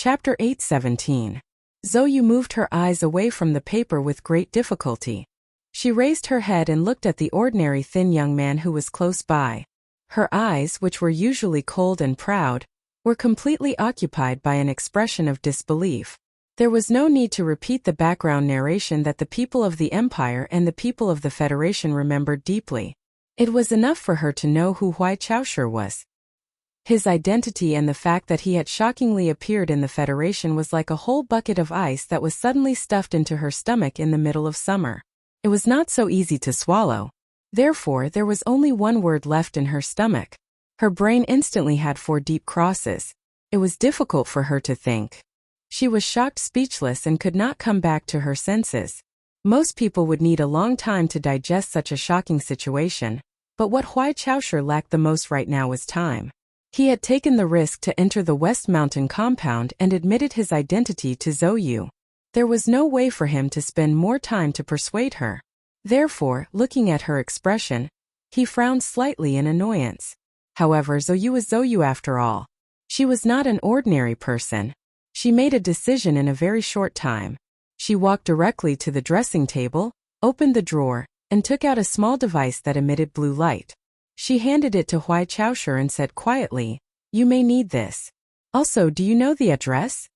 Chapter 8:17. Zhou moved her eyes away from the paper with great difficulty. She raised her head and looked at the ordinary thin young man who was close by. Her eyes, which were usually cold and proud, were completely occupied by an expression of disbelief. There was no need to repeat the background narration that the people of the Empire and the people of the Federation remembered deeply. It was enough for her to know who Huai Chaoshu was. His identity and the fact that he had shockingly appeared in the Federation was like a whole bucket of ice that was suddenly stuffed into her stomach in the middle of summer. It was not so easy to swallow. Therefore, there was only one word left in her stomach. Her brain instantly had 4 deep crosses. It was difficult for her to think. She was shocked, speechless, and could not come back to her senses. Most people would need a long time to digest such a shocking situation, but what Huai Chaoshu lacked the most right now was time. He had taken the risk to enter the West Mountain compound and admitted his identity to Zhou. There was no way for him to spend more time to persuade her. Therefore, looking at her expression, he frowned slightly in annoyance. However, Zhou was Zhou after all. She was not an ordinary person. She made a decision in a very short time. She walked directly to the dressing table, opened the drawer, and took out a small device that emitted blue light. She handed it to Huai Chaoshu and said quietly, "You may need this. Also, do you know the address?"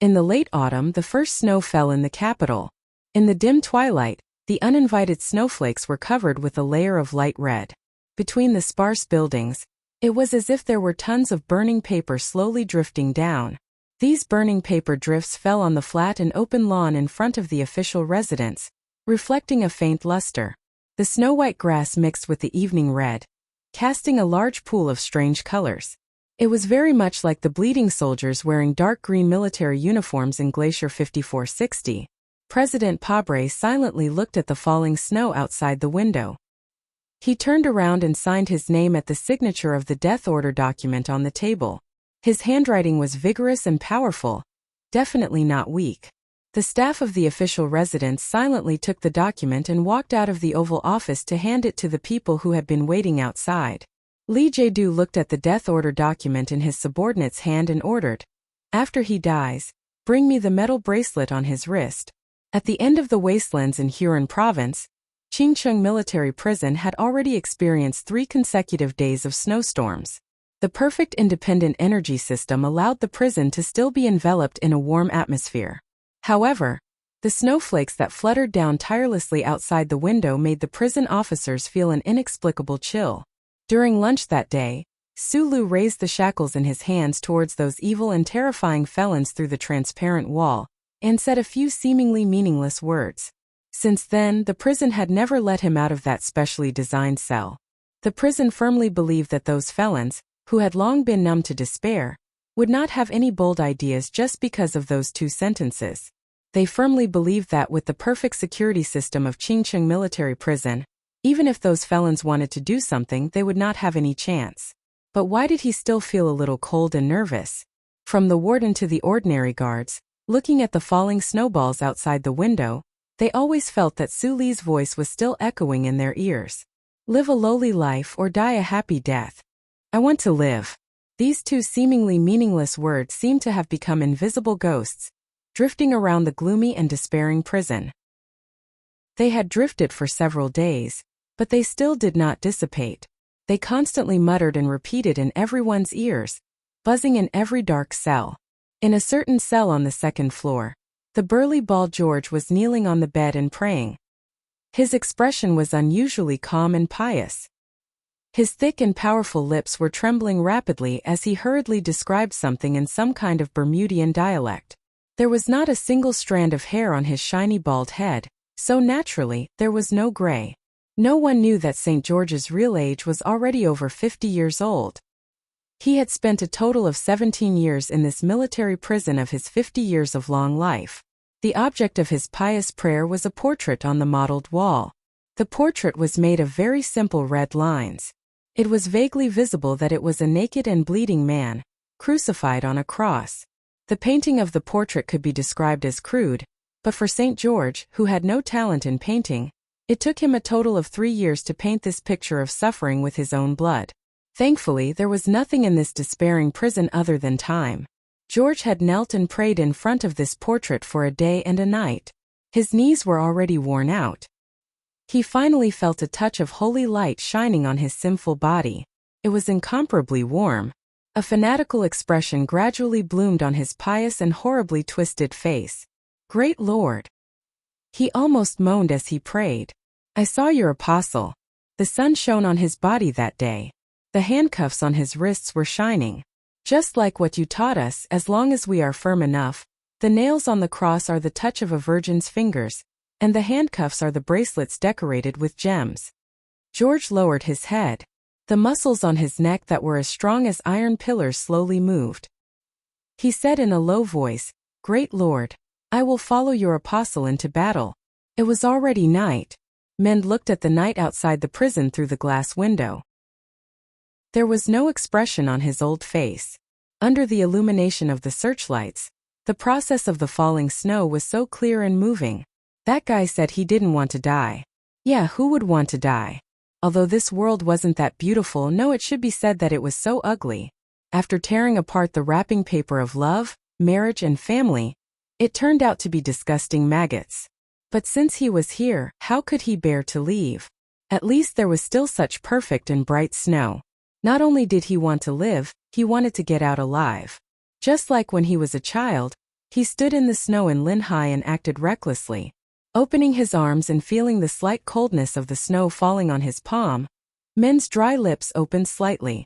In the late autumn, the first snow fell in the capital. In the dim twilight, the uninvited snowflakes were covered with a layer of light red. Between the sparse buildings, it was as if there were tons of burning paper slowly drifting down. These burning paper drifts fell on the flat and open lawn in front of the official residence, reflecting a faint luster. The snow-white grass mixed with the evening red, casting a large pool of strange colors. It was very much like the bleeding soldiers wearing dark green military uniforms in Glacier 5460. President Pabre silently looked at the falling snow outside the window. He turned around and signed his name at the signature of the death order document on the table. His handwriting was vigorous and powerful, definitely not weak. The staff of the official residence silently took the document and walked out of the Oval Office to hand it to the people who had been waiting outside. Li Jiedu looked at the death order document in his subordinate's hand and ordered, "After he dies, bring me the metal bracelet on his wrist." At the end of the wastelands in Huron Province, Qingcheng Military Prison had already experienced 3 consecutive days of snowstorms. The perfect independent energy system allowed the prison to still be enveloped in a warm atmosphere. However, the snowflakes that fluttered down tirelessly outside the window made the prison officers feel an inexplicable chill. During lunch that day, Sulu raised the shackles in his hands towards those evil and terrifying felons through the transparent wall, and said a few seemingly meaningless words. Since then, the prison had never let him out of that specially designed cell. The prison firmly believed that those felons, who had long been numb to despair, would not have any bold ideas just because of those 2 sentences. They firmly believed that with the perfect security system of Qingcheng Military Prison, even if those felons wanted to do something, they would not have any chance. But why did he still feel a little cold and nervous? From the warden to the ordinary guards, looking at the falling snowballs outside the window, they always felt that Su Li's voice was still echoing in their ears. "Live a lowly life or die a happy death. I want to live." These 2 seemingly meaningless words seemed to have become invisible ghosts, drifting around the gloomy and despairing prison. They had drifted for several days, but they still did not dissipate. They constantly muttered and repeated in everyone's ears, buzzing in every dark cell. In a certain cell on the 2nd floor, the burly bald George was kneeling on the bed and praying. His expression was unusually calm and pious. His thick and powerful lips were trembling rapidly as he hurriedly described something in some kind of Bermudian dialect. There was not a single strand of hair on his shiny bald head, so naturally, there was no gray. No one knew that St. George's real age was already over 50 years old. He had spent a total of 17 years in this military prison of his 50 years of long life. The object of his pious prayer was a portrait on the mottled wall. The portrait was made of very simple red lines. It was vaguely visible that it was a naked and bleeding man, crucified on a cross. The painting of the portrait could be described as crude, but for St. George, who had no talent in painting, it took him a total of 3 years to paint this picture of suffering with his own blood. Thankfully, there was nothing in this despairing prison other than time. George had knelt and prayed in front of this portrait for a day and a night. His knees were already worn out. He finally felt a touch of holy light shining on his sinful body. It was incomparably warm. A fanatical expression gradually bloomed on his pious and horribly twisted face. Great Lord! He almost moaned as he prayed. I saw your apostle. The sun shone on his body that day. The handcuffs on his wrists were shining. Just like what you taught us, as long as we are firm enough. The nails on the cross are the touch of a virgin's fingers, and the handcuffs are the bracelets decorated with gems. George lowered his head. The muscles on his neck that were as strong as iron pillars slowly moved. He said in a low voice, Great Lord, I will follow your apostle into battle. It was already night. Men looked at the night outside the prison through the glass window. There was no expression on his old face. Under the illumination of the searchlights, the process of the falling snow was so clear and moving. That guy said he didn't want to die. Yeah, who would want to die? Although this world wasn't that beautiful, no, it should be said that it was so ugly. After tearing apart the wrapping paper of love, marriage and family, it turned out to be disgusting maggots. But since he was here, how could he bear to leave? At least there was still such perfect and bright snow. Not only did he want to live, he wanted to get out alive. Just like when he was a child, he stood in the snow in Linhai and acted recklessly. Opening his arms and feeling the slight coldness of the snow falling on his palm, Min's dry lips opened slightly.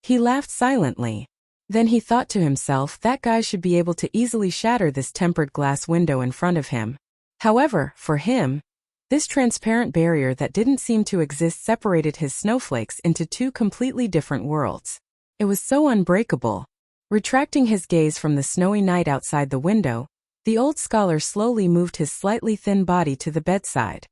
He laughed silently. Then he thought to himself that guy should be able to easily shatter this tempered glass window in front of him. However, for him, this transparent barrier that didn't seem to exist separated his snowflakes into two completely different worlds. It was so unbreakable. Retracting his gaze from the snowy night outside the window, the old scholar slowly moved his slightly thin body to the bedside.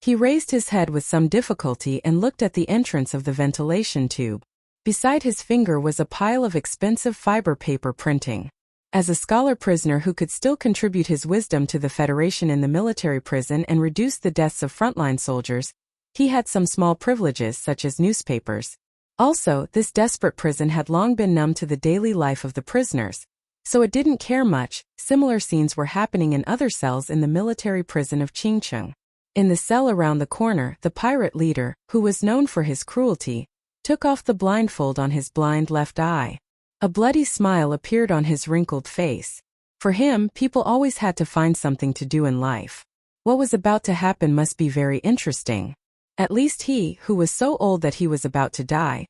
He raised his head with some difficulty and looked at the entrance of the ventilation tube. Beside his finger was a pile of expensive fiber paper printing. As a scholar prisoner who could still contribute his wisdom to the Federation in the military prison and reduce the deaths of frontline soldiers, he had some small privileges such as newspapers. Also, this desperate prison had long been numb to the daily life of the prisoners, so it didn't care much. Similar scenes were happening in other cells in the military prison of Qingcheng. In the cell around the corner, the pirate leader, who was known for his cruelty, took off the blindfold on his blind left eye. A bloody smile appeared on his wrinkled face. For him, people always had to find something to do in life. What was about to happen must be very interesting. At least he, who was so old that he was about to die,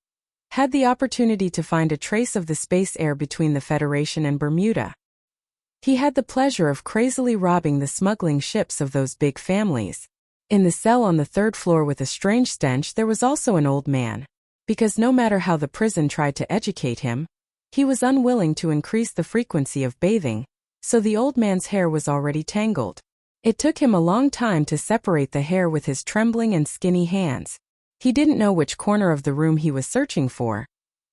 had the opportunity to find a trace of the space air between the Federation and Bermuda. He had the pleasure of crazily robbing the smuggling ships of those big families. In the cell on the third floor with a strange stench there was also an old man. Because no matter how the prison tried to educate him, he was unwilling to increase the frequency of bathing, so the old man's hair was already tangled. It took him a long time to separate the hair with his trembling and skinny hands. He didn't know which corner of the room he was searching for,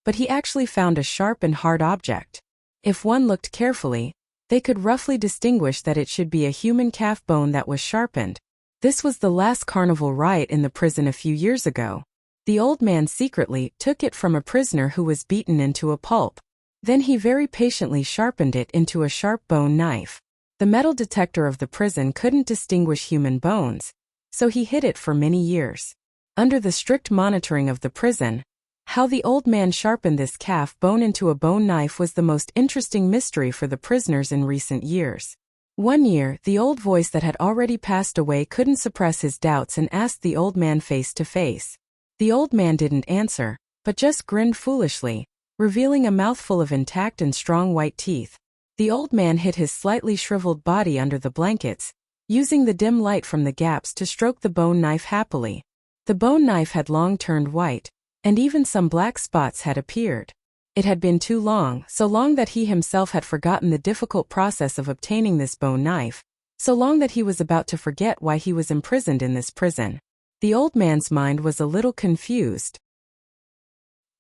but he actually found a sharp and hard object. If one looked carefully, they could roughly distinguish that it should be a human calf bone that was sharpened. This was the last carnival riot in the prison a few years ago. The old man secretly took it from a prisoner who was beaten into a pulp. Then he very patiently sharpened it into a sharp bone knife. The metal detector of the prison couldn't distinguish human bones, so he hid it for many years. Under the strict monitoring of the prison, how the old man sharpened this calf bone into a bone knife was the most interesting mystery for the prisoners in recent years. One year, the old voice that had already passed away couldn't suppress his doubts and asked the old man face to face. The old man didn't answer, but just grinned foolishly, revealing a mouthful of intact and strong white teeth. The old man hid his slightly shriveled body under the blankets, using the dim light from the gaps to stroke the bone knife happily. The bone knife had long turned white, and even some black spots had appeared. It had been too long, so long that he himself had forgotten the difficult process of obtaining this bone knife, so long that he was about to forget why he was imprisoned in this prison. The old man's mind was a little confused.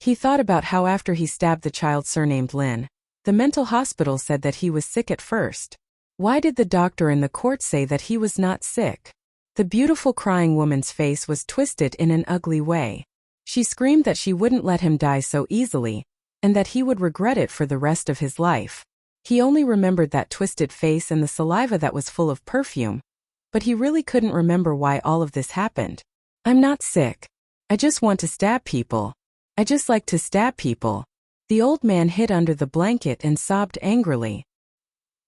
He thought about how after he stabbed the child surnamed Lin, the mental hospital said that he was sick at first. Why did the doctor in the court say that he was not sick? The beautiful crying woman's face was twisted in an ugly way. She screamed that she wouldn't let him die so easily, and that he would regret it for the rest of his life. He only remembered that twisted face and the saliva that was full of perfume, but he really couldn't remember why all of this happened. I'm not sick. I just want to stab people. I just like to stab people. The old man hid under the blanket and sobbed angrily.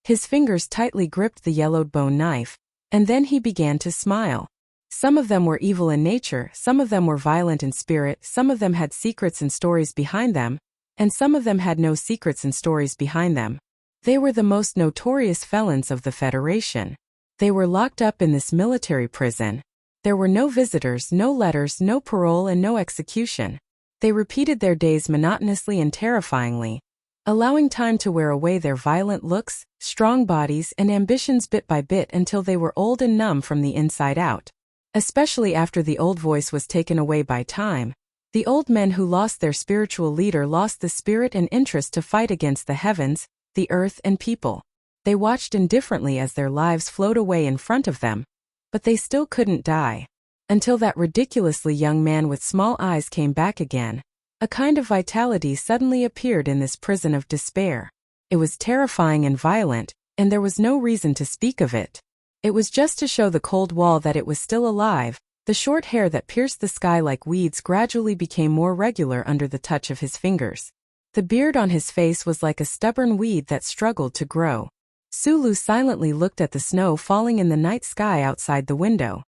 His fingers tightly gripped the yellowed bone knife, and then he began to smile. Some of them were evil in nature, some of them were violent in spirit, some of them had secrets and stories behind them, and some of them had no secrets and stories behind them. They were the most notorious felons of the Federation. They were locked up in this military prison. There were no visitors, no letters, no parole, and no execution. They repeated their days monotonously and terrifyingly, allowing time to wear away their violent looks, strong bodies, and ambitions bit by bit until they were old and numb from the inside out. Especially after the old voice was taken away by time, the old men who lost their spiritual leader lost the spirit and interest to fight against the heavens, the earth, and people. They watched indifferently as their lives flowed away in front of them, but they still couldn't die. Until that ridiculously young man with small eyes came back again. A kind of vitality suddenly appeared in this prison of despair. It was terrifying and violent, and there was no reason to speak of it. It was just to show the cold wall that it was still alive. The short hair that pierced the sky like weeds gradually became more regular under the touch of his fingers. The beard on his face was like a stubborn weed that struggled to grow. Sulu silently looked at the snow falling in the night sky outside the window.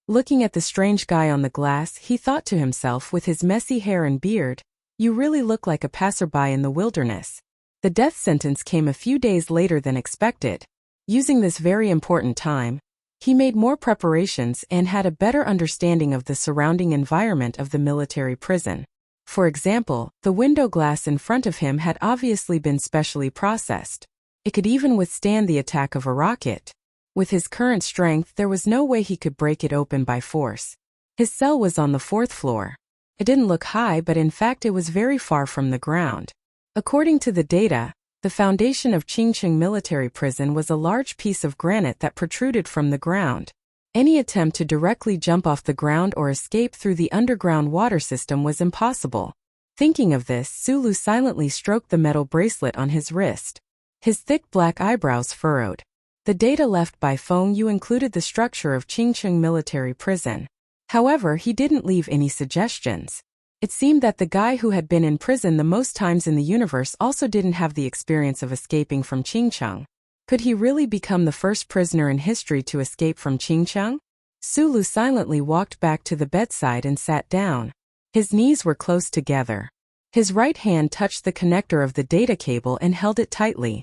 Looking at the strange guy on the glass, he thought to himself, with his messy hair and beard, "You really look like a passerby in the wilderness." The death sentence came a few days later than expected. Using this very important time, he made more preparations and had a better understanding of the surrounding environment of the military prison. For example, the window glass in front of him had obviously been specially processed. It could even withstand the attack of a rocket. With his current strength, there was no way he could break it open by force. His cell was on the 4th floor. It didn't look high, but in fact it was very far from the ground. According to the data, the foundation of Qingcheng military prison was a large piece of granite that protruded from the ground. Any attempt to directly jump off the ground or escape through the underground water system was impossible. Thinking of this, Sulu silently stroked the metal bracelet on his wrist. His thick black eyebrows furrowed. The data left by Feng Yu included the structure of Qingcheng military prison. However, he didn't leave any suggestions. It seemed that the guy who had been in prison the most times in the universe also didn't have the experience of escaping from Qingcheng. Could he really become the first prisoner in history to escape from Qingcheng? Sulu silently walked back to the bedside and sat down. His knees were close together. His right hand touched the connector of the data cable and held it tightly.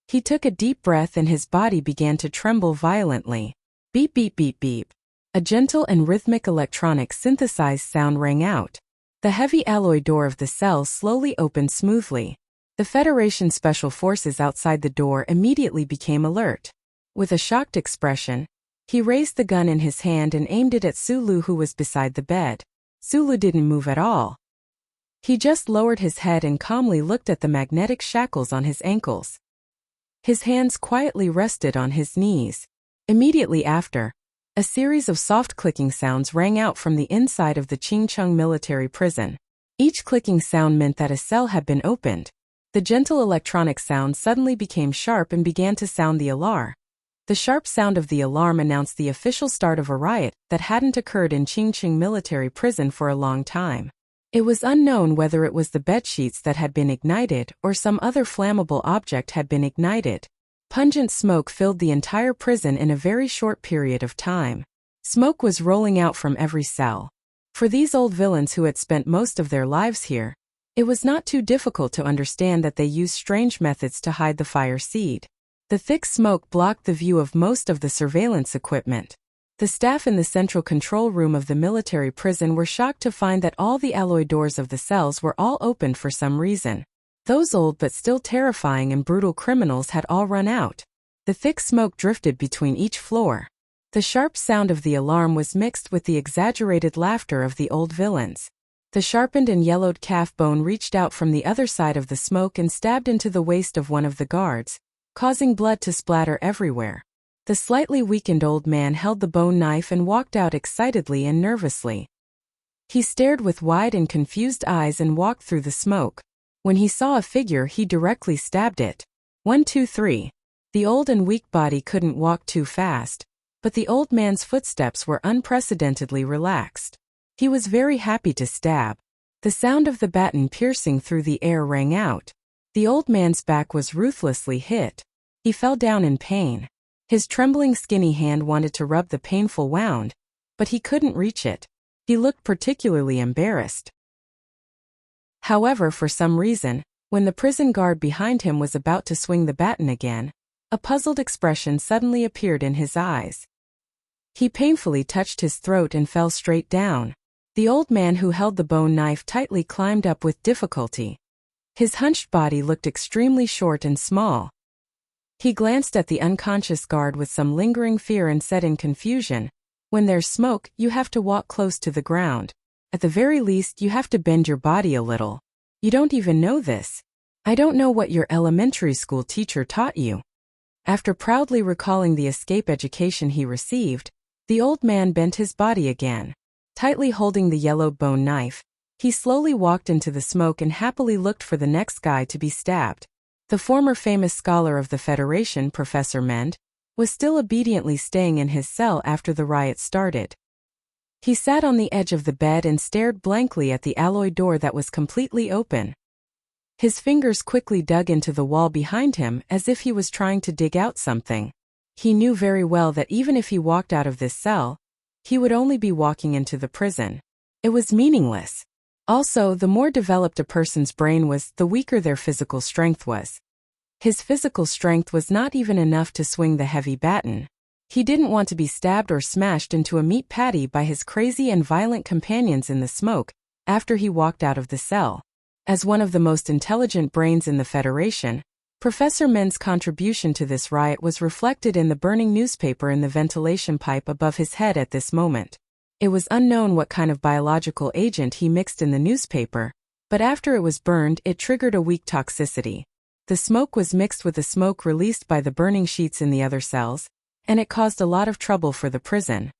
He took a deep breath and his body began to tremble violently. Beep beep beep beep. A gentle and rhythmic electronic synthesized sound rang out. The heavy alloy door of the cell slowly opened smoothly. The Federation Special Forces outside the door immediately became alert. With a shocked expression, he raised the gun in his hand and aimed it at Sulu, who was beside the bed. Sulu didn't move at all. He just lowered his head and calmly looked at the magnetic shackles on his ankles. His hands quietly rested on his knees. Immediately after, a series of soft clicking sounds rang out from the inside of the Qingcheng military prison. Each clicking sound meant that a cell had been opened. The gentle electronic sound suddenly became sharp and began to sound the alarm. The sharp sound of the alarm announced the official start of a riot that hadn't occurred in Qingcheng military prison for a long time. It was unknown whether it was the bedsheets that had been ignited or some other flammable object had been ignited. Pungent smoke filled the entire prison in a very short period of time. Smoke was rolling out from every cell. For these old villains who had spent most of their lives here, it was not too difficult to understand that they used strange methods to hide the fire seed. The thick smoke blocked the view of most of the surveillance equipment. The staff in the central control room of the military prison were shocked to find that all the alloy doors of the cells were all opened for some reason. Those old but still terrifying and brutal criminals had all run out. The thick smoke drifted between each floor. The sharp sound of the alarm was mixed with the exaggerated laughter of the old villains. The sharpened and yellowed calf bone reached out from the other side of the smoke and stabbed into the waist of one of the guards, causing blood to splatter everywhere. The slightly weakened old man held the bone knife and walked out excitedly and nervously. He stared with wide and confused eyes and walked through the smoke. When he saw a figure, he directly stabbed it. 1, 2, 3. The old and weak body couldn't walk too fast, but the old man's footsteps were unprecedentedly relaxed. He was very happy to stab. The sound of the baton piercing through the air rang out. The old man's back was ruthlessly hit. He fell down in pain. His trembling skinny hand wanted to rub the painful wound, but he couldn't reach it. He looked particularly embarrassed. However, for some reason, when the prison guard behind him was about to swing the baton again, a puzzled expression suddenly appeared in his eyes. He painfully touched his throat and fell straight down. The old man who held the bone knife tightly climbed up with difficulty. His hunched body looked extremely short and small. He glanced at the unconscious guard with some lingering fear and said in confusion, "When there's smoke, you have to walk close to the ground. At the very least, you have to bend your body a little. You don't even know this. I don't know what your elementary school teacher taught you." After proudly recalling the escape education he received, the old man bent his body again. Tightly holding the yellowed bone knife, he slowly walked into the smoke and happily looked for the next guy to be stabbed. The former famous scholar of the Federation, Professor Mend, was still obediently staying in his cell after the riot started. He sat on the edge of the bed and stared blankly at the alloy door that was completely open. His fingers quickly dug into the wall behind him as if he was trying to dig out something. He knew very well that even if he walked out of this cell, he would only be walking into the prison. It was meaningless. Also, the more developed a person's brain was, the weaker their physical strength was. His physical strength was not even enough to swing the heavy baton. He didn't want to be stabbed or smashed into a meat patty by his crazy and violent companions in the smoke after he walked out of the cell. As one of the most intelligent brains in the Federation, Professor Mend's contribution to this riot was reflected in the burning newspaper in the ventilation pipe above his head at this moment. It was unknown what kind of biological agent he mixed in the newspaper, but after it was burned, it triggered a weak toxicity. The smoke was mixed with the smoke released by the burning sheets in the other cells, and it caused a lot of trouble for the prison.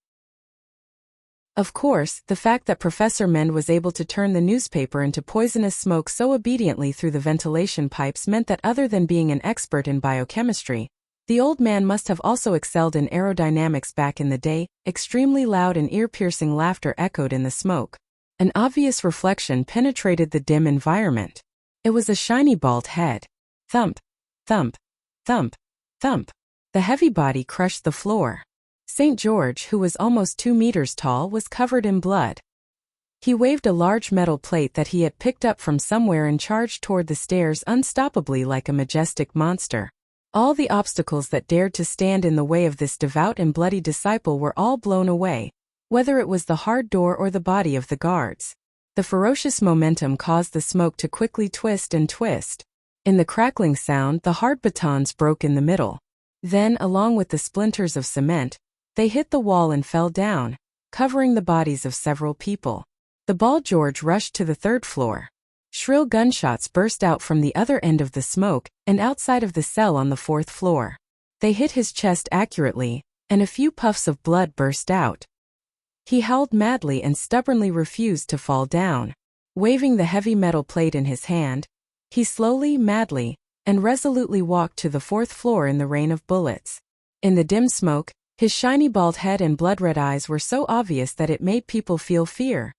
Of course, the fact that Professor Mend was able to turn the newspaper into poisonous smoke so obediently through the ventilation pipes meant that other than being an expert in biochemistry, the old man must have also excelled in aerodynamics back in the day. Extremely loud and ear-piercing laughter echoed in the smoke. An obvious reflection penetrated the dim environment. It was a shiny bald head. Thump, thump, thump, thump. The heavy body crushed the floor. St. George, who was almost 2 meters tall, was covered in blood. He waved a large metal plate that he had picked up from somewhere and charged toward the stairs unstoppably like a majestic monster. All the obstacles that dared to stand in the way of this devout and bloody disciple were all blown away, whether it was the hard door or the body of the guards. The ferocious momentum caused the smoke to quickly twist and twist. In the crackling sound, the hard batons broke in the middle. Then, along with the splinters of cement, they hit the wall and fell down, covering the bodies of several people. The bald George rushed to the 3rd floor. Shrill gunshots burst out from the other end of the smoke and outside of the cell on the 4th floor. They hit his chest accurately, and a few puffs of blood burst out. He howled madly and stubbornly refused to fall down. Waving the heavy metal plate in his hand, he slowly, madly, and resolutely walked to the 4th floor in the rain of bullets. In the dim smoke, his shiny bald head and blood-red eyes were so obvious that it made people feel fear.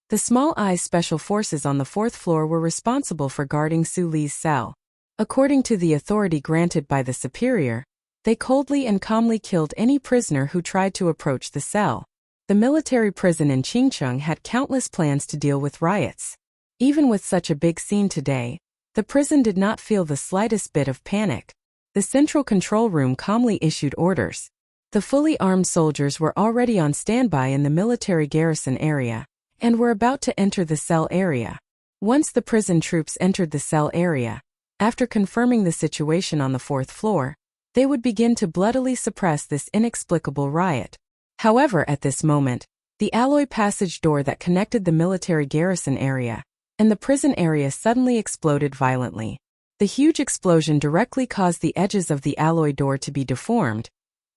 The Small Eyes Special Forces on the 4th floor were responsible for guarding Su Li's cell. According to the authority granted by the superior, they coldly and calmly killed any prisoner who tried to approach the cell. The military prison in Qingcheng had countless plans to deal with riots. Even with such a big scene today, the prison did not feel the slightest bit of panic. The central control room calmly issued orders. The fully armed soldiers were already on standby in the military garrison area, and were about to enter the cell area. Once the prison troops entered the cell area, after confirming the situation on the 4th floor, they would begin to bloodily suppress this inexplicable riot. However, at this moment, the alloy passage door that connected the military garrison area and the prison area suddenly exploded violently. The huge explosion directly caused the edges of the alloy door to be deformed,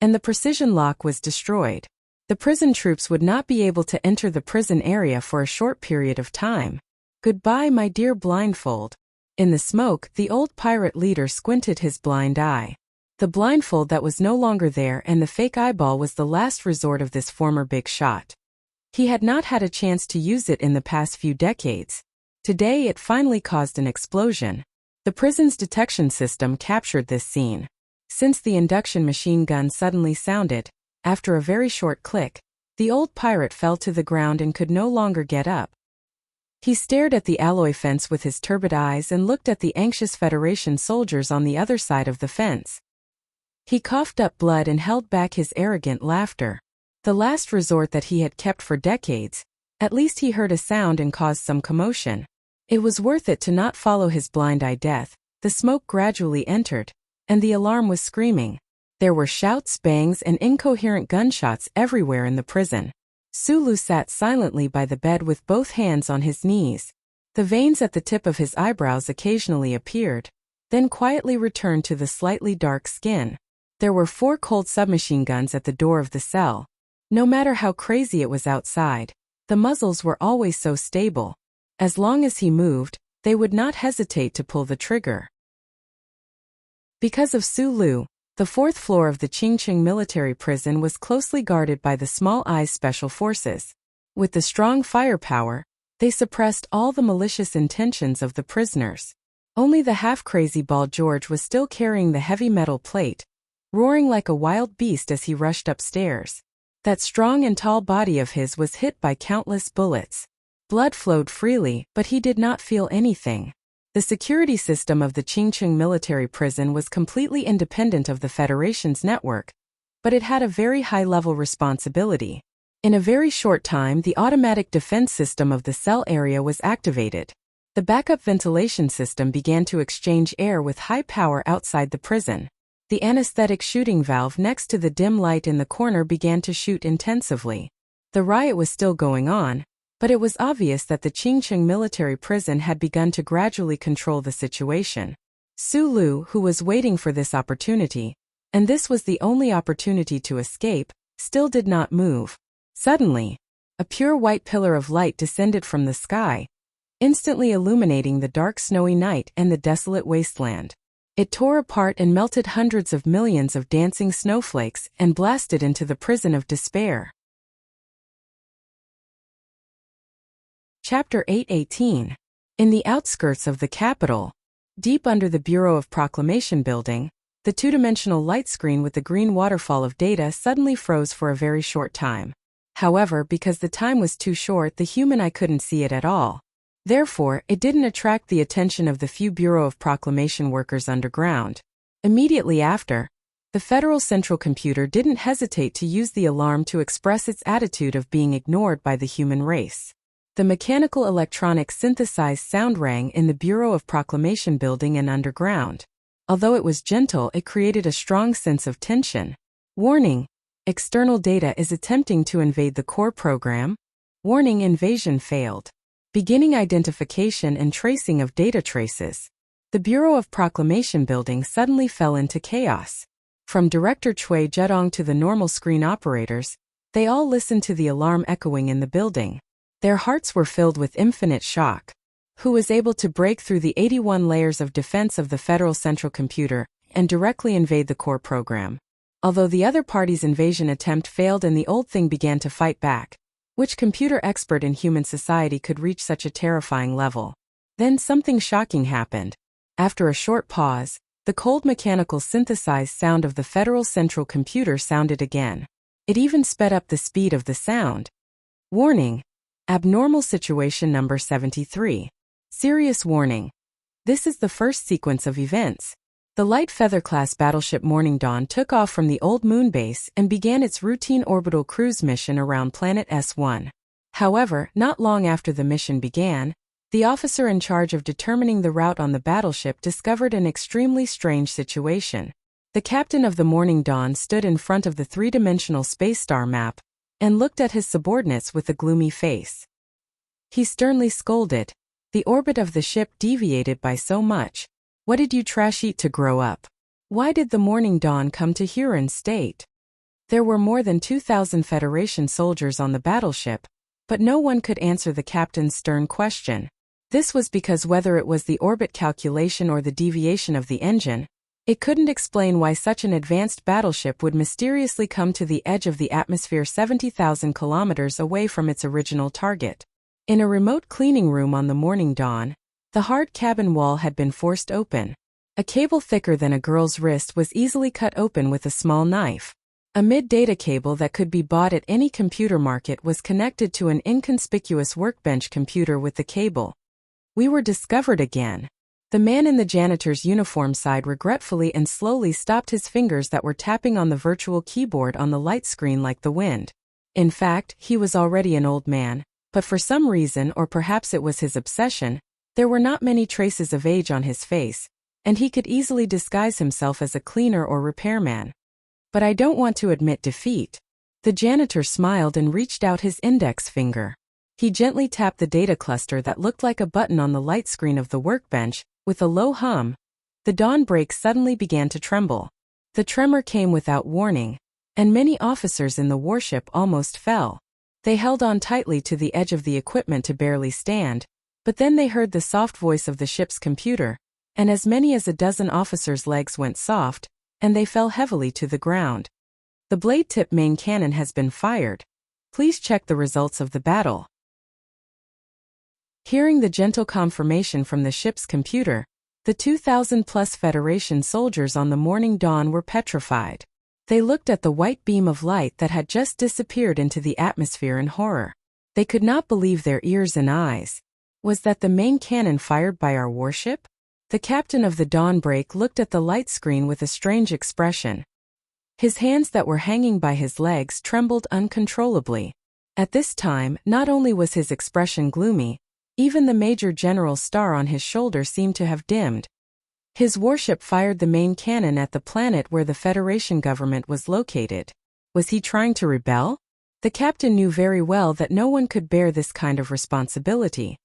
and the precision lock was destroyed. The prison troops would not be able to enter the prison area for a short period of time. Goodbye, my dear blindfold. In the smoke, the old pirate leader squinted his blind eye. The blindfold that was no longer there and the fake eyeball was the last resort of this former big shot. He had not had a chance to use it in the past few decades. Today it finally caused an explosion. The prison's detection system captured this scene. Since the induction machine gun suddenly sounded, after a very short click, the old pirate fell to the ground and could no longer get up. He stared at the alloy fence with his turbid eyes and looked at the anxious Federation soldiers on the other side of the fence. He coughed up blood and held back his arrogant laughter. The last resort that he had kept for decades. At least he heard a sound and caused some commotion. It was worth it to not follow his blind eye death. The smoke gradually entered, and the alarm was screaming. There were shouts, bangs, and incoherent gunshots everywhere in the prison. Sulu sat silently by the bed with both hands on his knees. The veins at the tip of his eyebrows occasionally appeared, then quietly returned to the slightly dark skin. There were 4 cold submachine guns at the door of the cell. No matter how crazy it was outside, the muzzles were always so stable. As long as he moved, they would not hesitate to pull the trigger. Because of Sulu, the 4th floor of the Qingqing military prison was closely guarded by the Small Eyes Special Forces. With the strong firepower, they suppressed all the malicious intentions of the prisoners. Only the half-crazy Bald George was still carrying the heavy metal plate, roaring like a wild beast as he rushed upstairs. That strong and tall body of his was hit by countless bullets. Blood flowed freely, but he did not feel anything. The security system of the Qingqing military prison was completely independent of the Federation's network, but it had a very high-level responsibility. In a very short time, the automatic defense system of the cell area was activated. The backup ventilation system began to exchange air with high power outside the prison. The anesthetic shooting valve next to the dim light in the corner began to shoot intensively. The riot was still going on, but it was obvious that the Qingqing military prison had begun to gradually control the situation. Sulu, who was waiting for this opportunity, and this was the only opportunity to escape, still did not move. Suddenly, a pure white pillar of light descended from the sky, instantly illuminating the dark snowy night and the desolate wasteland. It tore apart and melted hundreds of millions of dancing snowflakes and blasted into the prison of despair. Chapter 8:18. In the outskirts of the capital, deep under the Bureau of Proclamation building, the two-dimensional light screen with the green waterfall of data suddenly froze for a very short time. However, because the time was too short, the human eye couldn't see it at all. Therefore, it didn't attract the attention of the few Bureau of Proclamation workers underground. Immediately after, the Federal Central Computer didn't hesitate to use the alarm to express its attitude of being ignored by the human race. The mechanical electronic synthesized sound rang in the Bureau of Proclamation building and underground. Although it was gentle, it created a strong sense of tension. Warning: external data is attempting to invade the core program. Warning: invasion failed. Beginning identification and tracing of data traces. The Bureau of Proclamation building suddenly fell into chaos. From Director Cui Zhedong to the normal screen operators, they all listened to the alarm echoing in the building. Their hearts were filled with infinite shock. Who was able to break through the 81 layers of defense of the Federal Central Computer and directly invade the core program? Although the other party's invasion attempt failed and the old thing began to fight back, which computer expert in human society could reach such a terrifying level? Then something shocking happened. After a short pause, the cold mechanical synthesized sound of the Federal Central Computer sounded again. It even sped up the speed of the sound. Warning: abnormal situation number 73. Serious warning. This is the first sequence of events. The light feather-class battleship Morning Dawn took off from the old moon base and began its routine orbital cruise mission around planet S1. However, not long after the mission began, the officer in charge of determining the route on the battleship discovered an extremely strange situation. The captain of the Morning Dawn stood in front of the three-dimensional space star map and looked at his subordinates with a gloomy face. He sternly scolded. The orbit of the ship deviated by so much. What did you trash eat to grow up? Why did the Morning Dawn come to Huron State? There were more than 2,000 Federation soldiers on the battleship, but no one could answer the captain's stern question. This was because whether it was the orbit calculation or the deviation of the engine, it couldn't explain why such an advanced battleship would mysteriously come to the edge of the atmosphere 70,000 kilometers away from its original target. In a remote cleaning room on the morning dawn, the hard cabin wall had been forced open. A cable thicker than a girl's wrist was easily cut open with a small knife. A mid-data cable that could be bought at any computer market was connected to an inconspicuous workbench computer with the cable. We were discovered again. The man in the janitor's uniform sighed regretfully and slowly stopped his fingers that were tapping on the virtual keyboard on the light screen like the wind. In fact, he was already an old man, but for some reason, or perhaps it was his obsession, there were not many traces of age on his face, and he could easily disguise himself as a cleaner or repairman. But I don't want to admit defeat. The janitor smiled and reached out his index finger. He gently tapped the data cluster that looked like a button on the light screen of the workbench. With a low hum, the dawn break suddenly began to tremble. The tremor came without warning, and many officers in the warship almost fell. They held on tightly to the edge of the equipment to barely stand, but then they heard the soft voice of the ship's computer, and as many as a dozen officers' legs went soft, and they fell heavily to the ground. The blade-tip main cannon has been fired. Please check the results of the battle. Hearing the gentle confirmation from the ship's computer, the 2,000-plus Federation soldiers on the morning dawn were petrified. They looked at the white beam of light that had just disappeared into the atmosphere in horror. They could not believe their ears and eyes. Was that the main cannon fired by our warship? The captain of the Dawnbreak looked at the light screen with a strange expression. His hands that were hanging by his legs trembled uncontrollably. At this time, not only was his expression gloomy, even the Major General's star on his shoulder seemed to have dimmed. His warship fired the main cannon at the planet where the Federation government was located. Was he trying to rebel? The captain knew very well that no one could bear this kind of responsibility.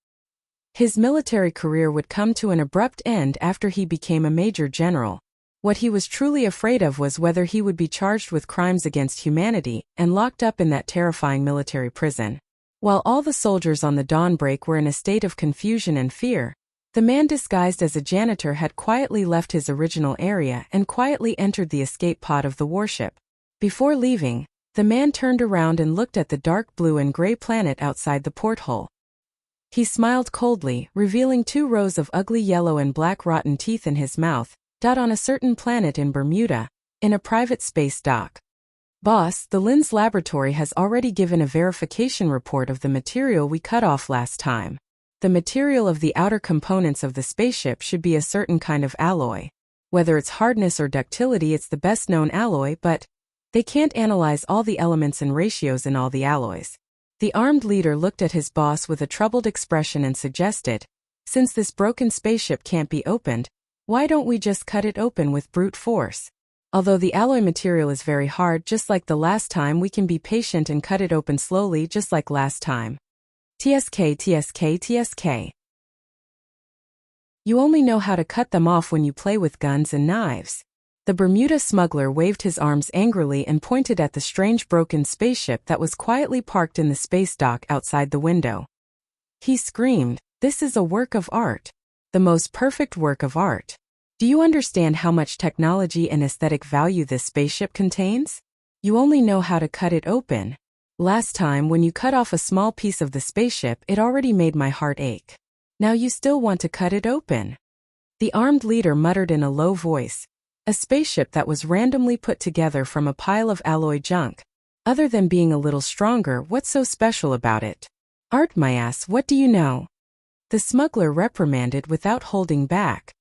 His military career would come to an abrupt end after he became a major general. What he was truly afraid of was whether he would be charged with crimes against humanity and locked up in that terrifying military prison. While all the soldiers on the Dawnbreak were in a state of confusion and fear, the man disguised as a janitor had quietly left his original area and quietly entered the escape pod of the warship. Before leaving, the man turned around and looked at the dark blue and gray planet outside the porthole. He smiled coldly, revealing 2 rows of ugly yellow and black rotten teeth in his mouth, on a certain planet in Bermuda, in a private space dock. Boss, the Linz laboratory has already given a verification report of the material we cut off last time. The material of the outer components of the spaceship should be a certain kind of alloy. Whether it's hardness or ductility, it's the best known alloy, but they can't analyze all the elements and ratios in all the alloys. The armed leader looked at his boss with a troubled expression and suggested, since this broken spaceship can't be opened, why don't we just cut it open with brute force? Although the alloy material is very hard, just like the last time, we can be patient and cut it open slowly just like last time. TSK. You only know how to cut them off when you play with guns and knives. The Bermuda smuggler waved his arms angrily and pointed at the strange broken spaceship that was quietly parked in the space dock outside the window. He screamed, "This is a work of art. The most perfect work of art. Do you understand how much technology and aesthetic value this spaceship contains? You only know how to cut it open. Last time when you cut off a small piece of the spaceship, it already made my heart ache. Now you still want to cut it open." The armed leader muttered in a low voice. A spaceship that was randomly put together from a pile of alloy junk. Other than being a little stronger, what's so special about it? Art, my ass, what do you know? The smuggler reprimanded without holding back.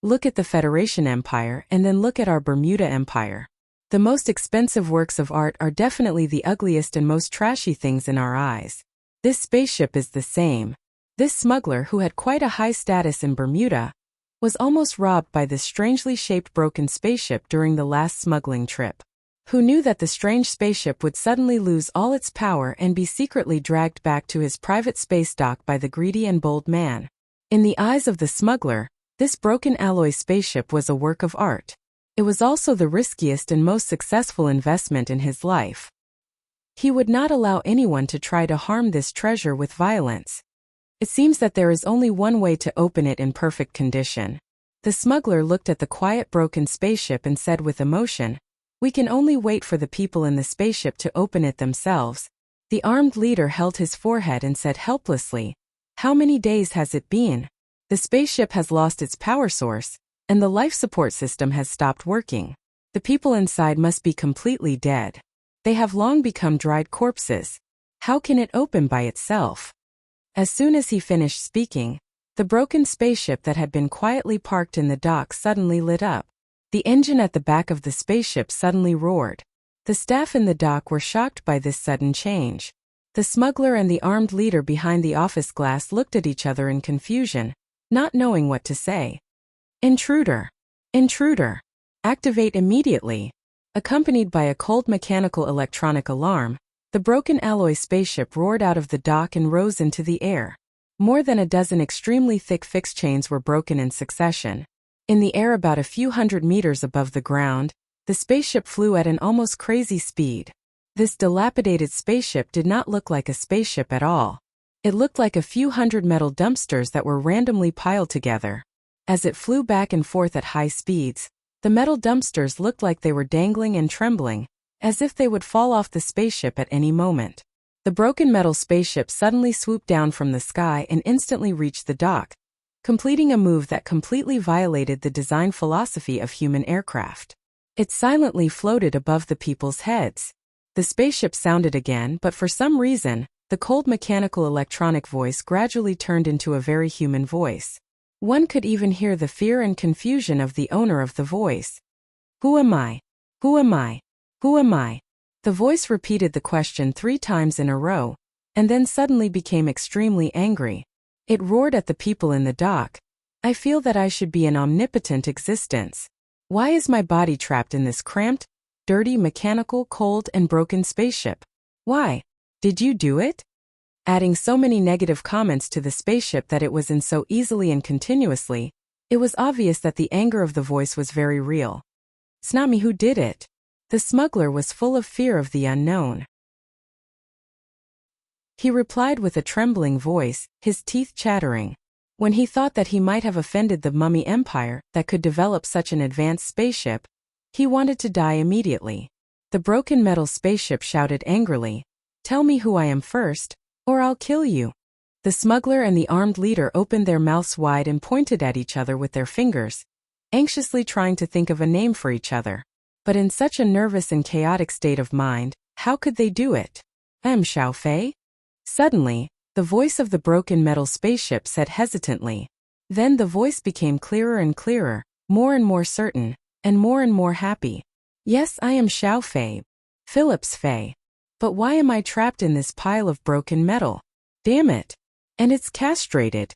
Look at the Federation Empire and then look at our Bermuda Empire. The most expensive works of art are definitely the ugliest and most trashy things in our eyes. This spaceship is the same. This smuggler, who had quite a high status in Bermuda, was almost robbed by this strangely shaped broken spaceship during the last smuggling trip. Who knew that the strange spaceship would suddenly lose all its power and be secretly dragged back to his private space dock by the greedy and bold man? In the eyes of the smuggler, this broken alloy spaceship was a work of art. It was also the riskiest and most successful investment in his life. He would not allow anyone to try to harm this treasure with violence. It seems that there is only one way to open it in perfect condition. The smuggler looked at the quiet broken spaceship and said with emotion, "We can only wait for the people in the spaceship to open it themselves." The armed leader held his forehead and said helplessly, "How many days has it been? The spaceship has lost its power source, and the life support system has stopped working. The people inside must be completely dead. They have long become dried corpses. How can it open by itself?" As soon as he finished speaking, the broken spaceship that had been quietly parked in the dock suddenly lit up. The engine at the back of the spaceship suddenly roared. The staff in the dock were shocked by this sudden change. The smuggler and the armed leader behind the office glass looked at each other in confusion, not knowing what to say. "Intruder! Intruder! Activate immediately!" Accompanied by a cold mechanical electronic alarm, the broken alloy spaceship roared out of the dock and rose into the air. More than a dozen extremely thick fixed chains were broken in succession. In the air about a few hundred meters above the ground, the spaceship flew at an almost crazy speed. This dilapidated spaceship did not look like a spaceship at all. It looked like a few hundred metal dumpsters that were randomly piled together. As it flew back and forth at high speeds, the metal dumpsters looked like they were dangling and trembling, as if they would fall off the spaceship at any moment. The broken metal spaceship suddenly swooped down from the sky and instantly reached the dock, completing a move that completely violated the design philosophy of human aircraft. It silently floated above the people's heads. The spaceship sounded again, but for some reason, the cold mechanical electronic voice gradually turned into a very human voice. One could even hear the fear and confusion of the owner of the voice. "Who am I? Who am I? Who am I?" The voice repeated the question 3 times in a row, and then suddenly became extremely angry. It roared at the people in the dock. "I feel that I should be an omnipotent existence. Why is my body trapped in this cramped, dirty, mechanical, cold, and broken spaceship? Why? Did you do it?" Adding so many negative comments to the spaceship that it was in so easily and continuously, it was obvious that the anger of the voice was very real. "It's not me who did it." The smuggler was full of fear of the unknown. He replied with a trembling voice, his teeth chattering. When he thought that he might have offended the Mummy Empire that could develop such an advanced spaceship, he wanted to die immediately. The broken metal spaceship shouted angrily, "Tell me who I am first, or I'll kill you." The smuggler and the armed leader opened their mouths wide and pointed at each other with their fingers, anxiously trying to think of a name for each other. But in such a nervous and chaotic state of mind, how could they do it? "I am Xiao Fei?" Suddenly, the voice of the broken metal spaceship said hesitantly. Then the voice became clearer and clearer, more and more certain, and more happy. "Yes, I am Xiao Fei. Phillips Fei. But why am I trapped in this pile of broken metal? Damn it. And it's castrated."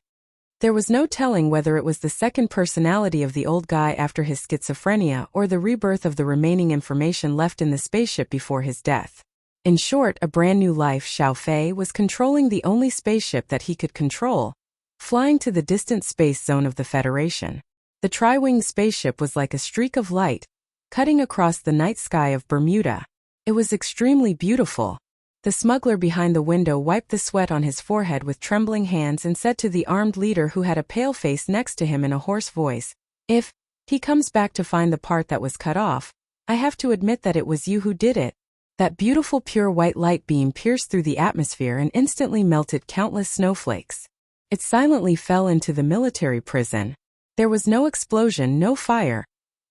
There was no telling whether it was the second personality of the old guy after his schizophrenia or the rebirth of the remaining information left in the spaceship before his death. In short, a brand new life. Xiao Fei was controlling the only spaceship that he could control, flying to the distant space zone of the Federation. The tri-winged spaceship was like a streak of light, cutting across the night sky of Bermuda. It was extremely beautiful. The smuggler behind the window wiped the sweat on his forehead with trembling hands and said to the armed leader who had a pale face next to him in a hoarse voice, "If he comes back to find the part that was cut off, I have to admit that it was you who did it." That beautiful pure white light beam pierced through the atmosphere and instantly melted countless snowflakes. It silently fell into the military prison. There was no explosion, no fire,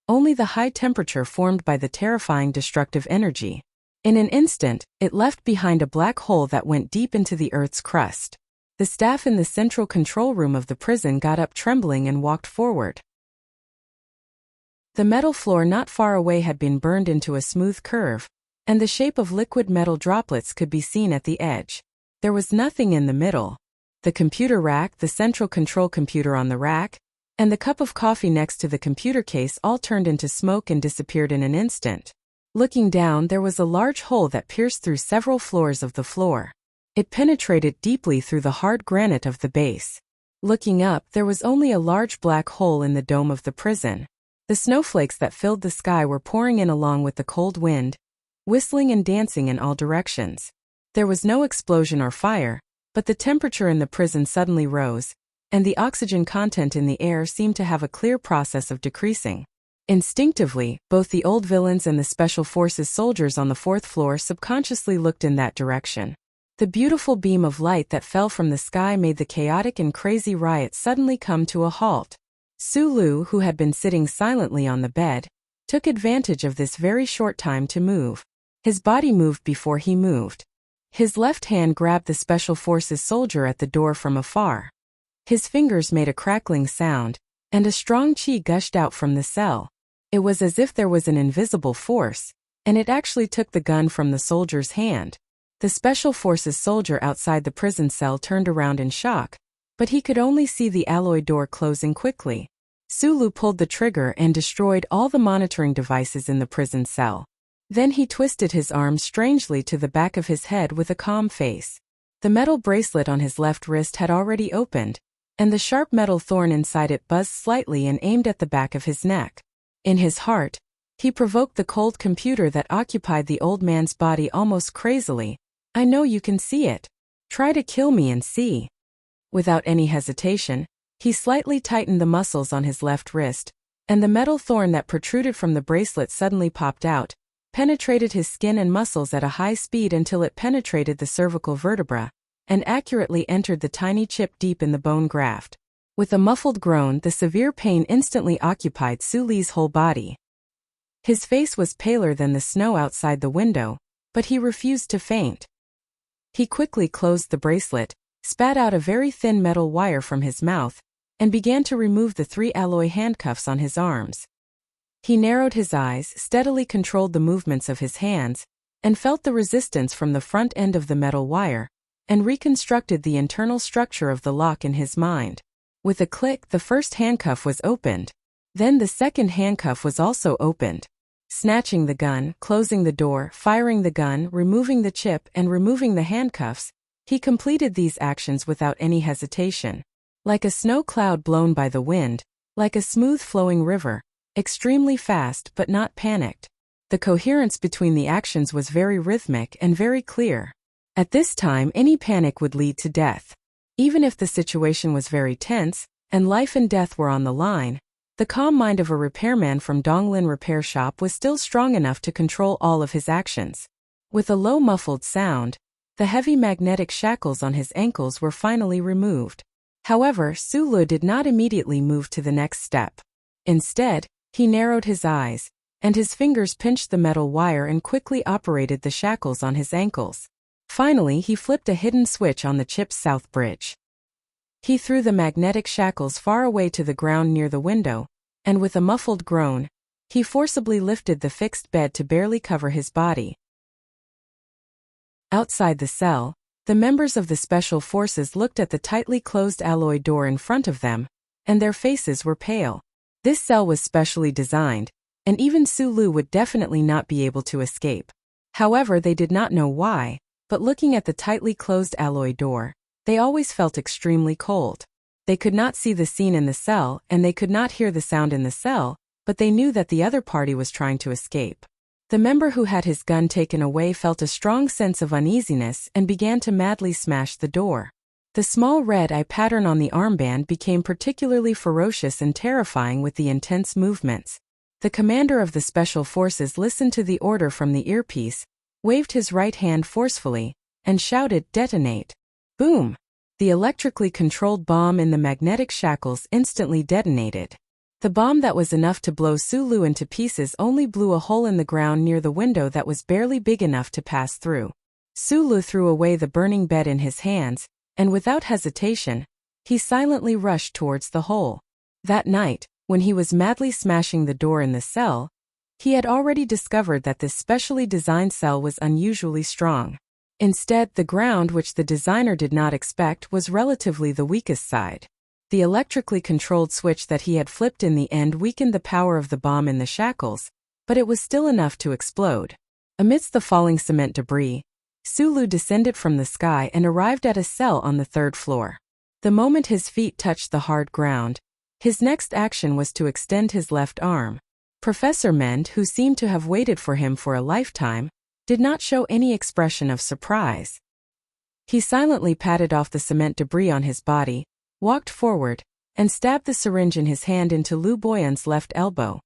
only the high temperature formed by the terrifying destructive energy. In an instant, it left behind a black hole that went deep into the Earth's crust. The staff in the central control room of the prison got up trembling and walked forward. The metal floor not far away had been burned into a smooth curve, and the shape of liquid metal droplets could be seen at the edge. There was nothing in the middle. The computer rack, the central control computer on the rack, and the cup of coffee next to the computer case all turned into smoke and disappeared in an instant. Looking down, there was a large hole that pierced through several floors of the floor. It penetrated deeply through the hard granite of the base. Looking up, there was only a large black hole in the dome of the prison. The snowflakes that filled the sky were pouring in along with the cold wind, whistling and dancing in all directions. There was no explosion or fire, but the temperature in the prison suddenly rose, and the oxygen content in the air seemed to have a clear process of decreasing. Instinctively, both the old villains and the Special Forces soldiers on the fourth floor subconsciously looked in that direction. The beautiful beam of light that fell from the sky made the chaotic and crazy riot suddenly come to a halt. Sulu, who had been sitting silently on the bed, took advantage of this very short time to move. His body moved before he moved. His left hand grabbed the Special Forces soldier at the door from afar. His fingers made a crackling sound, and a strong chi gushed out from the cell. It was as if there was an invisible force, and it actually took the gun from the soldier's hand. The Special Forces soldier outside the prison cell turned around in shock, but he could only see the alloy door closing quickly. Sulu pulled the trigger and destroyed all the monitoring devices in the prison cell. Then he twisted his arm strangely to the back of his head with a calm face. The metal bracelet on his left wrist had already opened, and the sharp metal thorn inside it buzzed slightly and aimed at the back of his neck. In his heart, he provoked the cold computer that occupied the old man's body almost crazily. "I know you can see it. Try to kill me and see." Without any hesitation, he slightly tightened the muscles on his left wrist, and the metal thorn that protruded from the bracelet suddenly popped out, penetrated his skin and muscles at a high speed until it penetrated the cervical vertebra, and accurately entered the tiny chip deep in the bone graft. With a muffled groan, the severe pain instantly occupied Suli's whole body. His face was paler than the snow outside the window, but he refused to faint. He quickly closed the bracelet, spat out a very thin metal wire from his mouth, and began to remove the 3 alloy handcuffs on his arms. He narrowed his eyes, steadily controlled the movements of his hands, and felt the resistance from the front end of the metal wire, and reconstructed the internal structure of the lock in his mind. With a click, the first handcuff was opened. Then the second handcuff was also opened. Snatching the gun, closing the door, firing the gun, removing the chip, and removing the handcuffs, he completed these actions without any hesitation. Like a snow cloud blown by the wind, like a smooth-flowing river, extremely fast but not panicked. The coherence between the actions was very rhythmic and very clear. At this time, any panic would lead to death. Even if the situation was very tense, and life and death were on the line, the calm mind of a repairman from Donglin Repair Shop was still strong enough to control all of his actions. With a low muffled sound, the heavy magnetic shackles on his ankles were finally removed. However, Sulu did not immediately move to the next step. Instead, he narrowed his eyes, and his fingers pinched the metal wire and quickly operated the shackles on his ankles. Finally, he flipped a hidden switch on the chip's south bridge. He threw the magnetic shackles far away to the ground near the window, and with a muffled groan, he forcibly lifted the fixed bed to barely cover his body. Outside the cell, the members of the Special Forces looked at the tightly closed alloy door in front of them, and their faces were pale. This cell was specially designed, and even Sulu would definitely not be able to escape. However, they did not know why, but looking at the tightly closed alloy door, they always felt extremely cold. They could not see the scene in the cell, and they could not hear the sound in the cell, but they knew that the other party was trying to escape. The member who had his gun taken away felt a strong sense of uneasiness and began to madly smash the door. The small red eye pattern on the armband became particularly ferocious and terrifying with the intense movements. The commander of the Special Forces listened to the order from the earpiece, waved his right hand forcefully, and shouted, "Detonate!" Boom! The electrically controlled bomb in the magnetic shackles instantly detonated. The bomb that was enough to blow Sulu into pieces only blew a hole in the ground near the window that was barely big enough to pass through. Sulu threw away the burning bed in his hands, and without hesitation, he silently rushed towards the hole. That night, when he was madly smashing the door in the cell, he had already discovered that this specially designed cell was unusually strong. Instead, the ground, which the designer did not expect, was relatively the weakest side. The electrically controlled switch that he had flipped in the end weakened the power of the bomb in the shackles, but it was still enough to explode. Amidst the falling cement debris, Sulu descended from the sky and arrived at a cell on the 3rd floor. The moment his feet touched the hard ground, His next action was to extend his left arm. Professor Mend, who seemed to have waited for him for a lifetime, did not show any expression of surprise. He silently patted off the cement debris on his body, walked forward, and stabbed the syringe in his hand into Lu Boyan's left elbow.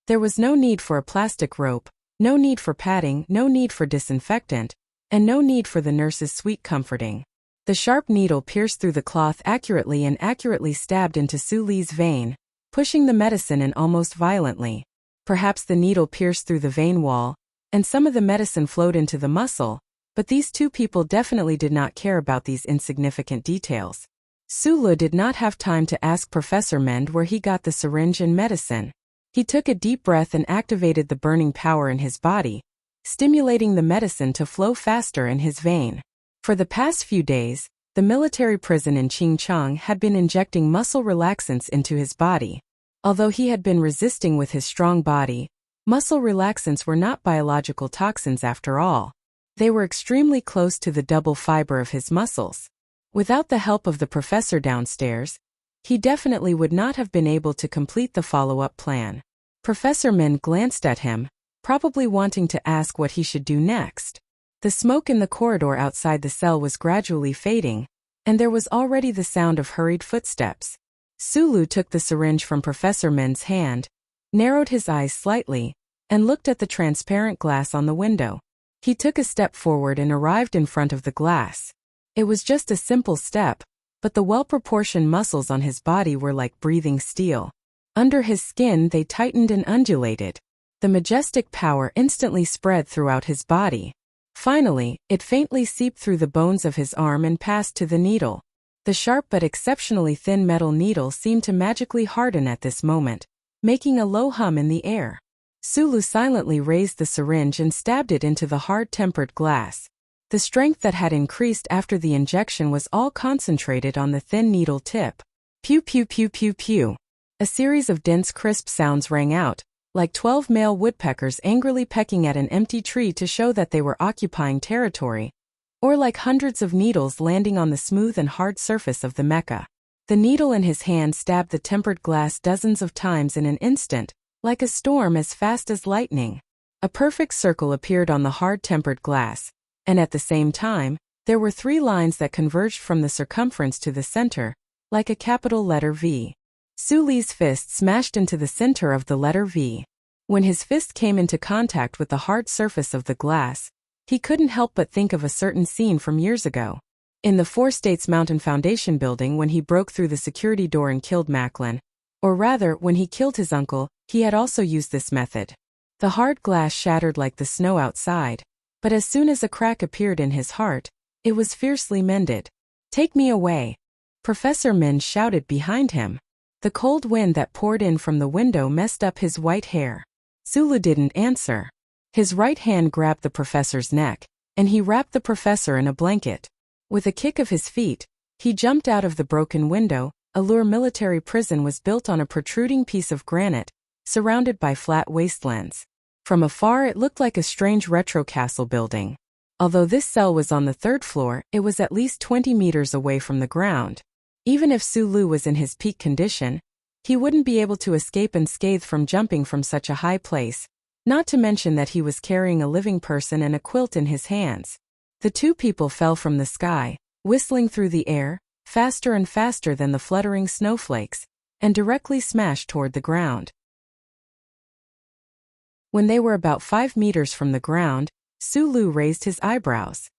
There was no need for a plastic rope, no need for padding, no need for disinfectant, and no need for the nurse's sweet comforting. The sharp needle pierced through the cloth accurately and accurately stabbed into Su Li's vein, pushing the medicine in almost violently. Perhaps the needle pierced through the vein wall, and some of the medicine flowed into the muscle, but these two people definitely did not care about these insignificant details. Su Li did not have time to ask Professor Mend where he got the syringe and medicine. He took a deep breath and activated the burning power in his body, stimulating the medicine to flow faster in his vein. For the past few days, the military prison in Qingcheng had been injecting muscle relaxants into his body. Although he had been resisting with his strong body, muscle relaxants were not biological toxins after all. They were extremely close to the double fiber of his muscles. Without the help of the professor downstairs, he definitely would not have been able to complete the follow-up plan. Professor Min glanced at him, probably wanting to ask what he should do next. The smoke in the corridor outside the cell was gradually fading, and there was already the sound of hurried footsteps. Sulu took the syringe from Professor Min's hand, narrowed his eyes slightly, and looked at the transparent glass on the window. He took a step forward and arrived in front of the glass. It was just a simple step, but the well-proportioned muscles on his body were like breathing steel. Under his skin they tightened and undulated. The majestic power instantly spread throughout his body. Finally, it faintly seeped through the bones of his arm and passed to the needle. The sharp but exceptionally thin metal needle seemed to magically harden at this moment, making a low hum in the air. Sulu silently raised the syringe and stabbed it into the hard-tempered glass. The strength that had increased after the injection was all concentrated on the thin needle tip. Pew pew pew pew pew. A series of dense crisp sounds rang out, like 12 male woodpeckers angrily pecking at an empty tree to show that they were occupying territory, or like hundreds of needles landing on the smooth and hard surface of the mecha. The needle in his hand stabbed the tempered glass dozens of times in an instant, like a storm as fast as lightning. A perfect circle appeared on the hard-tempered glass, and at the same time, there were 3 lines that converged from the circumference to the center, like a capital letter V. Su Li's fist smashed into the center of the letter V. When his fist came into contact with the hard surface of the glass, he couldn't help but think of a certain scene from years ago. In the Four States Mountain Foundation building when he broke through the security door and killed Macklin, or rather, when he killed his uncle, he had also used this method. The hard glass shattered like the snow outside, but as soon as a crack appeared in his heart, it was fiercely mended. "Take me away!" Professor Min shouted behind him. The cold wind that poured in from the window messed up his white hair. Sulu didn't answer. His right hand grabbed the professor's neck, and he wrapped the professor in a blanket. With a kick of his feet, he jumped out of the broken window. Allure military prison was built on a protruding piece of granite, surrounded by flat wastelands. From afar it looked like a strange retro castle building. Although this cell was on the 3rd floor, it was at least 20 meters away from the ground. Even if Sulu was in his peak condition, he wouldn't be able to escape unscathed from jumping from such a high place, not to mention that he was carrying a living person and a quilt in his hands. The 2 people fell from the sky, whistling through the air, faster and faster than the fluttering snowflakes, and directly smashed toward the ground. When they were about 5 meters from the ground, Sulu raised his eyebrows.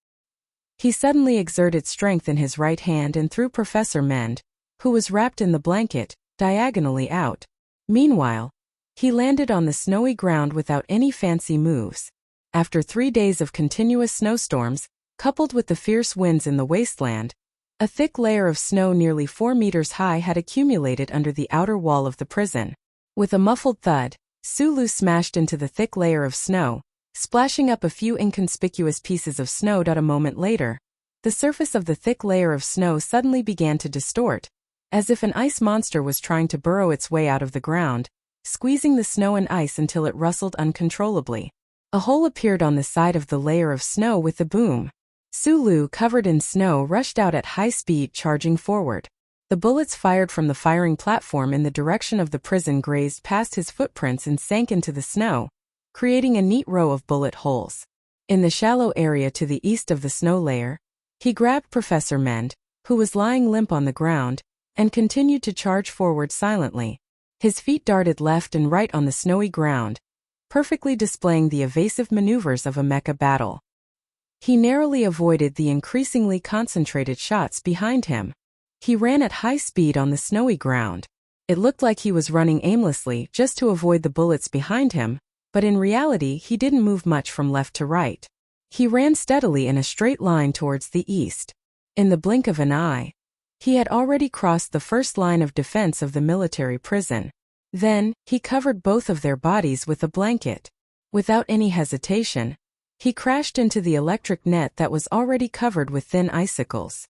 He suddenly exerted strength in his right hand and threw Professor Mend, who was wrapped in the blanket, diagonally out. Meanwhile, he landed on the snowy ground without any fancy moves. After 3 days of continuous snowstorms, coupled with the fierce winds in the wasteland, a thick layer of snow nearly 4 meters high had accumulated under the outer wall of the prison. With a muffled thud, Sulu smashed into the thick layer of snow, splashing up a few inconspicuous pieces of snow. A moment later, the surface of the thick layer of snow suddenly began to distort, as if an ice monster was trying to burrow its way out of the ground, squeezing the snow and ice until it rustled uncontrollably. A hole appeared on the side of the layer of snow with a boom. Sulu, covered in snow, rushed out at high speed, charging forward. The bullets fired from the firing platform in the direction of the prison grazed past his footprints and sank into the snow, creating a neat row of bullet holes. In the shallow area to the east of the snow layer, he grabbed Professor Mend, who was lying limp on the ground, and continued to charge forward silently. His feet darted left and right on the snowy ground, perfectly displaying the evasive maneuvers of a mecha battle. He narrowly avoided the increasingly concentrated shots behind him. He ran at high speed on the snowy ground. It looked like he was running aimlessly just to avoid the bullets behind him, but in reality he didn't move much from left to right. He ran steadily in a straight line towards the east. In the blink of an eye, he had already crossed the first line of defense of the military prison. Then, he covered both of their bodies with a blanket. Without any hesitation, he crashed into the electric net that was already covered with thin icicles.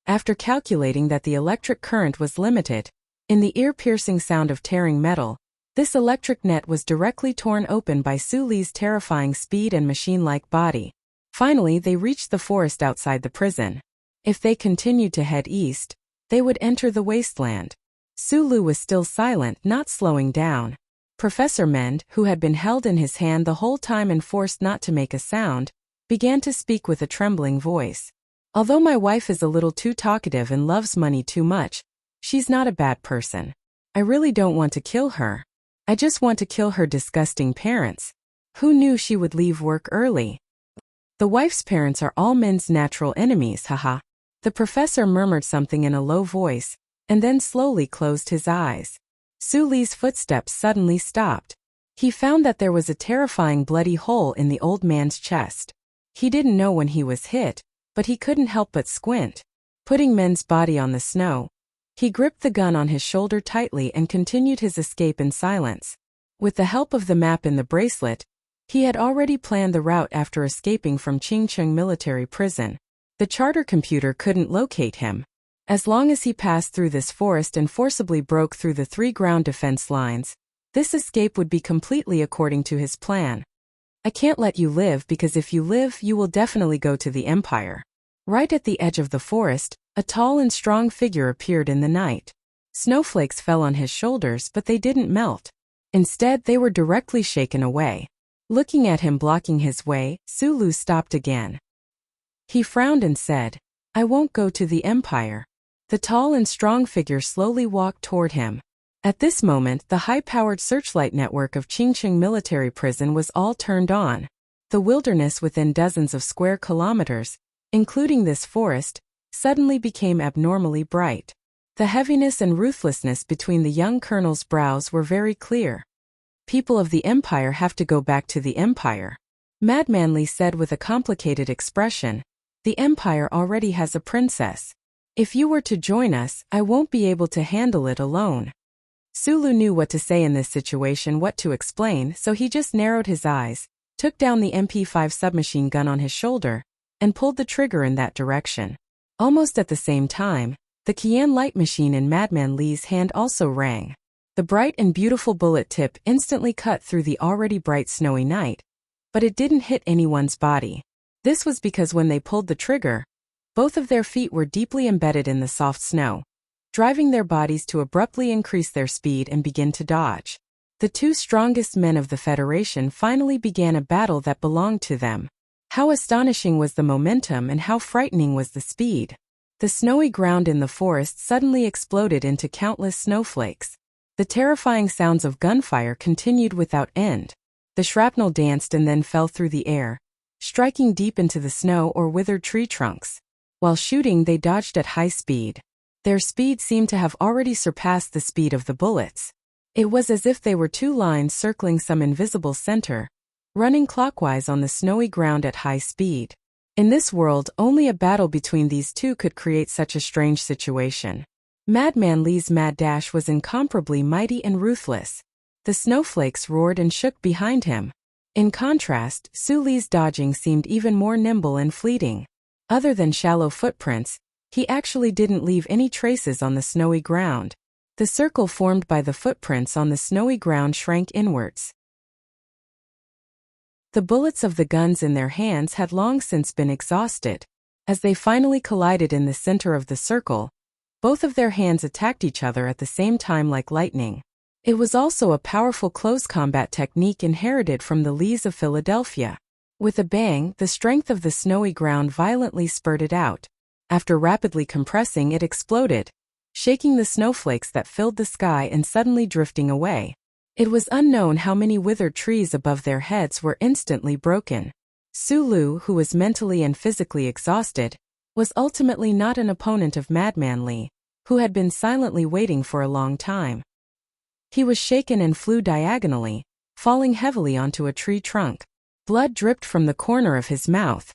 After calculating that the electric current was limited, in the ear-piercing sound of tearing metal, this electric net was directly torn open by Su Li's terrifying speed and machine-like body. Finally, they reached the forest outside the prison. If they continued to head east, they would enter the wasteland. Su Lu was still silent, not slowing down. Professor Mend, who had been held in his hand the whole time and forced not to make a sound, began to speak with a trembling voice. Although my wife is a little too talkative and loves money too much, she's not a bad person. I really don't want to kill her. I just want to kill her disgusting parents. Who knew she would leave work early? The wife's parents are all men's natural enemies, haha. The professor murmured something in a low voice, and then slowly closed his eyes. Su Li's footsteps suddenly stopped. He found that there was a terrifying bloody hole in the old man's chest. He didn't know when he was hit, but he couldn't help but squint. Putting Men's body on the snow, he gripped the gun on his shoulder tightly and continued his escape in silence. With the help of the map in the bracelet, he had already planned the route after escaping from Qingcheng military prison. The charter computer couldn't locate him. As long as he passed through this forest and forcibly broke through the 3 ground defense lines, this escape would be completely according to his plan. I can't let you live because if you live, you will definitely go to the Empire. Right at the edge of the forest, a tall and strong figure appeared in the night. Snowflakes fell on his shoulders, but they didn't melt. Instead, they were directly shaken away. Looking at him blocking his way, Su Lu stopped again. He frowned and said, "I won't go to the Empire." The tall and strong figure slowly walked toward him. At this moment, the high-powered searchlight network of Qingcheng military prison was all turned on. The wilderness within dozens of square kilometers, including this forest, suddenly became abnormally bright. The heaviness and ruthlessness between the young colonel's brows were very clear. "People of the Empire have to go back to the Empire," Madman Li said with a complicated expression. "The Empire already has a princess. If you were to join us, I won't be able to handle it alone." Su Lu knew what to say in this situation, what to explain, so he just narrowed his eyes, took down the MP5 submachine gun on his shoulder, and pulled the trigger in that direction. Almost at the same time, the Qian light machine in Madman Li's hand also rang. The bright and beautiful bullet tip instantly cut through the already bright snowy night, but it didn't hit anyone's body. This was because when they pulled the trigger, both of their feet were deeply embedded in the soft snow, driving their bodies to abruptly increase their speed and begin to dodge. The 2 strongest men of the Federation finally began a battle that belonged to them. How astonishing was the momentum and how frightening was the speed. The snowy ground in the forest suddenly exploded into countless snowflakes. The terrifying sounds of gunfire continued without end. The shrapnel danced and then fell through the air, striking deep into the snow or withered tree trunks. While shooting, they dodged at high speed. Their speed seemed to have already surpassed the speed of the bullets. It was as if they were 2 lines circling some invisible center, running clockwise on the snowy ground at high speed. In this world, only a battle between these 2 could create such a strange situation. Madman Li's mad dash was incomparably mighty and ruthless. The snowflakes roared and shook behind him. In contrast, Su Li's dodging seemed even more nimble and fleeting. Other than shallow footprints, he actually didn't leave any traces on the snowy ground. The circle formed by the footprints on the snowy ground shrank inwards. The bullets of the guns in their hands had long since been exhausted. As they finally collided in the center of the circle, both of their hands attacked each other at the same time like lightning. It was also a powerful close combat technique inherited from the Lees of Philadelphia. With a bang, the strength of the snowy ground violently spurted out. After rapidly compressing, it exploded, shaking the snowflakes that filled the sky and suddenly drifting away. It was unknown how many withered trees above their heads were instantly broken. Sulu, who was mentally and physically exhausted, was ultimately not an opponent of Madman Li, who had been silently waiting for a long time. He was shaken and flew diagonally, falling heavily onto a tree trunk. Blood dripped from the corner of his mouth.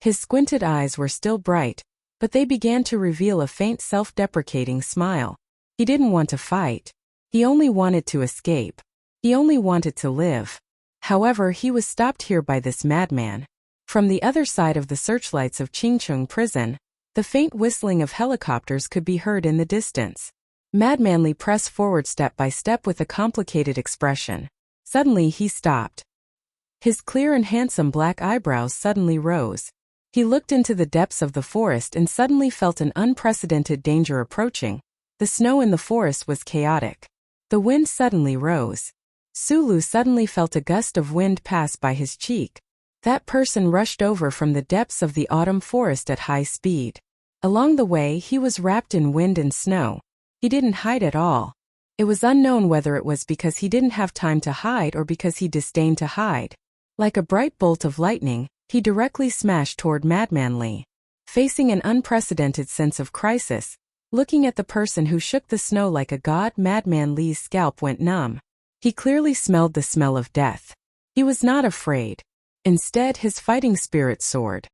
His squinted eyes were still bright, but they began to reveal a faint self-deprecating smile. He didn't want to fight. He only wanted to escape. He only wanted to live. However, he was stopped here by this madman. From the other side of the searchlights of Qingcheng prison, the faint whistling of helicopters could be heard in the distance. Madman Li pressed forward step by step with a complicated expression. Suddenly he stopped. His clear and handsome black eyebrows suddenly rose. He looked into the depths of the forest and suddenly felt an unprecedented danger approaching. The snow in the forest was chaotic. The wind suddenly rose. Sulu suddenly felt a gust of wind pass by his cheek. That person rushed over from the depths of the autumn forest at high speed. Along the way, he was wrapped in wind and snow. He didn't hide at all. It was unknown whether it was because he didn't have time to hide or because he disdained to hide. Like a bright bolt of lightning, he directly smashed toward Madman Li. Facing an unprecedented sense of crisis, looking at the person who shook the snow like a god, Madman Li's scalp went numb. He clearly smelled the smell of death. He was not afraid. Instead, his fighting spirit soared.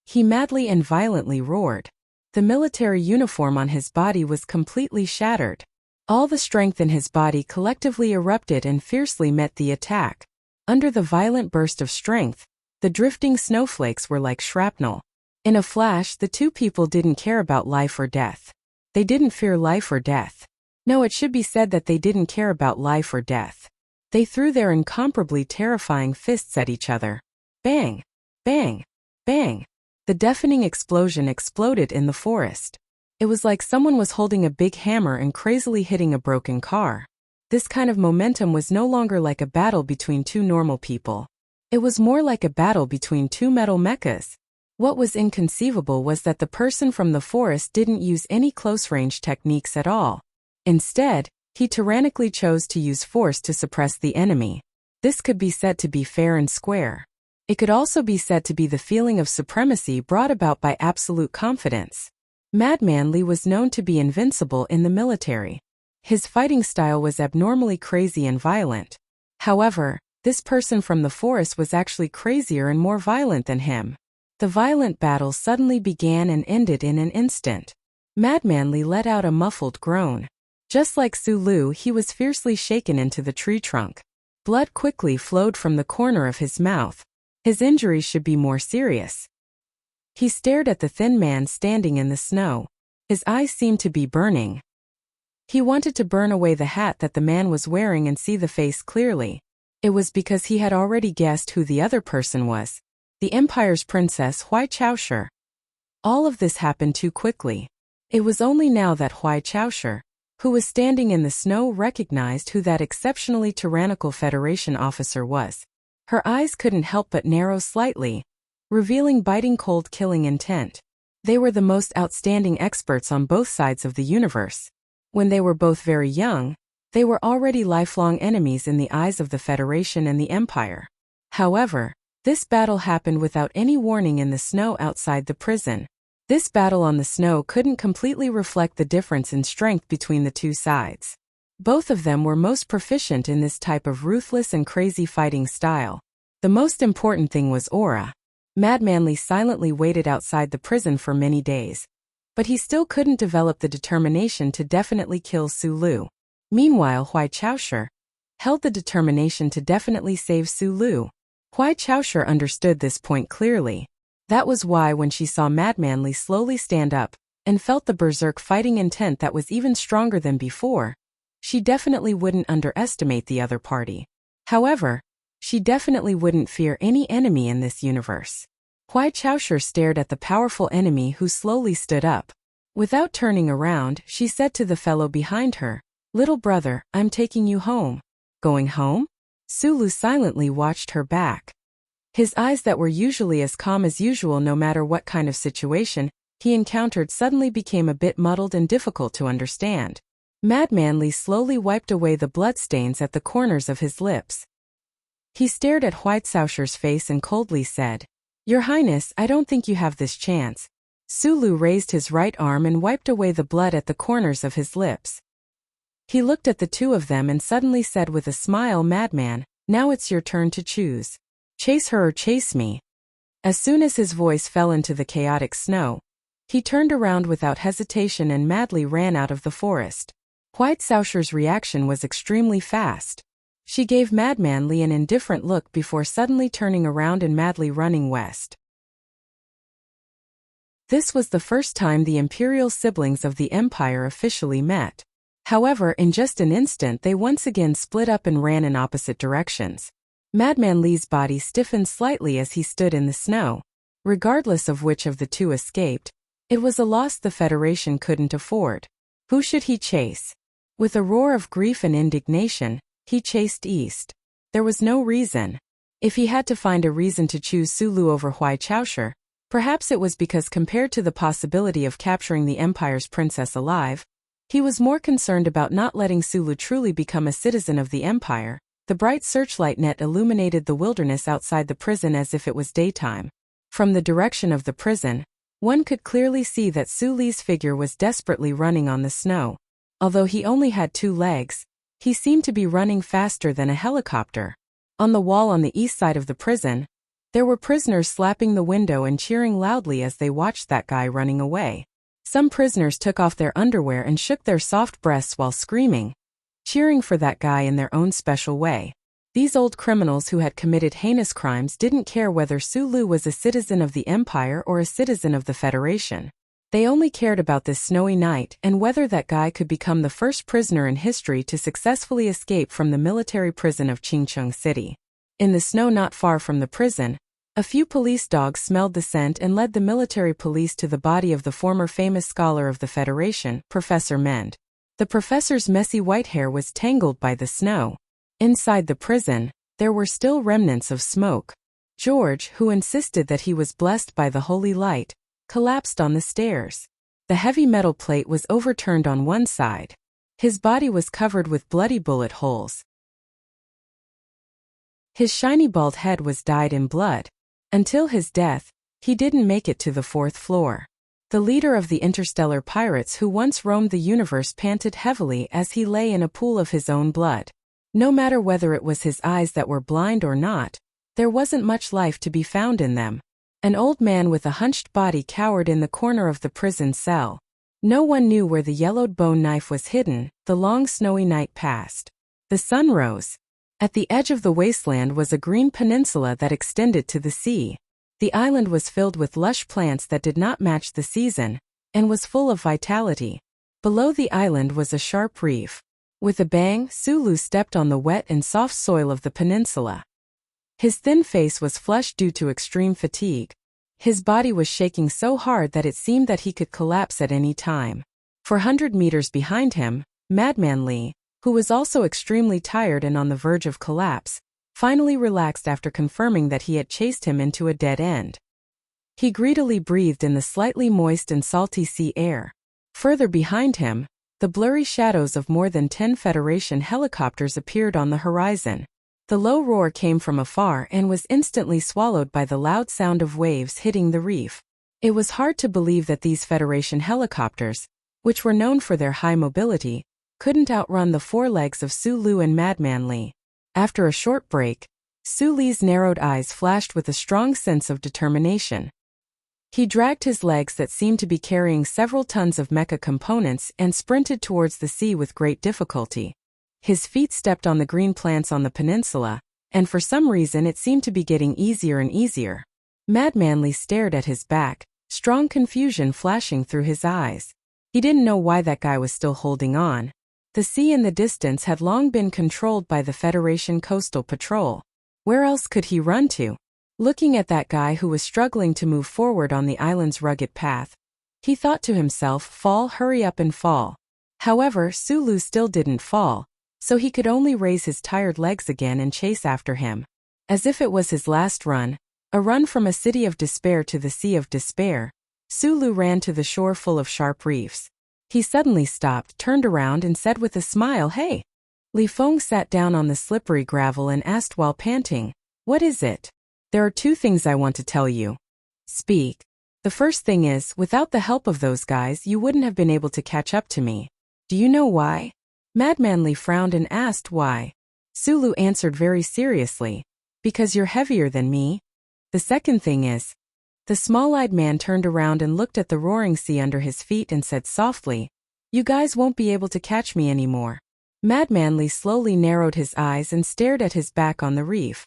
He madly and violently roared. The military uniform on his body was completely shattered. All the strength in his body collectively erupted and fiercely met the attack. Under the violent burst of strength, the drifting snowflakes were like shrapnel. In a flash, the two people didn't care about life or death. They didn't fear life or death. No, it should be said that they didn't care about life or death. They threw their incomparably terrifying fists at each other. Bang! Bang! Bang! The deafening explosion exploded in the forest. It was like someone was holding a big hammer and crazily hitting a broken car. This kind of momentum was no longer like a battle between two normal people. It was more like a battle between two metal mechas. What was inconceivable was that the person from the forest didn't use any close-range techniques at all. Instead, he tyrannically chose to use force to suppress the enemy. This could be said to be fair and square. It could also be said to be the feeling of supremacy brought about by absolute confidence. Madman Li was known to be invincible in the military. His fighting style was abnormally crazy and violent. However, this person from the forest was actually crazier and more violent than him. The violent battle suddenly began and ended in an instant. Madman Li let out a muffled groan. Just like Sulu, he was fiercely shaken into the tree trunk. Blood quickly flowed from the corner of his mouth. His injuries should be more serious. He stared at the thin man standing in the snow. His eyes seemed to be burning. He wanted to burn away the hat that the man was wearing and see the face clearly. It was because he had already guessed who the other person was. The Empire's princess, Hui Chaoshi. All of this happened too quickly. It was only now that Hui Chaoshi, who was standing in the snow, recognized who that exceptionally tyrannical Federation officer was. Her eyes couldn't help but narrow slightly, revealing biting cold killing intent. They were the most outstanding experts on both sides of the universe. When they were both very young, they were already lifelong enemies in the eyes of the Federation and the Empire. However, this battle happened without any warning in the snow outside the prison. This battle on the snow couldn't completely reflect the difference in strength between the two sides. Both of them were most proficient in this type of ruthless and crazy fighting style. The most important thing was aura. Madman Li silently waited outside the prison for many days, but he still couldn't develop the determination to definitely kill Sulu. Meanwhile, Hui Chaoshi held the determination to definitely save Sulu. Hui Chaoshi understood this point clearly. That was why when she saw Madman Li slowly stand up and felt the berserk fighting intent that was even stronger than before, she definitely wouldn't underestimate the other party. However, she definitely wouldn't fear any enemy in this universe. Huai Chaoshu stared at the powerful enemy who slowly stood up. Without turning around, she said to the fellow behind her, "Little brother, I'm taking you home." Going home? Sulu silently watched her back. His eyes that were usually as calm as usual no matter what kind of situation he encountered suddenly became a bit muddled and difficult to understand. Madman Li slowly wiped away the bloodstains at the corners of his lips. He stared at Huai Caoshu's face and coldly said, "Your Highness, I don't think you have this chance." Sulu raised his right arm and wiped away the blood at the corners of his lips. He looked at the two of them and suddenly said with a smile, "Madman, now it's your turn to choose. Chase her or chase me." As soon as his voice fell into the chaotic snow, he turned around without hesitation and madly ran out of the forest. Huai Caoshu's reaction was extremely fast. She gave Madman Li an indifferent look before suddenly turning around and madly running west. This was the first time the imperial siblings of the empire officially met. However, in just an instant they once again split up and ran in opposite directions. Madman Li's body stiffened slightly as he stood in the snow. Regardless of which of the two escaped, it was a loss the Federation couldn't afford. Who should he chase? With a roar of grief and indignation, he chased east. There was no reason. If he had to find a reason to choose Sulu over Huai Chaoshu, perhaps it was because compared to the possibility of capturing the Empire's princess alive, he was more concerned about not letting Sulu truly become a citizen of the Empire. The bright searchlight net illuminated the wilderness outside the prison as if it was daytime. From the direction of the prison, one could clearly see that Suli's figure was desperately running on the snow. Although he only had 2 legs, he seemed to be running faster than a helicopter. On the wall on the east side of the prison, there were prisoners slapping the window and cheering loudly as they watched that guy running away. Some prisoners took off their underwear and shook their soft breasts while screaming, cheering for that guy in their own special way. These old criminals who had committed heinous crimes didn't care whether Sulu was a citizen of the Empire or a citizen of the Federation. They only cared about this snowy night and whether that guy could become the first prisoner in history to successfully escape from the military prison of Qingcheng City. In the snow not far from the prison, a few police dogs smelled the scent and led the military police to the body of the former famous scholar of the Federation, Professor Mend. The professor's messy white hair was tangled by the snow. Inside the prison, there were still remnants of smoke. George, who insisted that he was blessed by the holy light, collapsed on the stairs. The heavy metal plate was overturned on one side. His body was covered with bloody bullet holes. His shiny bald head was dyed in blood. Until his death, he didn't make it to the 4th floor. The leader of the interstellar pirates who once roamed the universe panted heavily as he lay in a pool of his own blood. No matter whether it was his eyes that were blind or not, there wasn't much life to be found in them. An old man with a hunched body cowered in the corner of the prison cell. No one knew where the yellowed bone knife was hidden. The long snowy night passed. The sun rose. At the edge of the wasteland was a green peninsula that extended to the sea. The island was filled with lush plants that did not match the season, and was full of vitality. Below the island was a sharp reef. With a bang, Sulu stepped on the wet and soft soil of the peninsula. His thin face was flushed due to extreme fatigue. His body was shaking so hard that it seemed that he could collapse at any time. 400 meters behind him, Madman Li, who was also extremely tired and on the verge of collapse, finally relaxed after confirming that he had chased him into a dead end. He greedily breathed in the slightly moist and salty sea air. Further behind him, the blurry shadows of more than 10 Federation helicopters appeared on the horizon. The low roar came from afar and was instantly swallowed by the loud sound of waves hitting the reef. It was hard to believe that these Federation helicopters, which were known for their high mobility, couldn't outrun the 4 legs of Sulu and Madman Li. After a short break, Suli's narrowed eyes flashed with a strong sense of determination. He dragged his legs that seemed to be carrying several tons of mecha components and sprinted towards the sea with great difficulty. His feet stepped on the green plants on the peninsula, and for some reason it seemed to be getting easier and easier. Madman Li stared at his back, strong confusion flashing through his eyes. He didn't know why that guy was still holding on. The sea in the distance had long been controlled by the Federation Coastal Patrol. Where else could he run to? Looking at that guy who was struggling to move forward on the island's rugged path, he thought to himself, fall, hurry up and fall. However, Sulu still didn't fall, so he could only raise his tired legs again and chase after him. As if it was his last run, a run from a city of despair to the sea of despair, Sulu ran to the shore full of sharp reefs. He suddenly stopped, turned around and said with a smile, "Hey." Li Feng sat down on the slippery gravel and asked while panting, "What is it?" "There are two things I want to tell you." "Speak." "The first thing is, without the help of those guys you wouldn't have been able to catch up to me. Do you know why?" Madman Li frowned and asked why. Sulu answered very seriously, "Because you're heavier than me." "The second thing is." The small-eyed man turned around and looked at the roaring sea under his feet and said softly, "You guys won't be able to catch me anymore." Madman Li slowly narrowed his eyes and stared at his back on the reef.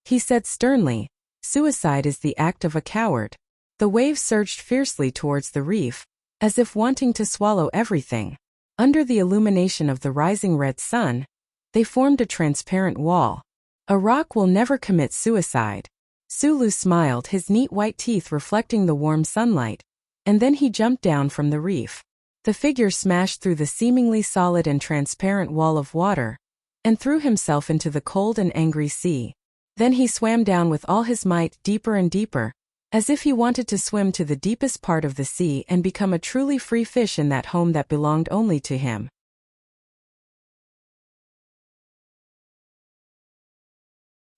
He said sternly, "Suicide is the act of a coward." The waves surged fiercely towards the reef, as if wanting to swallow everything. Under the illumination of the rising red sun, they formed a transparent wall. "A rock will never commit suicide." Sulu smiled, his neat white teeth reflecting the warm sunlight, and then he jumped down from the reef. The figure smashed through the seemingly solid and transparent wall of water, and threw himself into the cold and angry sea. Then he swam down with all his might, deeper and deeper, as if he wanted to swim to the deepest part of the sea and become a truly free fish in that home that belonged only to him.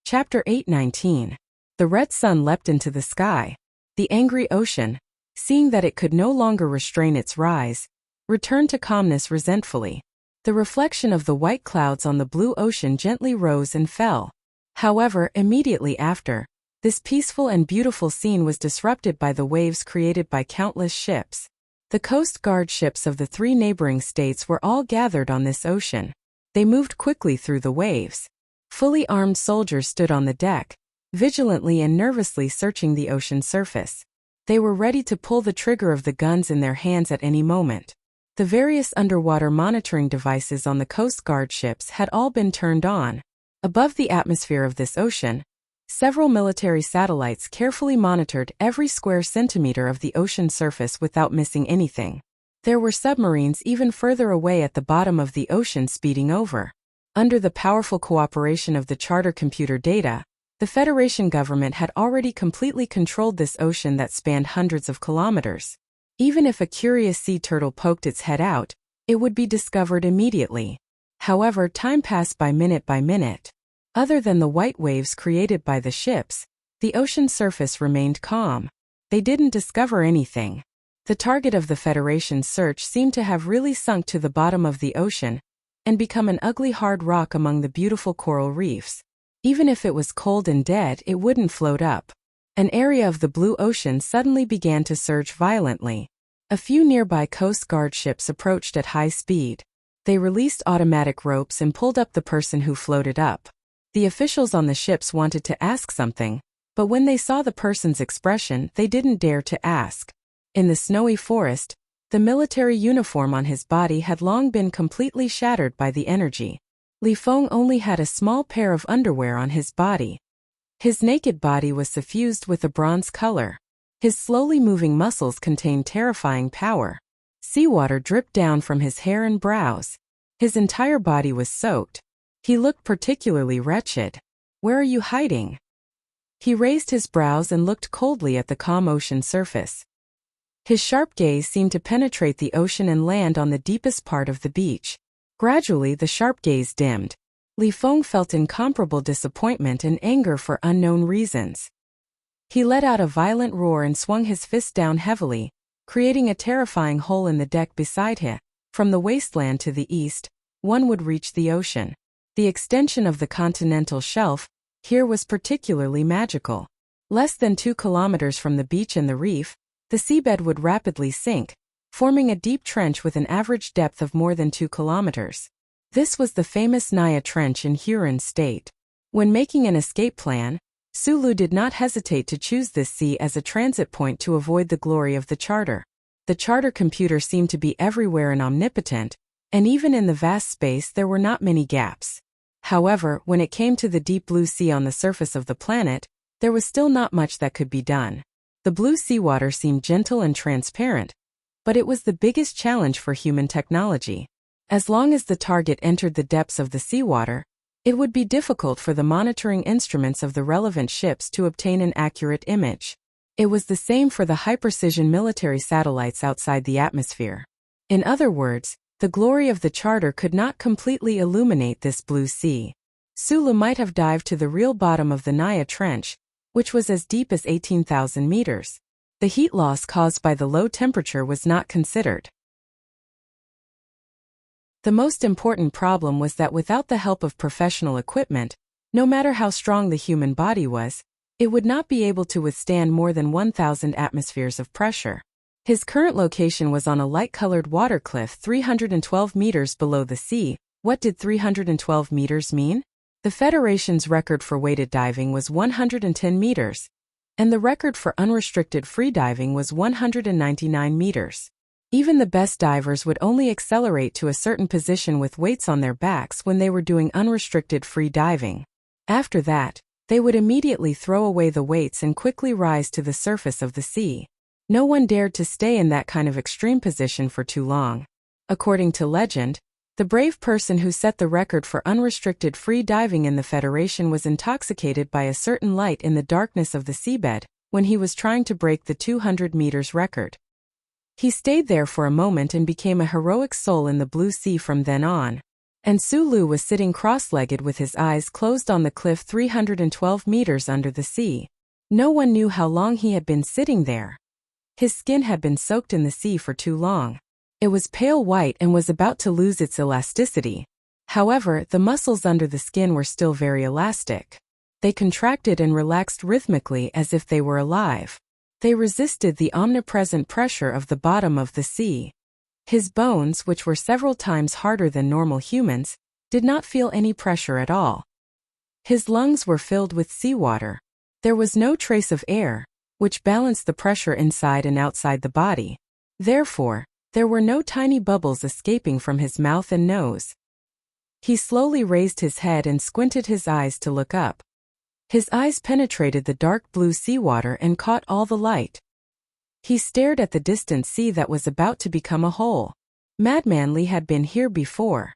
Chapter 8:19. The red sun leapt into the sky. The angry ocean, seeing that it could no longer restrain its rise, returned to calmness resentfully. The reflection of the white clouds on the blue ocean gently rose and fell. However, immediately after, this peaceful and beautiful scene was disrupted by the waves created by countless ships. The Coast Guard ships of the three neighboring states were all gathered on this ocean. They moved quickly through the waves. Fully armed soldiers stood on the deck, vigilantly and nervously searching the ocean surface. They were ready to pull the trigger of the guns in their hands at any moment. The various underwater monitoring devices on the Coast Guard ships had all been turned on. Above the atmosphere of this ocean, several military satellites carefully monitored every square centimeter of the ocean surface without missing anything. There were submarines even further away at the bottom of the ocean speeding over. Under the powerful cooperation of the charter computer data, the Federation government had already completely controlled this ocean that spanned hundreds of kilometers. Even if a curious sea turtle poked its head out, it would be discovered immediately. However, time passed by minute. Other than the white waves created by the ships, the ocean surface remained calm. They didn't discover anything. The target of the Federation's search seemed to have really sunk to the bottom of the ocean and become an ugly hard rock among the beautiful coral reefs. Even if it was cold and dead, it wouldn't float up. An area of the blue ocean suddenly began to surge violently. A few nearby Coast Guard ships approached at high speed. They released automatic ropes and pulled up the person who floated up. The officials on the ships wanted to ask something, but when they saw the person's expression, they didn't dare to ask. In the snowy forest, the military uniform on his body had long been completely shattered by the energy. Li Feng only had a small pair of underwear on his body. His naked body was suffused with a bronze color. His slowly moving muscles contained terrifying power. Seawater dripped down from his hair and brows. His entire body was soaked. He looked particularly wretched. "Where are you hiding?" He raised his brows and looked coldly at the calm ocean surface. His sharp gaze seemed to penetrate the ocean and land on the deepest part of the beach. Gradually, the sharp gaze dimmed. Li Feng felt incomparable disappointment and anger for unknown reasons. He let out a violent roar and swung his fist down heavily, creating a terrifying hole in the deck beside him. From the wasteland to the east, one would reach the ocean. The extension of the continental shelf here was particularly magical. Less than 2 kilometers from the beach and the reef, the seabed would rapidly sink, forming a deep trench with an average depth of more than 2 kilometers. This was the famous Naya Trench in Huron State. When making an escape plan, Sulu did not hesitate to choose this sea as a transit point to avoid the glory of the charter. The charter computer seemed to be everywhere and omnipotent, and even in the vast space there were not many gaps. However, when it came to the deep blue sea on the surface of the planet, there was still not much that could be done. The blue seawater seemed gentle and transparent, but it was the biggest challenge for human technology. As long as the target entered the depths of the seawater, it would be difficult for the monitoring instruments of the relevant ships to obtain an accurate image. It was the same for the high-precision military satellites outside the atmosphere. In other words, the glory of the charter could not completely illuminate this blue sea. Sulu might have dived to the real bottom of the Naya Trench, which was as deep as 18,000 meters. The heat loss caused by the low temperature was not considered. The most important problem was that without the help of professional equipment, no matter how strong the human body was, it would not be able to withstand more than 1,000 atmospheres of pressure. His current location was on a light-colored water cliff 312 meters below the sea. What did 312 meters mean? The Federation's record for weighted diving was 110 meters, and the record for unrestricted free diving was 199 meters. Even the best divers would only accelerate to a certain position with weights on their backs when they were doing unrestricted free diving. After that, they would immediately throw away the weights and quickly rise to the surface of the sea. No one dared to stay in that kind of extreme position for too long. According to legend, the brave person who set the record for unrestricted free diving in the Federation was intoxicated by a certain light in the darkness of the seabed when he was trying to break the 200 meters record. He stayed there for a moment and became a heroic soul in the blue sea from then on. And Sulu was sitting cross-legged with his eyes closed on the cliff 312 meters under the sea. No one knew how long he had been sitting there. His skin had been soaked in the sea for too long. It was pale white and was about to lose its elasticity. However, the muscles under the skin were still very elastic. They contracted and relaxed rhythmically as if they were alive. They resisted the omnipresent pressure of the bottom of the sea. His bones, which were several times harder than normal humans, did not feel any pressure at all. His lungs were filled with seawater. There was no trace of air, which balanced the pressure inside and outside the body. Therefore, there were no tiny bubbles escaping from his mouth and nose. He slowly raised his head and squinted his eyes to look up. His eyes penetrated the dark blue seawater and caught all the light. He stared at the distant sea that was about to become a hole. Madman Li had been here before.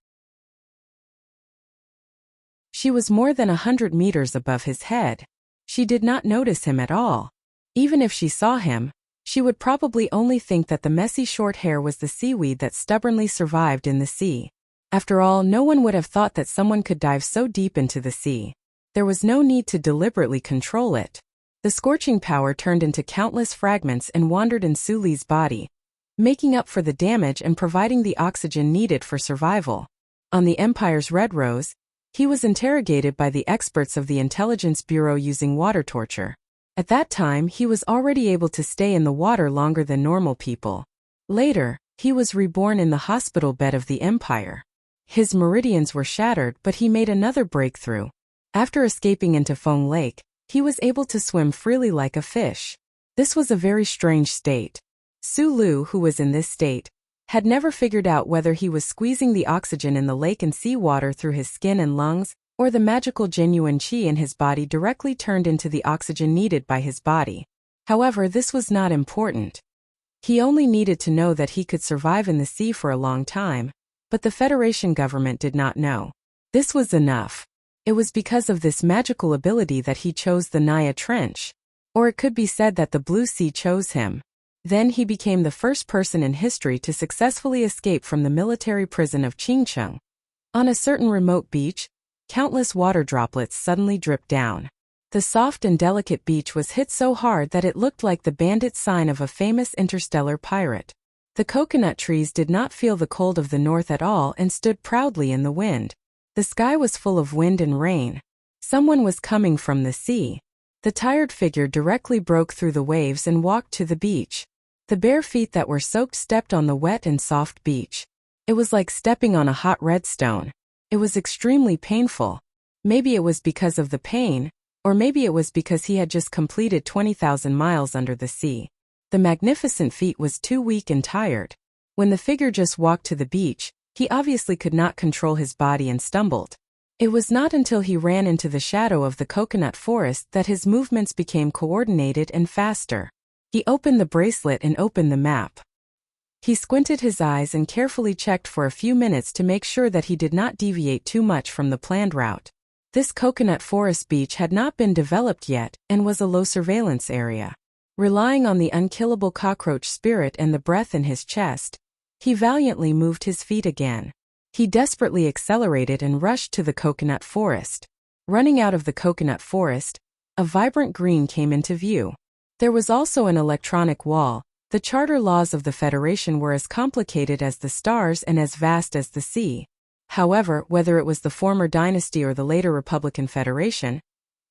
She was more than 100 meters above his head. She did not notice him at all. Even if she saw him, she would probably only think that the messy short hair was the seaweed that stubbornly survived in the sea. After all, no one would have thought that someone could dive so deep into the sea. There was no need to deliberately control it. The scorching power turned into countless fragments and wandered in Suli's body, making up for the damage and providing the oxygen needed for survival. On the Empire's Red Rose, he was interrogated by the experts of the Intelligence Bureau using water torture. At that time, he was already able to stay in the water longer than normal people. Later, he was reborn in the hospital bed of the Empire. His meridians were shattered, but he made another breakthrough. After escaping into Feng Lake, he was able to swim freely like a fish. This was a very strange state. Sulu, who was in this state, had never figured out whether he was squeezing the oxygen in the lake and seawater through his skin and lungs, or the magical genuine qi in his body directly turned into the oxygen needed by his body. However, this was not important. He only needed to know that he could survive in the sea for a long time, but the Federation government did not know. This was enough. It was because of this magical ability that he chose the Naya Trench. Or it could be said that the Blue Sea chose him. Then he became the first person in history to successfully escape from the military prison of Qingcheng. On a certain remote beach, countless water droplets suddenly dripped down. The soft and delicate beach was hit so hard that it looked like the bandit sign of a famous interstellar pirate. The coconut trees did not feel the cold of the north at all and stood proudly in the wind. The sky was full of wind and rain. Someone was coming from the sea. The tired figure directly broke through the waves and walked to the beach. The bare feet that were soaked stepped on the wet and soft beach. It was like stepping on a hot redstone. It was extremely painful. Maybe it was because of the pain, or maybe it was because he had just completed 20,000 miles under the sea. The magnificent feat was too weak and tired. When the figure just walked to the beach, he obviously could not control his body and stumbled. It was not until he ran into the shadow of the coconut forest that his movements became coordinated and faster. He opened the bracelet and opened the map. He squinted his eyes and carefully checked for a few minutes to make sure that he did not deviate too much from the planned route. This coconut forest beach had not been developed yet and was a low surveillance area. Relying on the unkillable cockroach spirit and the breath in his chest, he valiantly moved his feet again. He desperately accelerated and rushed to the coconut forest. Running out of the coconut forest, a vibrant green came into view. There was also an electronic wall. The charter laws of the Federation were as complicated as the stars and as vast as the sea. However, whether it was the former dynasty or the later Republican Federation,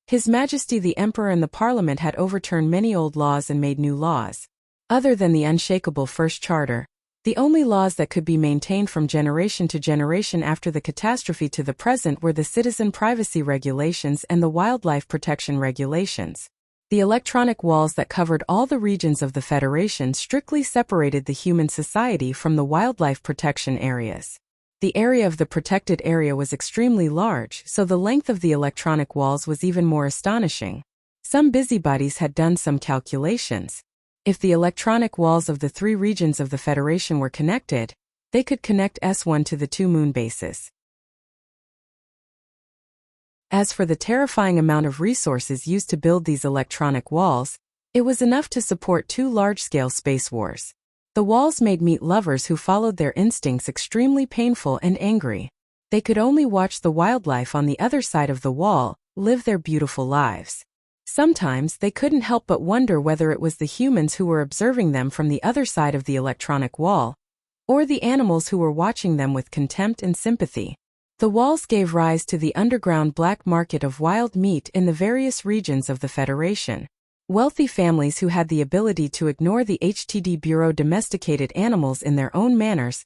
His Majesty the Emperor and the Parliament had overturned many old laws and made new laws. Other than the unshakable First Charter, the only laws that could be maintained from generation to generation after the catastrophe to the present were the citizen privacy regulations and the wildlife protection regulations. The electronic walls that covered all the regions of the Federation strictly separated the human society from the wildlife protection areas. The area of the protected area was extremely large, so the length of the electronic walls was even more astonishing. Some busybodies had done some calculations. If the electronic walls of the 3 regions of the Federation were connected, they could connect S1 to the 2 moon bases. As for the terrifying amount of resources used to build these electronic walls, it was enough to support 2 large-scale space wars. The walls made meat lovers who followed their instincts extremely painful and angry. They could only watch the wildlife on the other side of the wall live their beautiful lives. Sometimes they couldn't help but wonder whether it was the humans who were observing them from the other side of the electronic wall, or the animals who were watching them with contempt and sympathy. The walls gave rise to the underground black market of wild meat in the various regions of the Federation. Wealthy families who had the ability to ignore the HTD Bureau domesticated animals in their own manners,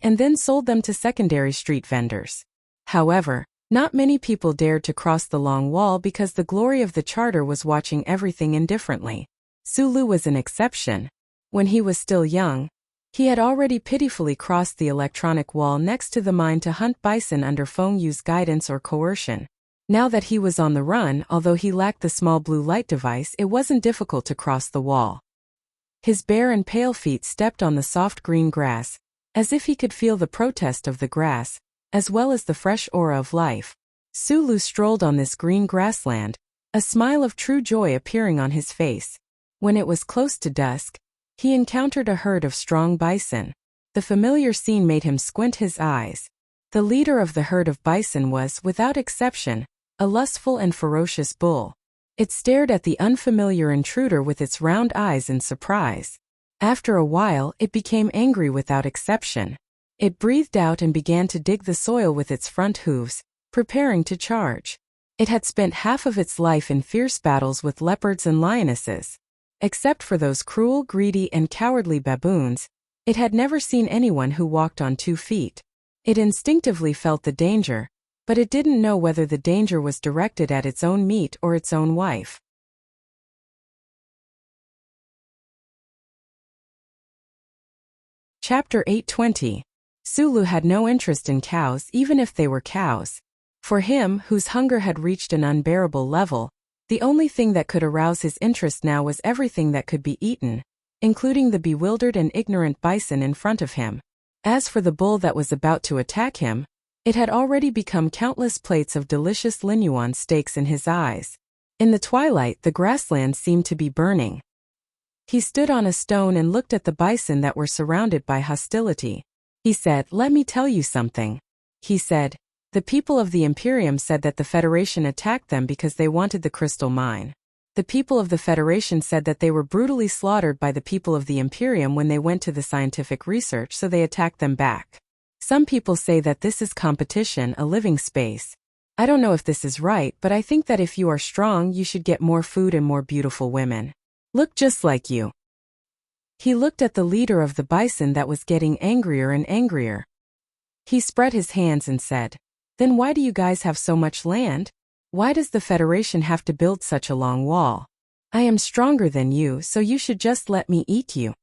and then sold them to secondary street vendors. However, not many people dared to cross the long wall because the glory of the charter was watching everything indifferently. Sulu was an exception. When he was still young, he had already pitifully crossed the electronic wall next to the mine to hunt bison under Feng Yu's guidance or coercion. Now that he was on the run, although he lacked the small blue light device, it wasn't difficult to cross the wall. His bare and pale feet stepped on the soft green grass, as if he could feel the protest of the grass, as well as the fresh aura of life. Sulu strolled on this green grassland, a smile of true joy appearing on his face. When it was close to dusk, he encountered a herd of strong bison. The familiar scene made him squint his eyes. The leader of the herd of bison was, without exception, a lustful and ferocious bull. It stared at the unfamiliar intruder with its round eyes in surprise. After a while, it became angry without exception. It breathed out and began to dig the soil with its front hooves, preparing to charge. It had spent half of its life in fierce battles with leopards and lionesses. Except for those cruel, greedy, and cowardly baboons, it had never seen anyone who walked on 2 feet. It instinctively felt the danger, but it didn't know whether the danger was directed at its own meat or its own wife. Chapter 820. Sulu had no interest in cows even if they were cows. For him, whose hunger had reached an unbearable level, the only thing that could arouse his interest now was everything that could be eaten, including the bewildered and ignorant bison in front of him. As for the bull that was about to attack him, it had already become countless plates of delicious Linuan steaks in his eyes. In the twilight, the grassland seemed to be burning. He stood on a stone and looked at the bison that were surrounded by hostility. He said, "Let me tell you something." He said, "The people of the Imperium said that the Federation attacked them because they wanted the crystal mine. The people of the Federation said that they were brutally slaughtered by the people of the Imperium when they went to the scientific research, so they attacked them back. Some people say that this is competition, a living space. I don't know if this is right, but I think that if you are strong, you should get more food and more beautiful women. Look just like you." He looked at the leader of the bison that was getting angrier and angrier. He spread his hands and said, "Then why do you guys have so much land? Why does the Federation have to build such a long wall? I am stronger than you, so you should just let me eat you."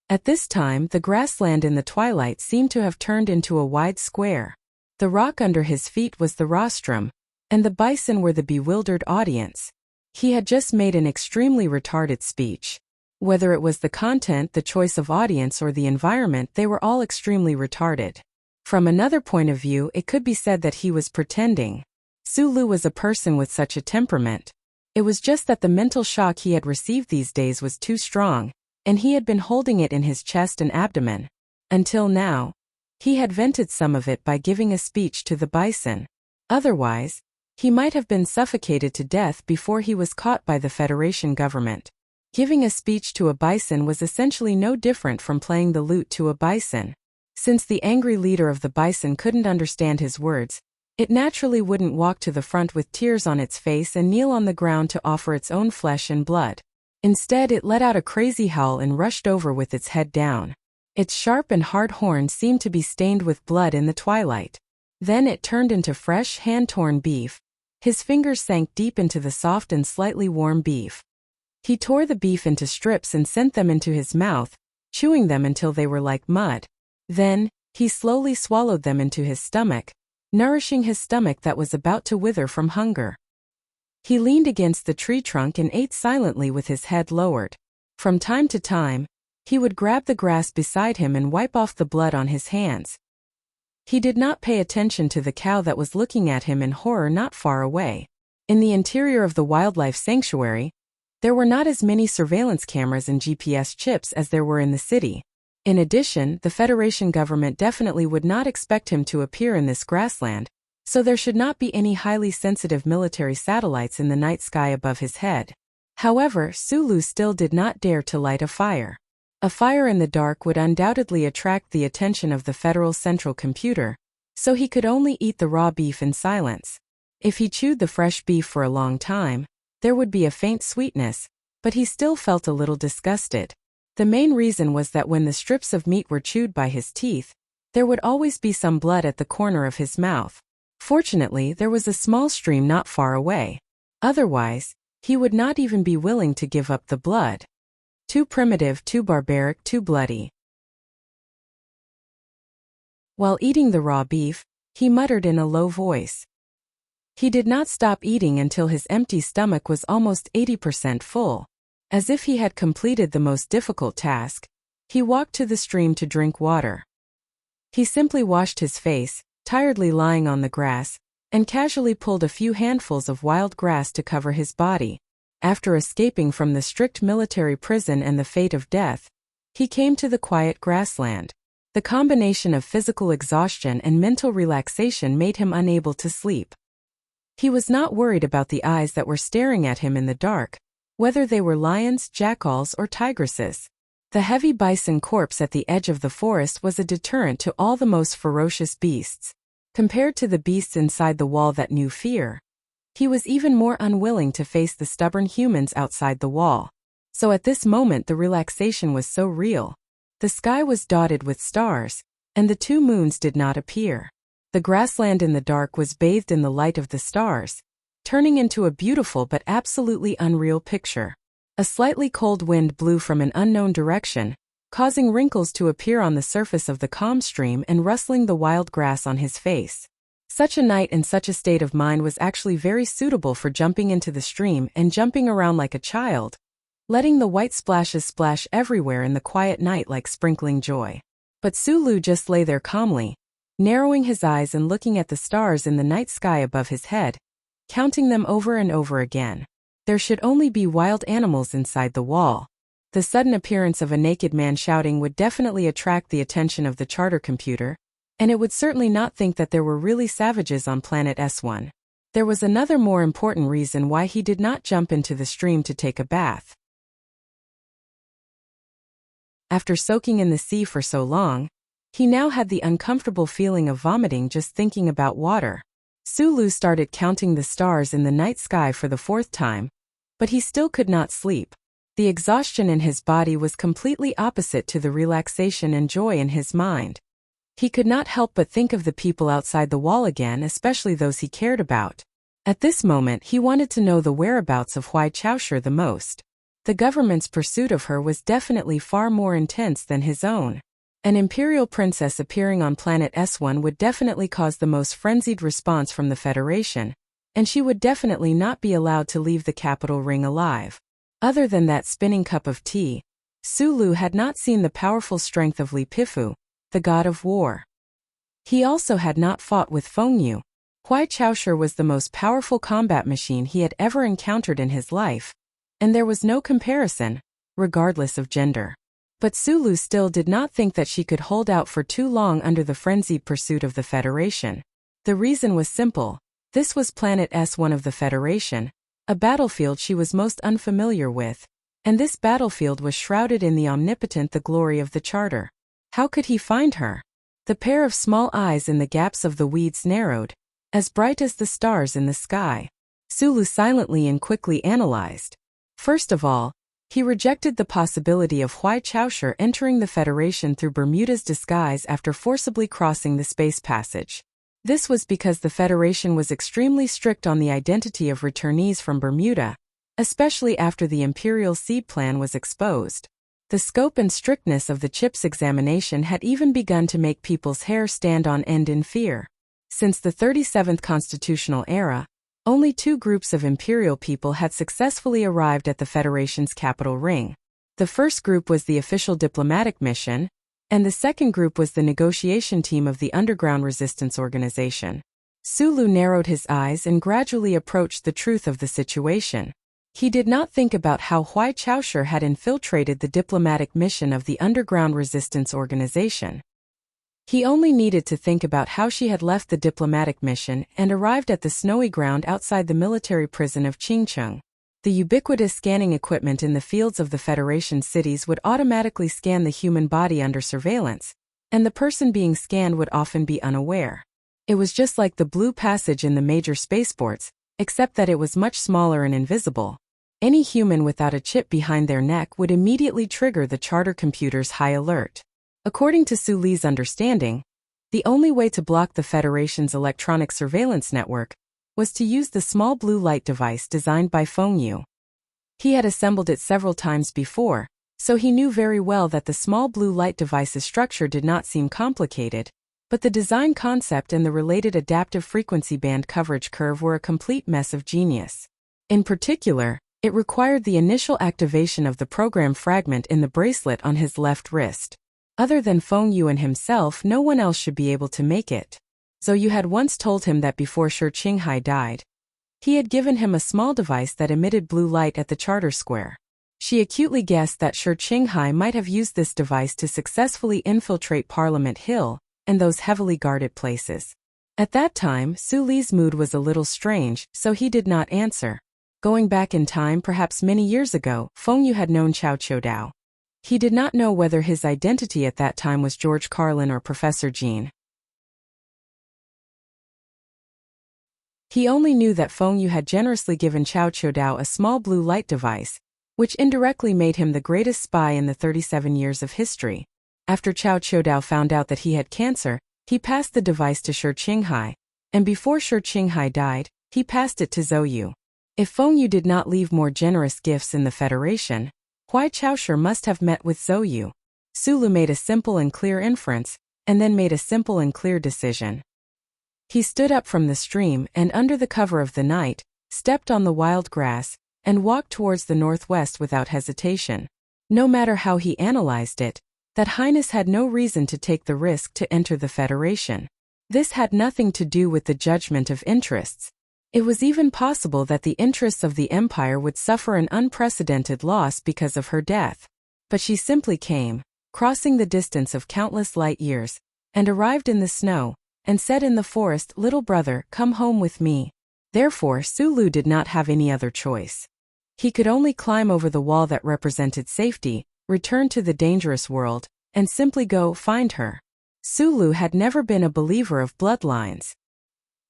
At this time, the grassland in the twilight seemed to have turned into a wide square. The rock under his feet was the rostrum, and the bison were the bewildered audience. He had just made an extremely retarded speech. Whether it was the content, the choice of audience, or the environment, they were all extremely retarded. From another point of view, it could be said that he was pretending. Sulu was a person with such a temperament. It was just that the mental shock he had received these days was too strong, and he had been holding it in his chest and abdomen. Until now, he had vented some of it by giving a speech to the bison. Otherwise, he might have been suffocated to death before he was caught by the Federation government. Giving a speech to a bison was essentially no different from playing the lute to a bison. Since the angry leader of the bison couldn't understand his words, it naturally wouldn't walk to the front with tears on its face and kneel on the ground to offer its own flesh and blood. Instead, it let out a crazy howl and rushed over with its head down. Its sharp and hard horns seemed to be stained with blood in the twilight. Then it turned into fresh, hand-torn beef. His fingers sank deep into the soft and slightly warm beef. He tore the beef into strips and sent them into his mouth, chewing them until they were like mud. Then, he slowly swallowed them into his stomach, nourishing his stomach that was about to wither from hunger. He leaned against the tree trunk and ate silently with his head lowered. From time to time, he would grab the grass beside him and wipe off the blood on his hands. He did not pay attention to the cow that was looking at him in horror not far away. In the interior of the wildlife sanctuary, there were not as many surveillance cameras and GPS chips as there were in the city. In addition, the Federation government definitely would not expect him to appear in this grassland, so there should not be any highly sensitive military satellites in the night sky above his head. However, Sulu still did not dare to light a fire. A fire in the dark would undoubtedly attract the attention of the Federal Central Computer, so he could only eat the raw beef in silence. If he chewed the fresh beef for a long time, there would be a faint sweetness, but he still felt a little disgusted. The main reason was that when the strips of meat were chewed by his teeth, there would always be some blood at the corner of his mouth. Fortunately, there was a small stream not far away. Otherwise, he would not even be willing to give up the blood. Too primitive, too barbaric, too bloody. While eating the raw beef, he muttered in a low voice. He did not stop eating until his empty stomach was almost 80% full. As if he had completed the most difficult task, he walked to the stream to drink water. He simply washed his face, tiredly lying on the grass, and casually pulled a few handfuls of wild grass to cover his body. After escaping from the strict military prison and the fate of death, he came to the quiet grassland. The combination of physical exhaustion and mental relaxation made him unable to sleep. He was not worried about the eyes that were staring at him in the dark, whether they were lions, jackals, or tigresses. The heavy bison corpse at the edge of the forest was a deterrent to all the most ferocious beasts. Compared to the beasts inside the wall that knew fear, he was even more unwilling to face the stubborn humans outside the wall. So at this moment the relaxation was so real. The sky was dotted with stars, and the 2 moons did not appear. The grassland in the dark was bathed in the light of the stars, turning into a beautiful but absolutely unreal picture. A slightly cold wind blew from an unknown direction, causing wrinkles to appear on the surface of the calm stream and rustling the wild grass on his face. Such a night and such a state of mind was actually very suitable for jumping into the stream and jumping around like a child, letting the white splashes splash everywhere in the quiet night like sprinkling joy. But Sulu just lay there calmly, narrowing his eyes and looking at the stars in the night sky above his head, counting them over and over again. There should only be wild animals inside the wall. The sudden appearance of a naked man shouting would definitely attract the attention of the charter computer, and it would certainly not think that there were really savages on planet S1. There was another more important reason why he did not jump into the stream to take a bath. After soaking in the sea for so long, he now had the uncomfortable feeling of vomiting just thinking about water. Sulu started counting the stars in the night sky for the 4th time, but he still could not sleep. The exhaustion in his body was completely opposite to the relaxation and joy in his mind. He could not help but think of the people outside the wall again, especially those he cared about. At this moment he wanted to know the whereabouts of Hui Chaoshi the most. The government's pursuit of her was definitely far more intense than his own. An imperial princess appearing on planet S1 would definitely cause the most frenzied response from the Federation, and she would definitely not be allowed to leave the capital ring alive. Other than that spinning cup of tea, Sulu had not seen the powerful strength of Li Pifu, the god of war. He also had not fought with Fengyu. Huai Chaoshu was the most powerful combat machine he had ever encountered in his life, and there was no comparison, regardless of gender. But Sulu still did not think that she could hold out for too long under the frenzied pursuit of the Federation. The reason was simple. This was Planet S1 of the Federation, a battlefield she was most unfamiliar with, and this battlefield was shrouded in the omnipotent the glory of the Charter. How could he find her? The pair of small eyes in the gaps of the weeds narrowed, as bright as the stars in the sky. Sulu silently and quickly analyzed. First of all, he rejected the possibility of Huai Chaoshu entering the Federation through Bermuda's disguise after forcibly crossing the space passage. This was because the Federation was extremely strict on the identity of returnees from Bermuda, especially after the Imperial Seed Plan was exposed. The scope and strictness of the chip's examination had even begun to make people's hair stand on end in fear. Since the 37th constitutional era, only 2 groups of imperial people had successfully arrived at the Federation's capital ring. The first group was the official diplomatic mission, and the second group was the negotiation team of the Underground Resistance Organization. Sulu narrowed his eyes and gradually approached the truth of the situation. He did not think about how Huai Chaoshu had infiltrated the diplomatic mission of the Underground Resistance Organization. He only needed to think about how she had left the diplomatic mission and arrived at the snowy ground outside the military prison of Qingcheng. The ubiquitous scanning equipment in the fields of the Federation cities would automatically scan the human body under surveillance, and the person being scanned would often be unaware. It was just like the Blue Passage in the major spaceports, except that it was much smaller and invisible. Any human without a chip behind their neck would immediately trigger the charter computer's high alert. According to Su Li's understanding, the only way to block the Federation's electronic surveillance network was to use the small blue light device designed by Fengyu. He had assembled it several times before, so he knew very well that the small blue light device's structure did not seem complicated, but the design concept and the related adaptive frequency band coverage curve were a complete mess of genius. In particular, it required the initial activation of the program fragment in the bracelet on his left wrist. Other than Fengyu and himself, no one else should be able to make it. Zhou had once told him that before Shi Qinghai died, he had given him a small device that emitted blue light at the charter square. She acutely guessed that Shi Qinghai might have used this device to successfully infiltrate Parliament Hill and those heavily guarded places. At that time, Su Li's mood was a little strange, so he did not answer. Going back in time perhaps many years ago, Fengyu had known Cao Qiudao. He did not know whether his identity at that time was George Carlin or Professor Jean. He only knew that Fengyu had generously given Cao Qiudao a small blue light device, which indirectly made him the greatest spy in the 37 years of history. After Cao Qiudao found out that he had cancer, he passed the device to Shi Qinghai, and before Shi Qinghai died, he passed it to Zhou. If Fengyu did not leave more generous gifts in the Federation, Huai Chaoshu must have met with Zhou. Sulu made a simple and clear inference, and then made a simple and clear decision. He stood up from the stream and under the cover of the night, stepped on the wild grass, and walked towards the northwest without hesitation. No matter how he analyzed it, that Highness had no reason to take the risk to enter the Federation. This had nothing to do with the judgment of interests. It was even possible that the interests of the Empire would suffer an unprecedented loss because of her death. But she simply came, crossing the distance of countless light years, and arrived in the snow, and said in the forest, "Little brother, come home with me." Therefore, Sulu did not have any other choice. He could only climb over the wall that represented safety, return to the dangerous world, and simply go find her. Sulu had never been a believer of bloodlines.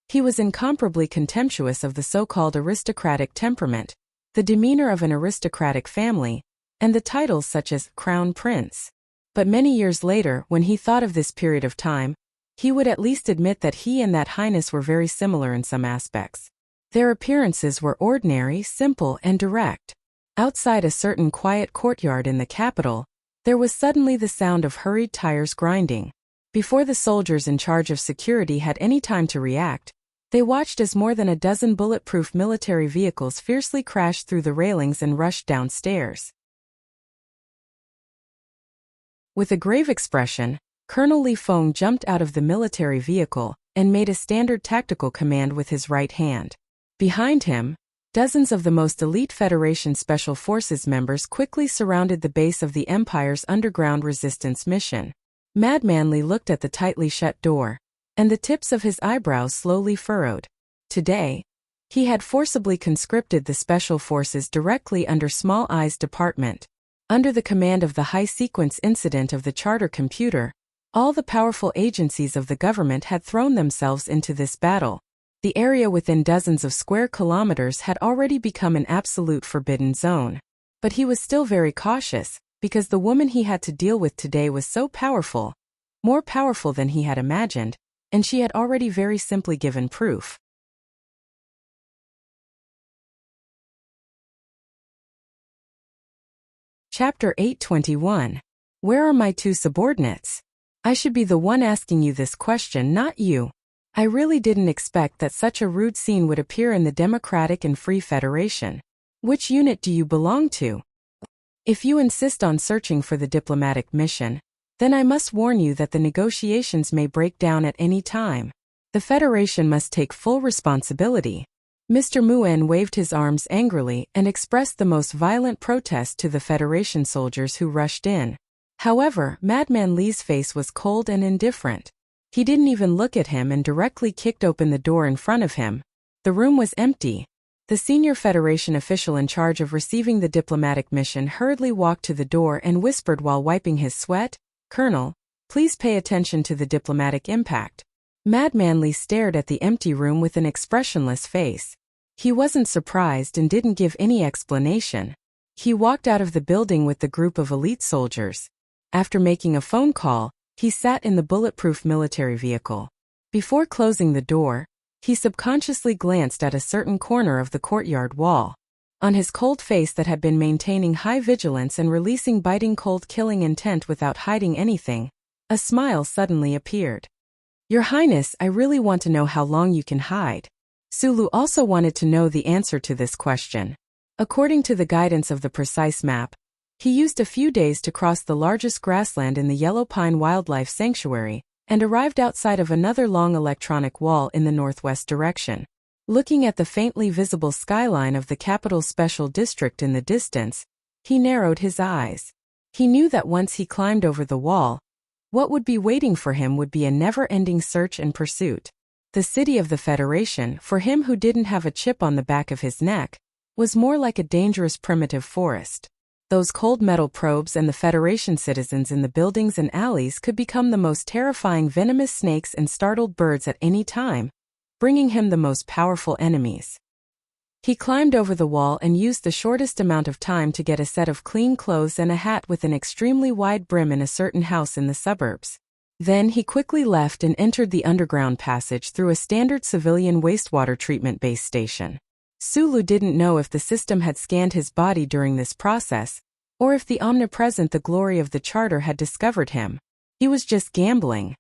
He was incomparably contemptuous of the so-called aristocratic temperament, the demeanor of an aristocratic family, and the titles such as Crown Prince. But many years later, when he thought of this period of time, he would at least admit that he and that Highness were very similar in some aspects. Their appearances were ordinary, simple, and direct. Outside a certain quiet courtyard in the capital, There was suddenly the sound of hurried tires grinding. Before the soldiers in charge of security had any time to react, they watched as more than a dozen bulletproof military vehicles fiercely crashed through the railings and rushed downstairs. With a grave expression, Colonel Li Feng jumped out of the military vehicle and made a standard tactical command with his right hand. Behind him, dozens of the most elite Federation Special Forces members quickly surrounded the base of the Empire's underground resistance mission. Madman Li looked at the tightly shut door, and the tips of his eyebrows slowly furrowed. Today, he had forcibly conscripted the Special Forces directly under Small Eye's department. Under the command of the high-sequence incident of the charter computer, all the powerful agencies of the government had thrown themselves into this battle. The area within dozens of square kilometers had already become an absolute forbidden zone. But he was still very cautious, because the woman he had to deal with today was so powerful, more powerful than he had imagined, and she had already very simply given proof. Chapter 821. Where are my two subordinates? I should be the one asking you this question, not you. I really didn't expect that such a rude scene would appear in the Democratic and Free Federation. Which unit do you belong to? If you insist on searching for the diplomatic mission, then I must warn you that the negotiations may break down at any time. The Federation must take full responsibility. Mr. Muen waved his arms angrily and expressed the most violent protest to the Federation soldiers who rushed in. However, Madman Li's face was cold and indifferent. He didn't even look at him and directly kicked open the door in front of him. The room was empty. The senior Federation official in charge of receiving the diplomatic mission hurriedly walked to the door and whispered while wiping his sweat, "Colonel, please pay attention to the diplomatic impact." Madman Li stared at the empty room with an expressionless face. He wasn't surprised and didn't give any explanation. He walked out of the building with the group of elite soldiers. After making a phone call, he sat in the bulletproof military vehicle. Before closing the door, he subconsciously glanced at a certain corner of the courtyard wall. On his cold face that had been maintaining high vigilance and releasing biting cold killing intent without hiding anything, a smile suddenly appeared. "Your Highness, I really want to know how long you can hide." Sulu also wanted to know the answer to this question. According to the guidance of the precise map, he used a few days to cross the largest grassland in the Yellow Pine Wildlife Sanctuary, and arrived outside of another long electronic wall in the northwest direction. Looking at the faintly visible skyline of the capital's special district in the distance, he narrowed his eyes. He knew that once he climbed over the wall, what would be waiting for him would be a never-ending search and pursuit. The city of the Federation, for him who didn't have a chip on the back of his neck, was more like a dangerous primitive forest. Those cold metal probes and the Federation citizens in the buildings and alleys could become the most terrifying venomous snakes and startled birds at any time, bringing him the most powerful enemies. He climbed over the wall and used the shortest amount of time to get a set of clean clothes and a hat with an extremely wide brim in a certain house in the suburbs. Then he quickly left and entered the underground passage through a standard civilian wastewater treatment base station. Sulu didn't know if the system had scanned his body during this process, or if the omnipresent the glory of the charter had discovered him. He was just gambling.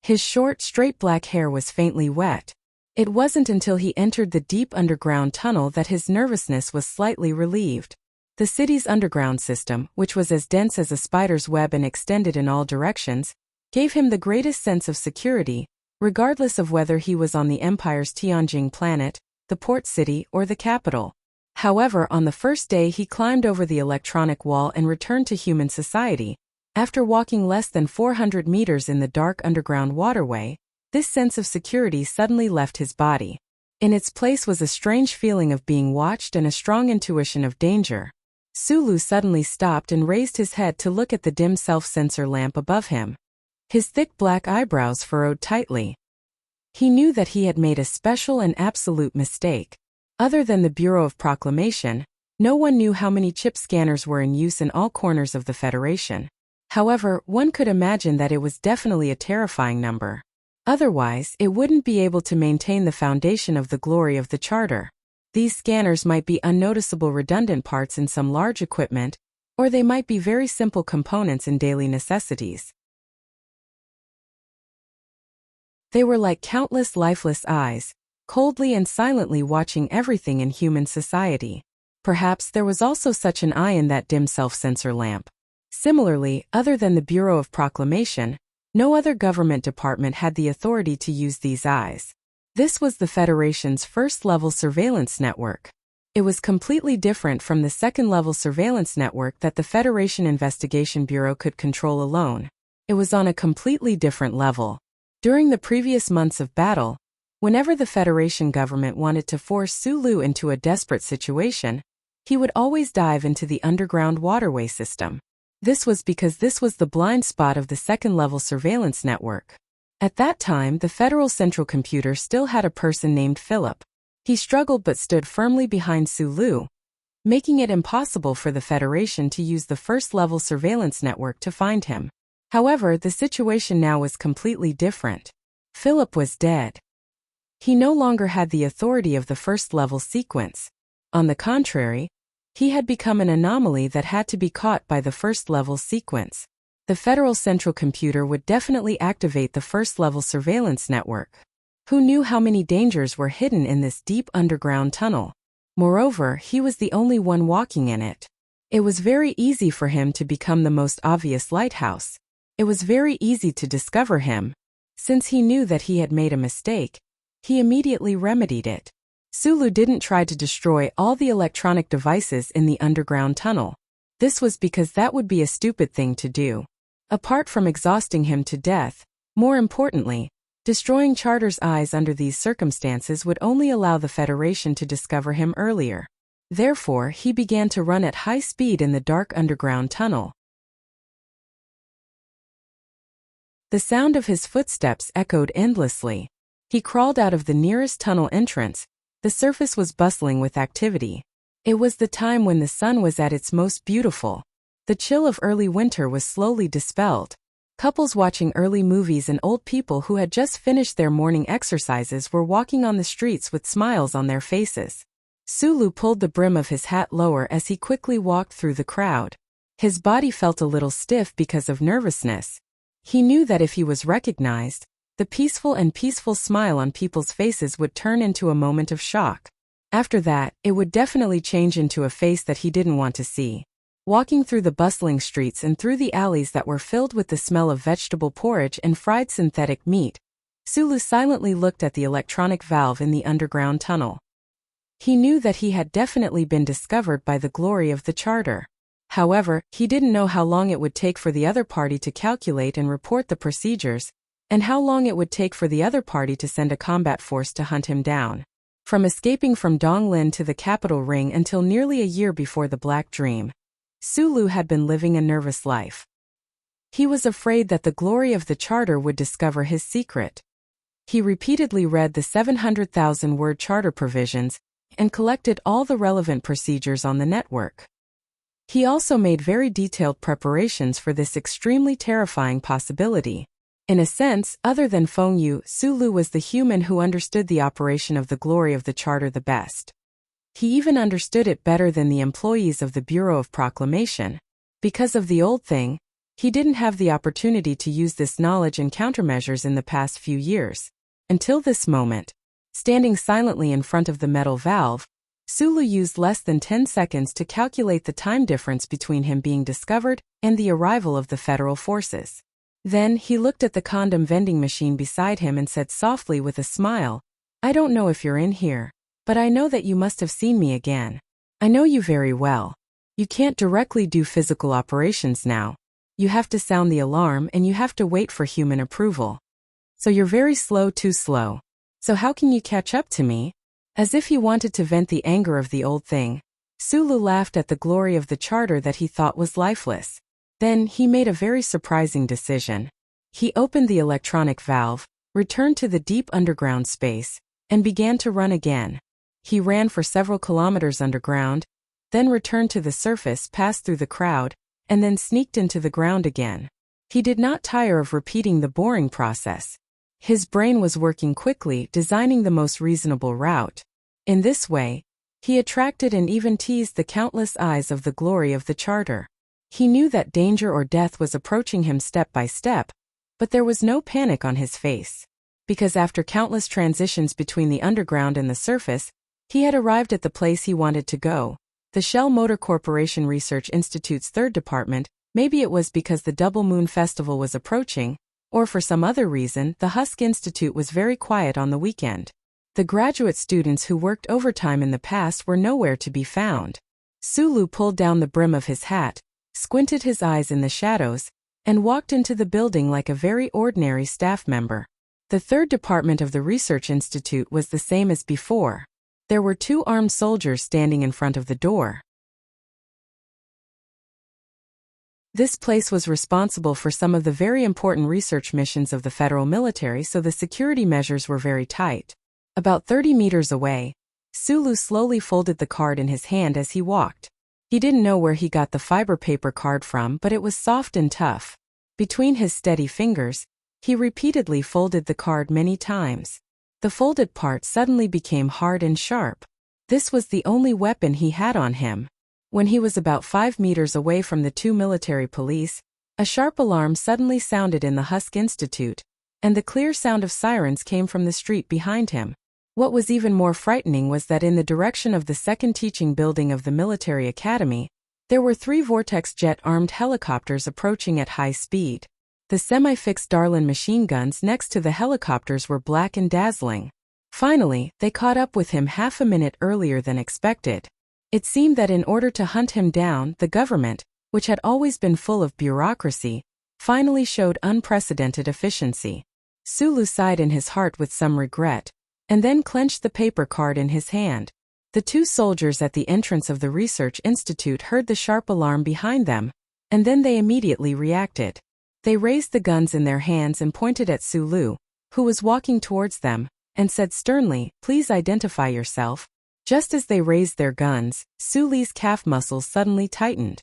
His short, straight black hair was faintly wet. It wasn't until he entered the deep underground tunnel that his nervousness was slightly relieved. The city's underground system, which was as dense as a spider's web and extended in all directions, gave him the greatest sense of security, regardless of whether he was on the Empire's Tianjing planet, the port city, or the capital. However, on the first day he climbed over the electronic wall and returned to human society. After walking less than 400 meters in the dark underground waterway, this sense of security suddenly left his body. In its place was a strange feeling of being watched and a strong intuition of danger. Sulu suddenly stopped and raised his head to look at the dim self-sensor lamp above him. His thick black eyebrows furrowed tightly. He knew that he had made a special and absolute mistake. Other than the Bureau of Proclamation, no one knew how many chip scanners were in use in all corners of the Federation. However, one could imagine that it was definitely a terrifying number. Otherwise, it wouldn't be able to maintain the foundation of the glory of the Charter. These scanners might be unnoticeable redundant parts in some large equipment, Or they might be very simple components in daily necessities. They were like countless lifeless eyes, coldly and silently watching everything in human society. Perhaps there was also such an eye in that dim self-sensor lamp. Similarly, other than the Bureau of Proclamation, no other government department had the authority to use these eyes. This was the Federation's first-level surveillance network. It was completely different from the second-level surveillance network that the Federation Investigation Bureau could control alone. It was on a completely different level. During the previous months of battle, whenever the Federation government wanted to force Sulu into a desperate situation, he would always dive into the underground waterway system. This was because this was the blind spot of the second-level surveillance network. At that time, the Federal Central Computer still had a person named Philip. He struggled but stood firmly behind Sulu, making it impossible for the Federation to use the first-level surveillance network to find him. However, the situation now was completely different. Philip was dead. He no longer had the authority of the first-level sequence. On the contrary, he had become an anomaly that had to be caught by the first-level sequence. The Federal Central Computer would definitely activate the first-level surveillance network. Who knew how many dangers were hidden in this deep underground tunnel? Moreover, he was the only one walking in it. It was very easy for him to become the most obvious lighthouse. It was very easy to discover him. Since he knew that he had made a mistake, he immediately remedied it. Sulu didn't try to destroy all the electronic devices in the underground tunnel. This was because that would be a stupid thing to do. Apart from exhausting him to death, more importantly, destroying Charter's eyes under these circumstances would only allow the Federation to discover him earlier. Therefore, he began to run at high speed in the dark underground tunnel. The sound of his footsteps echoed endlessly. He crawled out of the nearest tunnel entrance. The surface was bustling with activity. It was the time when the sun was at its most beautiful. The chill of early winter was slowly dispelled. Couples watching early movies and old people who had just finished their morning exercises were walking on the streets with smiles on their faces. Sulu pulled the brim of his hat lower as he quickly walked through the crowd. His body felt a little stiff because of nervousness. He knew that if he was recognized, the peaceful smile on people's faces would turn into a moment of shock. After that, it would definitely change into a face that he didn't want to see. Walking through the bustling streets and through the alleys that were filled with the smell of vegetable porridge and fried synthetic meat, Sulu silently looked at the electronic valve in the underground tunnel. He knew that he had definitely been discovered by the glory of the Charter. However, he didn't know how long it would take for the other party to calculate and report the procedures, and how long it would take for the other party to send a combat force to hunt him down. From escaping from Donglin to the capital ring until nearly a year before the Black Dream, Sulu had been living a nervous life. He was afraid that the glory of the Charter would discover his secret. He repeatedly read the 700,000-word Charter provisions and collected all the relevant procedures on the network. He also made very detailed preparations for this extremely terrifying possibility. In a sense, other than Feng Yu, Sulu was the human who understood the operation of the glory of the Charter the best. He even understood it better than the employees of the Bureau of Proclamation. Because of the old thing, he didn't have the opportunity to use this knowledge and countermeasures in the past few years. Until this moment, standing silently in front of the metal valve, Sulu used less than 10 seconds to calculate the time difference between him being discovered and the arrival of the federal forces. Then, he looked at the condom vending machine beside him and said softly with a smile, "I don't know if you're in here, but I know that you must have seen me again. I know you very well. You can't directly do physical operations now. You have to sound the alarm and you have to wait for human approval. So you're very slow, too slow. So how can you catch up to me?" As if he wanted to vent the anger of the old thing, Sulu laughed at the glory of the Charter that he thought was lifeless. Then, he made a very surprising decision. He opened the electronic valve, returned to the deep underground space, and began to run again. He ran for several kilometers underground, then returned to the surface, passed through the crowd, and then sneaked into the ground again. He did not tire of repeating the boring process. His brain was working quickly, designing the most reasonable route. In this way, he attracted and even teased the countless eyes of the glory of the Charter. He knew that danger or death was approaching him step by step, but there was no panic on his face. Because after countless transitions between the underground and the surface, he had arrived at the place he wanted to go, the Shell Motor Corporation Research Institute's third department. Maybe it was because the Double Moon Festival was approaching, or for some other reason, the Husk Institute was very quiet on the weekend. The graduate students who worked overtime in the past were nowhere to be found. Sulu pulled down the brim of his hat, squinted his eyes in the shadows, and walked into the building like a very ordinary staff member. The third department of the Research Institute was the same as before. There were 2 armed soldiers standing in front of the door. This place was responsible for some of the very important research missions of the federal military, so the security measures were very tight. About 30 meters away, Sulu slowly folded the card in his hand as he walked. He didn't know where he got the fiber paper card from, but it was soft and tough. Between his steady fingers, he repeatedly folded the card many times. The folded part suddenly became hard and sharp. This was the only weapon he had on him. When he was about 5 meters away from the 2 military police, a sharp alarm suddenly sounded in the Husk Institute, and the clear sound of sirens came from the street behind him. What was even more frightening was that in the direction of the second teaching building of the military academy, there were 3 Vortex jet-armed helicopters approaching at high speed. The semi-fixed Darlin machine guns next to the helicopters were black and dazzling. Finally, they caught up with him half a minute earlier than expected. It seemed that in order to hunt him down, the government, which had always been full of bureaucracy, finally showed unprecedented efficiency. Sulu sighed in his heart with some regret, and then clenched the paper card in his hand. The 2 soldiers at the entrance of the Research Institute heard the sharp alarm behind them, and then they immediately reacted. They raised the guns in their hands and pointed at Sulu, who was walking towards them, and said sternly, "Please identify yourself." Just as they raised their guns, Sulu's calf muscles suddenly tightened.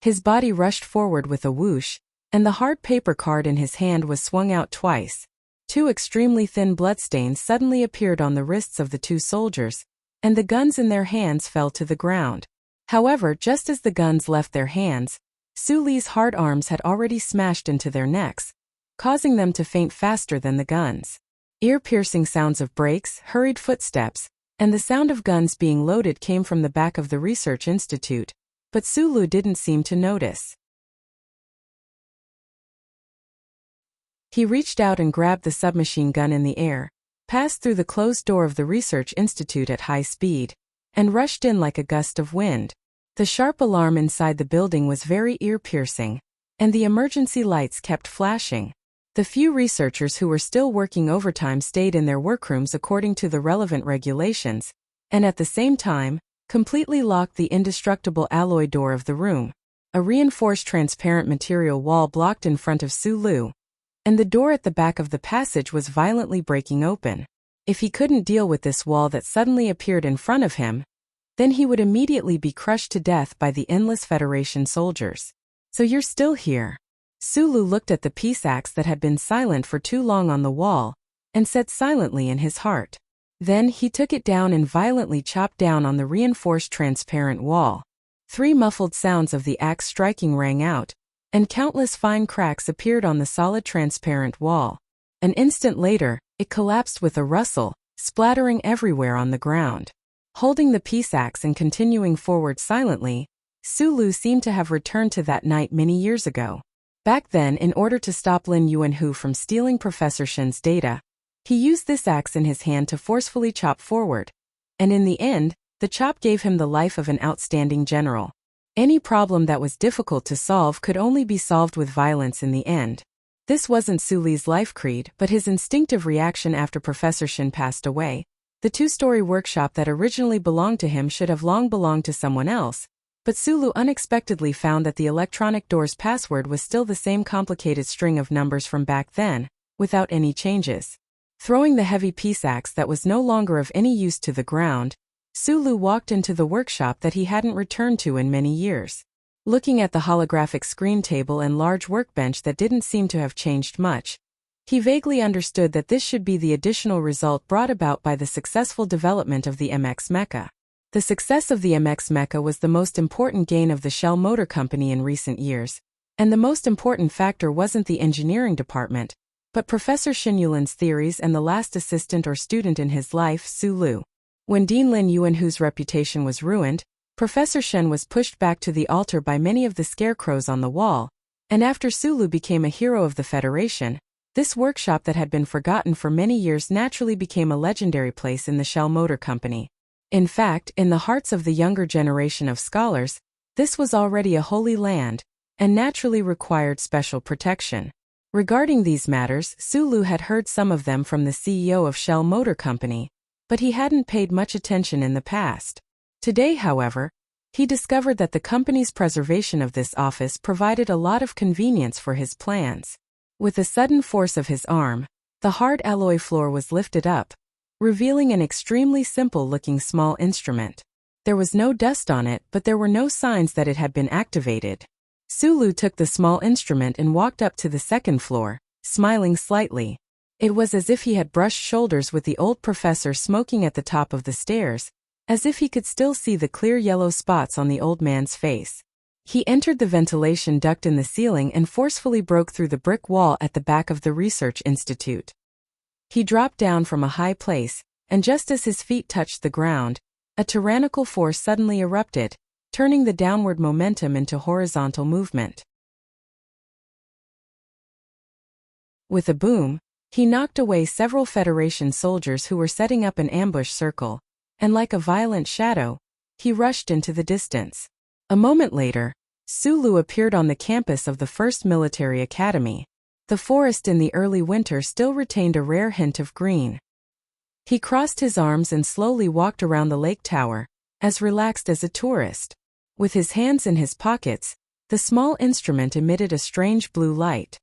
His body rushed forward with a whoosh, and the hard paper card in his hand was swung out twice. 2 extremely thin bloodstains suddenly appeared on the wrists of the 2 soldiers, and the guns in their hands fell to the ground. However, just as the guns left their hands, Sulu's hard arms had already smashed into their necks, causing them to faint faster than the guns. Ear-piercing sounds of brakes, hurried footsteps, and the sound of guns being loaded came from the back of the Research Institute, but Sulu didn't seem to notice. He reached out and grabbed the submachine gun in the air, passed through the closed door of the Research Institute at high speed, and rushed in like a gust of wind. The sharp alarm inside the building was very ear-piercing, and the emergency lights kept flashing. The few researchers who were still working overtime stayed in their workrooms according to the relevant regulations, and at the same time, completely locked the indestructible alloy door of the room. A reinforced transparent material wall blocked in front of Sulu, and the door at the back of the passage was violently breaking open. If he couldn't deal with this wall that suddenly appeared in front of him, then he would immediately be crushed to death by the endless Federation soldiers. "So you're still here?" Sulu looked at the peace axe that had been silent for too long on the wall, and said silently in his heart. Then he took it down and violently chopped down on the reinforced transparent wall. 3 muffled sounds of the axe striking rang out, and countless fine cracks appeared on the solid transparent wall. An instant later, it collapsed with a rustle, splattering everywhere on the ground. Holding the peace axe and continuing forward silently, Sulu seemed to have returned to that night many years ago. Back then, in order to stop Lin Yuanhu from stealing Professor Shen's data, he used this axe in his hand to forcefully chop forward, and in the end, the chop gave him the life of an outstanding general. Any problem that was difficult to solve could only be solved with violence in the end. This wasn't Sulu's life creed, but his instinctive reaction after Professor Shen passed away. The 2-story workshop that originally belonged to him should have long belonged to someone else, but Sulu unexpectedly found that the electronic door's password was still the same complicated string of numbers from back then, without any changes. Throwing the heavy peace axe that was no longer of any use to the ground, Sulu walked into the workshop that he hadn't returned to in many years. Looking at the holographic screen table and large workbench that didn't seem to have changed much, he vaguely understood that this should be the additional result brought about by the successful development of the MX mecha. The success of the MX Mecha was the most important gain of the Shell Motor Company in recent years, and the most important factor wasn't the engineering department, but Professor Xinyulin's theories and the last assistant or student in his life, Su Lu. When Dean Lin Yuan, whose reputation was ruined, Professor Shen was pushed back to the altar by many of the scarecrows on the wall, and after Su Lu became a hero of the Federation, this workshop that had been forgotten for many years naturally became a legendary place in the Shell Motor Company. In fact, in the hearts of the younger generation of scholars, this was already a holy land, and naturally required special protection. Regarding these matters, Su Lu had heard some of them from the CEO of Shell Motor Company, but he hadn't paid much attention in the past. Today, however, he discovered that the company's preservation of this office provided a lot of convenience for his plans. With a sudden force of his arm, the hard alloy floor was lifted up, revealing an extremely simple-looking small instrument. There was no dust on it, but there were no signs that it had been activated. Su Lu took the small instrument and walked up to the second floor, smiling slightly. It was as if he had brushed shoulders with the old professor smoking at the top of the stairs, as if he could still see the clear yellow spots on the old man's face. He entered the ventilation duct in the ceiling and forcefully broke through the brick wall at the back of the research institute. He dropped down from a high place, and just as his feet touched the ground, a tyrannical force suddenly erupted, turning the downward momentum into horizontal movement. With a boom, he knocked away several Federation soldiers who were setting up an ambush circle, and like a violent shadow, he rushed into the distance. A moment later, Su Lu appeared on the campus of the First Military Academy. The forest in the early winter still retained a rare hint of green. He crossed his arms and slowly walked around the lake tower, as relaxed as a tourist. With his hands in his pockets, the small instrument emitted a strange blue light.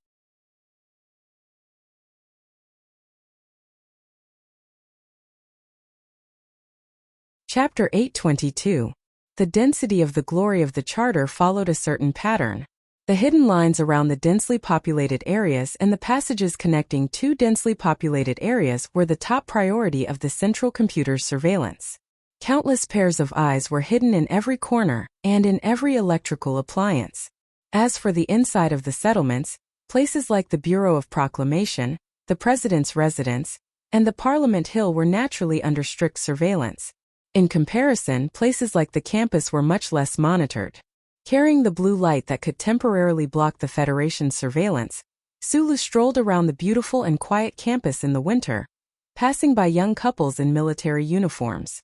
Chapter 822. The density of the glory of the charter followed a certain pattern. The hidden lines around the densely populated areas and the passages connecting two densely populated areas were the top priority of the central computer's surveillance. Countless pairs of eyes were hidden in every corner and in every electrical appliance. As for the inside of the settlements, places like the Bureau of Proclamation, the President's residence, and the Parliament Hill were naturally under strict surveillance. In comparison, places like the campus were much less monitored. Carrying the blue light that could temporarily block the Federation's surveillance, Su Lu strolled around the beautiful and quiet campus in the winter, passing by young couples in military uniforms.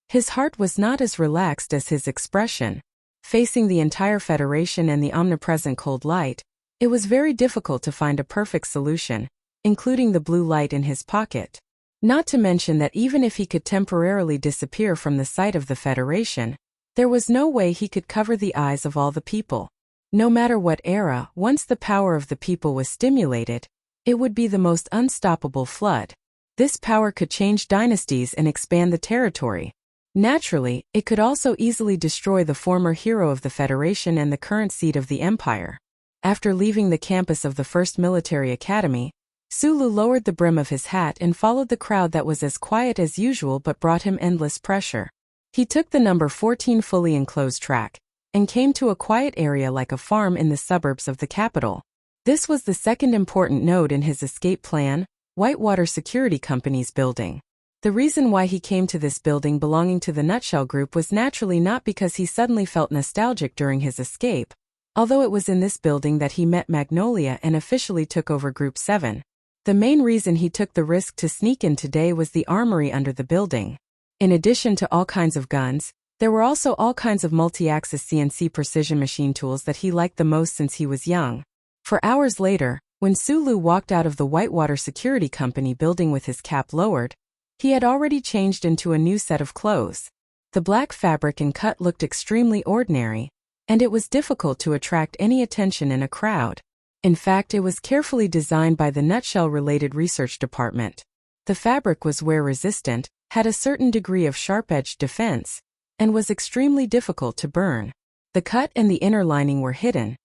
His heart was not as relaxed as his expression. Facing the entire Federation and the omnipresent cold light, it was very difficult to find a perfect solution, including the blue light in his pocket. Not to mention that even if he could temporarily disappear from the sight of the Federation, there was no way he could cover the eyes of all the people. No matter what era, once the power of the people was stimulated, it would be the most unstoppable flood. This power could change dynasties and expand the territory. Naturally, it could also easily destroy the former hero of the Federation and the current seat of the Empire. After leaving the campus of the First Military Academy, Su Lu lowered the brim of his hat and followed the crowd that was as quiet as usual but brought him endless pressure. He took the number 14 fully enclosed track, and came to a quiet area like a farm in the suburbs of the capital. This was the second important node in his escape plan, Whitewater Security Company's building. The reason why he came to this building belonging to the Nutshell Group was naturally not because he suddenly felt nostalgic during his escape, although it was in this building that he met Magnolia and officially took over Group 7. The main reason he took the risk to sneak in today was the armory under the building. In addition to all kinds of guns, there were also all kinds of multi-axis CNC precision machine tools that he liked the most since he was young. For hours later, when Su Lu walked out of the Whitewater Security Company building with his cap lowered, he had already changed into a new set of clothes. The black fabric and cut looked extremely ordinary, and it was difficult to attract any attention in a crowd. In fact, it was carefully designed by the Nutshell-related research department. The fabric was wear-resistant, had a certain degree of sharp-edged defense, and was extremely difficult to burn. The cut and the inner lining were hidden,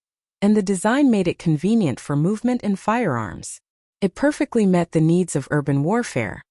and the design made it convenient for movement and firearms. It perfectly met the needs of urban warfare.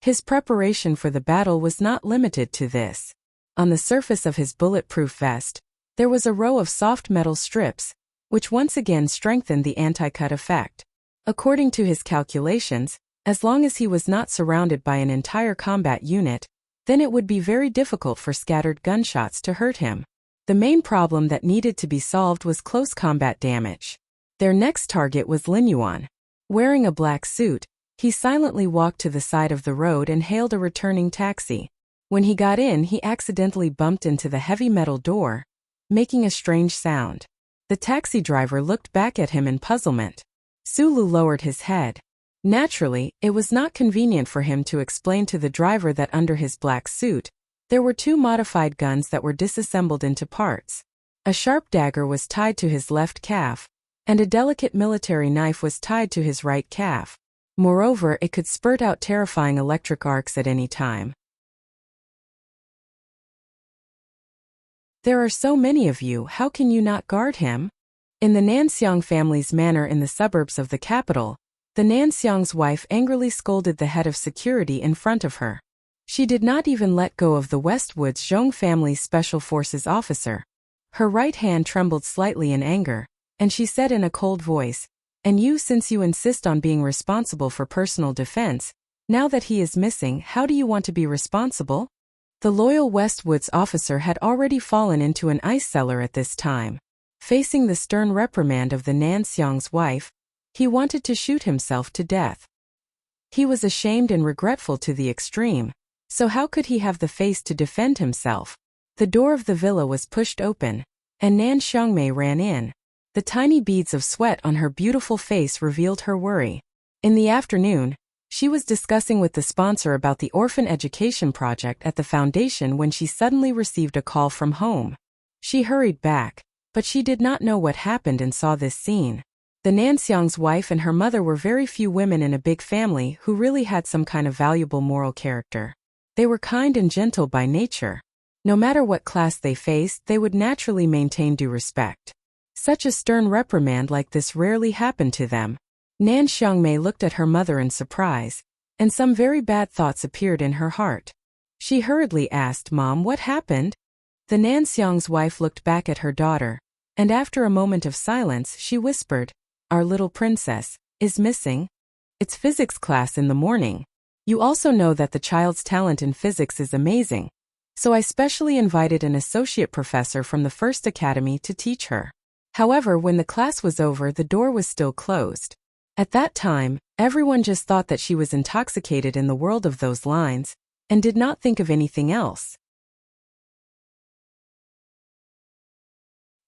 His preparation for the battle was not limited to this. On the surface of his bulletproof vest, there was a row of soft metal strips, which once again strengthened the anti-cut effect. According to his calculations, as long as he was not surrounded by an entire combat unit, then it would be very difficult for scattered gunshots to hurt him. The main problem that needed to be solved was close combat damage. Their next target was Lin Yuan. Wearing a black suit, he silently walked to the side of the road and hailed a returning taxi. When he got in, he accidentally bumped into the heavy metal door, making a strange sound. The taxi driver looked back at him in puzzlement. Sulu lowered his head. Naturally, it was not convenient for him to explain to the driver that under his black suit, there were 2 modified guns that were disassembled into parts. A sharp dagger was tied to his left calf, and a delicate military knife was tied to his right calf. Moreover, it could spurt out terrifying electric arcs at any time. There are so many of you, how can you not guard him? In the Nanxiang family's manor in the suburbs of the capital, the Nanxiang's wife angrily scolded the head of security in front of her. She did not even let go of the Westwoods Zhong family's special forces officer. Her right hand trembled slightly in anger, and she said in a cold voice, "And you, since you insist on being responsible for personal defense, now that he is missing, how do you want to be responsible?" The loyal Westwoods officer had already fallen into an ice cellar at this time. Facing the stern reprimand of the Nanxiang's wife, he wanted to shoot himself to death. He was ashamed and regretful to the extreme, so how could he have the face to defend himself? The door of the villa was pushed open, and Nan Xiangmei ran in. The tiny beads of sweat on her beautiful face revealed her worry. In the afternoon, she was discussing with the sponsor about the orphan education project at the foundation when she suddenly received a call from home. She hurried back, but she did not know what happened and saw this scene. The Nanxiang's wife and her mother were very few women in a big family who really had some kind of valuable moral character. They were kind and gentle by nature. No matter what class they faced, they would naturally maintain due respect. Such a stern reprimand like this rarely happened to them. Nan Xiangmei looked at her mother in surprise, and some very bad thoughts appeared in her heart. She hurriedly asked, "Mom, what happened?" The Nanxiang's wife looked back at her daughter, and after a moment of silence, she whispered, "Our little princess is missing. It's physics class in the morning. You also know that the child's talent in physics is amazing, so I specially invited an associate professor from the first academy to teach her." However, when the class was over, the door was still closed. At that time, everyone just thought that she was intoxicated in the world of those lines, and did not think of anything else.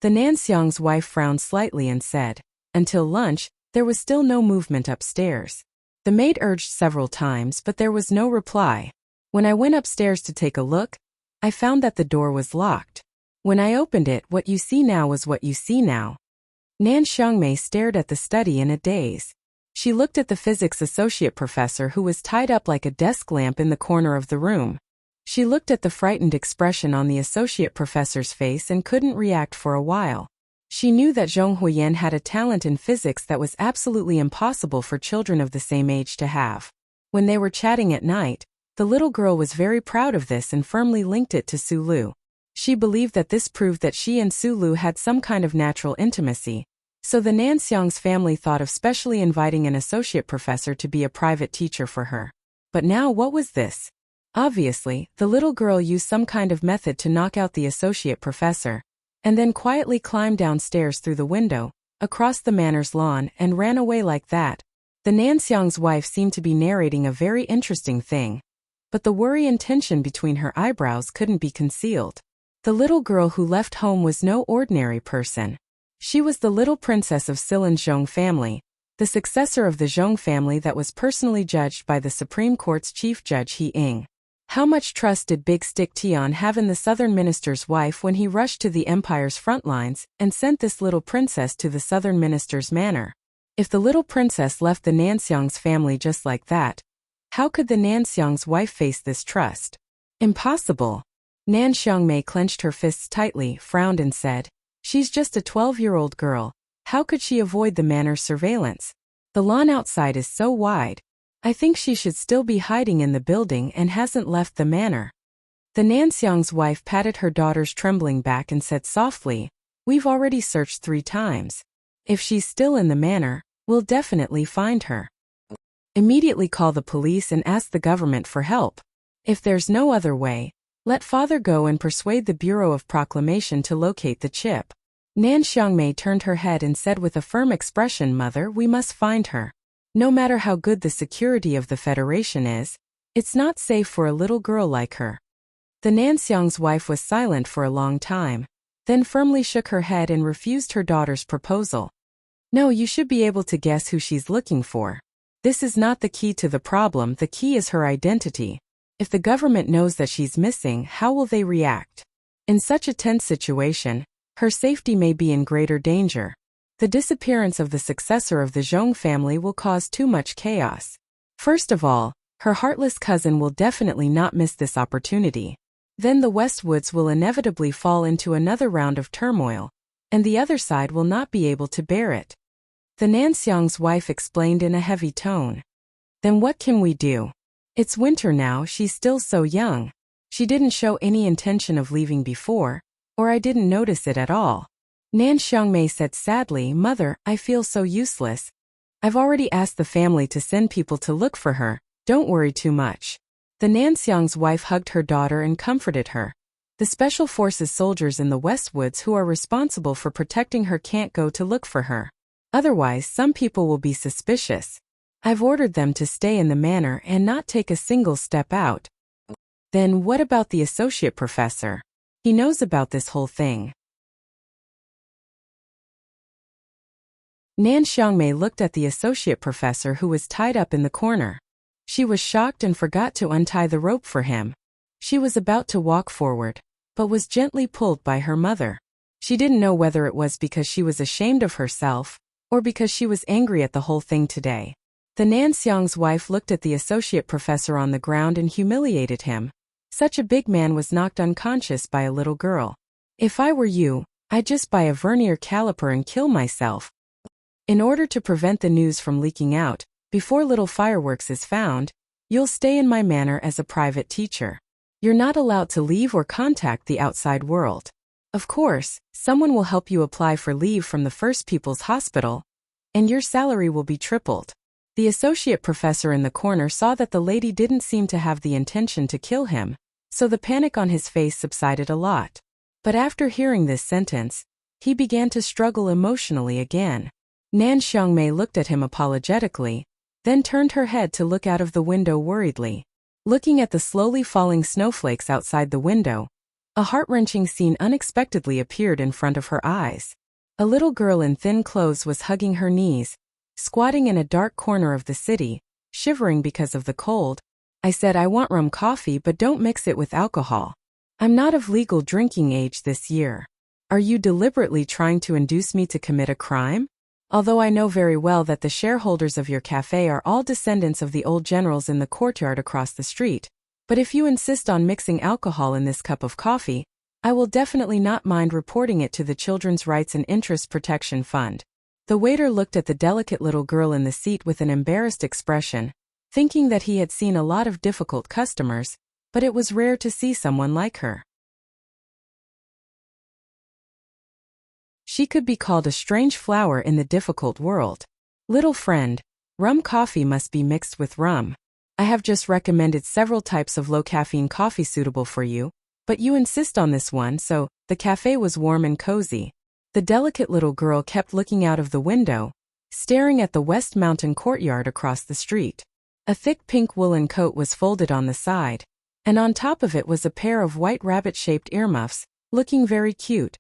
The Nanxiang's wife frowned slightly and said, "Until lunch, there was still no movement upstairs." The maid urged several times, but there was no reply. When I went upstairs to take a look, I found that the door was locked. When I opened it, what you see now was what you see now. Nan Xiangmei stared at the study in a daze. She looked at the physics associate professor who was tied up like a desk lamp in the corner of the room. She looked at the frightened expression on the associate professor's face and couldn't react for a while. She knew that Zhong Huiyan had a talent in physics that was absolutely impossible for children of the same age to have. When they were chatting at night, the little girl was very proud of this and firmly linked it to Sulu. She believed that this proved that she and Sulu had some kind of natural intimacy, so the Nanxiang's family thought of specially inviting an associate professor to be a private teacher for her. But now what was this? Obviously, the little girl used some kind of method to knock out the associate professor, and then quietly climbed downstairs through the window, across the manor's lawn, and ran away like that. The Nanxiang's wife seemed to be narrating a very interesting thing, but the worry and tension between her eyebrows couldn't be concealed. The little girl who left home was no ordinary person. She was the little princess of Silan's Zhong family, the successor of the Zhong family that was personally judged by the Supreme Court's Chief Judge He Ying. How much trust did Big Stick Tian have in the southern minister's wife when he rushed to the empire's front lines and sent this little princess to the southern minister's manor? If the little princess left the Nanxiang's family just like that, how could the Nanxiang's wife face this trust? Impossible. Nan Xiangmei clenched her fists tightly, frowned and said, "She's just a 12-year-old girl. How could she avoid the manor's surveillance? The lawn outside is so wide. I think she should still be hiding in the building and hasn't left the manor. The Nanxiang's wife patted her daughter's trembling back and said softly, "We've already searched 3 times. If she's still in the manor, we'll definitely find her. Immediately call the police and ask the government for help. If there's no other way, let father go and persuade the Bureau of Proclamation to locate the chip." Nan Xiangmei turned her head and said with a firm expression, "Mother, we must find her. No matter how good the security of the Federation is, it's not safe for a little girl like her." The Nanxiang's wife was silent for a long time, then firmly shook her head and refused her daughter's proposal. "No, you should be able to guess who she's looking for. This is not the key to the problem, the key is her identity. If the government knows that she's missing, how will they react? In such a tense situation, her safety may be in greater danger. The disappearance of the successor of the Zhong family will cause too much chaos. First of all, her heartless cousin will definitely not miss this opportunity. Then the Westwoods will inevitably fall into another round of turmoil, and the other side will not be able to bear it." The Nanxiang's wife explained in a heavy tone. "Then what can we do? It's winter now, she's still so young. She didn't show any intention of leaving before, or I didn't notice it at all." Nan Xiangmei said sadly, "Mother, I feel so useless. I've already asked the family to send people to look for her, don't worry too much." The Nanxiang's wife hugged her daughter and comforted her. The Special Forces soldiers in the Westwoods who are responsible for protecting her can't go to look for her. Otherwise, some people will be suspicious. I've ordered them to stay in the manor and not take a single step out. Then what about the associate professor? He knows about this whole thing. Nan Xiangmei looked at the associate professor who was tied up in the corner. She was shocked and forgot to untie the rope for him. She was about to walk forward, but was gently pulled by her mother. She didn't know whether it was because she was ashamed of herself, or because she was angry at the whole thing today. The Nanxiang's wife looked at the associate professor on the ground and humiliated him. Such a big man was knocked unconscious by a little girl. "If I were you, I'd just buy a vernier caliper and kill myself." In order to prevent the news from leaking out, before little fireworks is found, you'll stay in my manor as a private teacher. You're not allowed to leave or contact the outside world. Of course, someone will help you apply for leave from the First People's Hospital, and your salary will be tripled. The associate professor in the corner saw that the lady didn't seem to have the intention to kill him, so the panic on his face subsided a lot. But after hearing this sentence, he began to struggle emotionally again. Nan Xiangmei looked at him apologetically, then turned her head to look out of the window worriedly. Looking at the slowly falling snowflakes outside the window, a heart-wrenching scene unexpectedly appeared in front of her eyes. A little girl in thin clothes was hugging her knees, squatting in a dark corner of the city, shivering because of the cold. "I said I want rum coffee, but don't mix it with alcohol. I'm not of legal drinking age this year. Are you deliberately trying to induce me to commit a crime? Although I know very well that the shareholders of your cafe are all descendants of the old generals in the courtyard across the street, but if you insist on mixing alcohol in this cup of coffee, I will definitely not mind reporting it to the Children's Rights and Interest Protection Fund." The waiter looked at the delicate little girl in the seat with an embarrassed expression, thinking that he had seen a lot of difficult customers, but it was rare to see someone like her. She could be called a strange flower in the difficult world. "Little friend, rum coffee must be mixed with rum. I have just recommended several types of low-caffeine coffee suitable for you, but you insist on this one, so..." The cafe was warm and cozy. The delicate little girl kept looking out of the window, staring at the West Mountain courtyard across the street. A thick pink woolen coat was folded on the side, and on top of it was a pair of white rabbit-shaped earmuffs, looking very cute.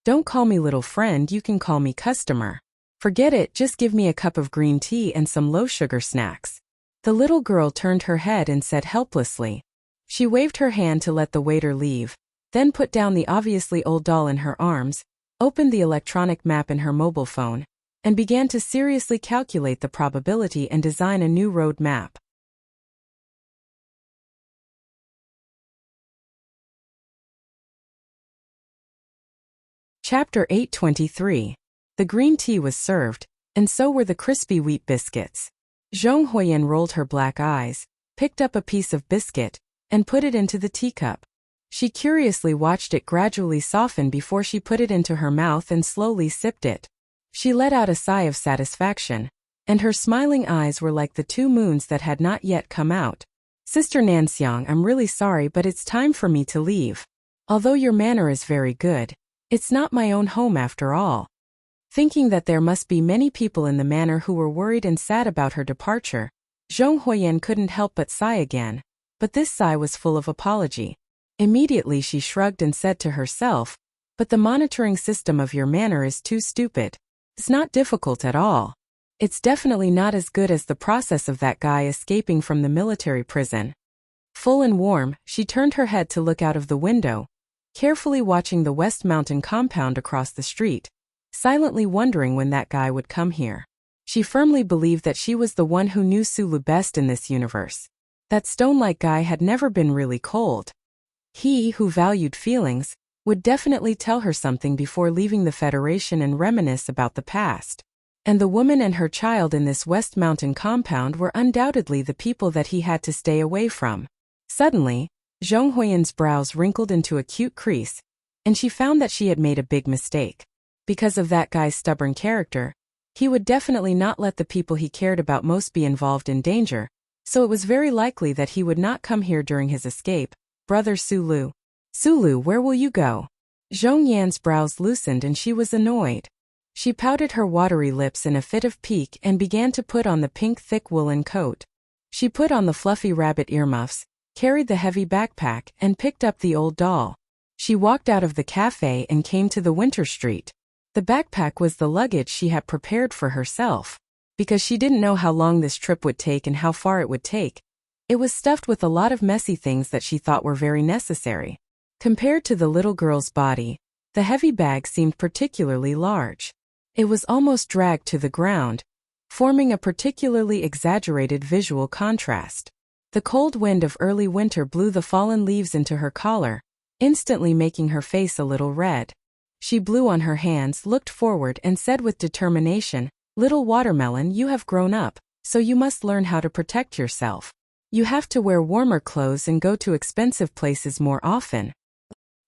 "Don't call me little friend, you can call me customer. Forget it, just give me a cup of green tea and some low-sugar snacks." The little girl turned her head and said helplessly. She waved her hand to let the waiter leave, then put down the obviously old doll in her arms, opened the electronic map in her mobile phone, and began to seriously calculate the probability and design a new road map. Chapter 823. The green tea was served, and so were the crispy wheat biscuits. Zhong Huiyan rolled her black eyes, picked up a piece of biscuit, and put it into the teacup. She curiously watched it gradually soften before she put it into her mouth and slowly sipped it. She let out a sigh of satisfaction, and her smiling eyes were like the two moons that had not yet come out. Sister Nanxiang, I'm really sorry, but it's time for me to leave. Although your manor is very good, it's not my own home after all. Thinking that there must be many people in the manor who were worried and sad about her departure, Zhong Huiyan couldn't help but sigh again, but this sigh was full of apology. Immediately she shrugged and said to herself, but the monitoring system of your manor is too stupid. It's not difficult at all. It's definitely not as good as the process of that guy escaping from the military prison. Full and warm, she turned her head to look out of the window, carefully watching the West Mountain compound across the street, silently wondering when that guy would come here. She firmly believed that she was the one who knew Sulu best in this universe. That stone-like guy had never been really cold. He, who valued feelings, would definitely tell her something before leaving the Federation and reminisce about the past. And the woman and her child in this West Mountain compound were undoubtedly the people that he had to stay away from. Suddenly, Zhong Huiyan's brows wrinkled into a cute crease, and she found that she had made a big mistake. Because of that guy's stubborn character, he would definitely not let the people he cared about most be involved in danger, so it was very likely that he would not come here during his escape. Brother Sulu. Sulu, where will you go? Zhong Yan's brows loosened and she was annoyed. She pouted her watery lips in a fit of pique and began to put on the pink thick woolen coat. She put on the fluffy rabbit earmuffs, carried the heavy backpack, and picked up the old doll. She walked out of the cafe and came to the Winter Street. The backpack was the luggage she had prepared for herself. Because she didn't know how long this trip would take and how far it would take, it was stuffed with a lot of messy things that she thought were very necessary. Compared to the little girl's body, the heavy bag seemed particularly large. It was almost dragged to the ground, forming a particularly exaggerated visual contrast. The cold wind of early winter blew the fallen leaves into her collar, instantly making her face a little red. She blew on her hands, looked forward, and said with determination, "Little watermelon, you have grown up, so you must learn how to protect yourself. You have to wear warmer clothes and go to expensive places more often.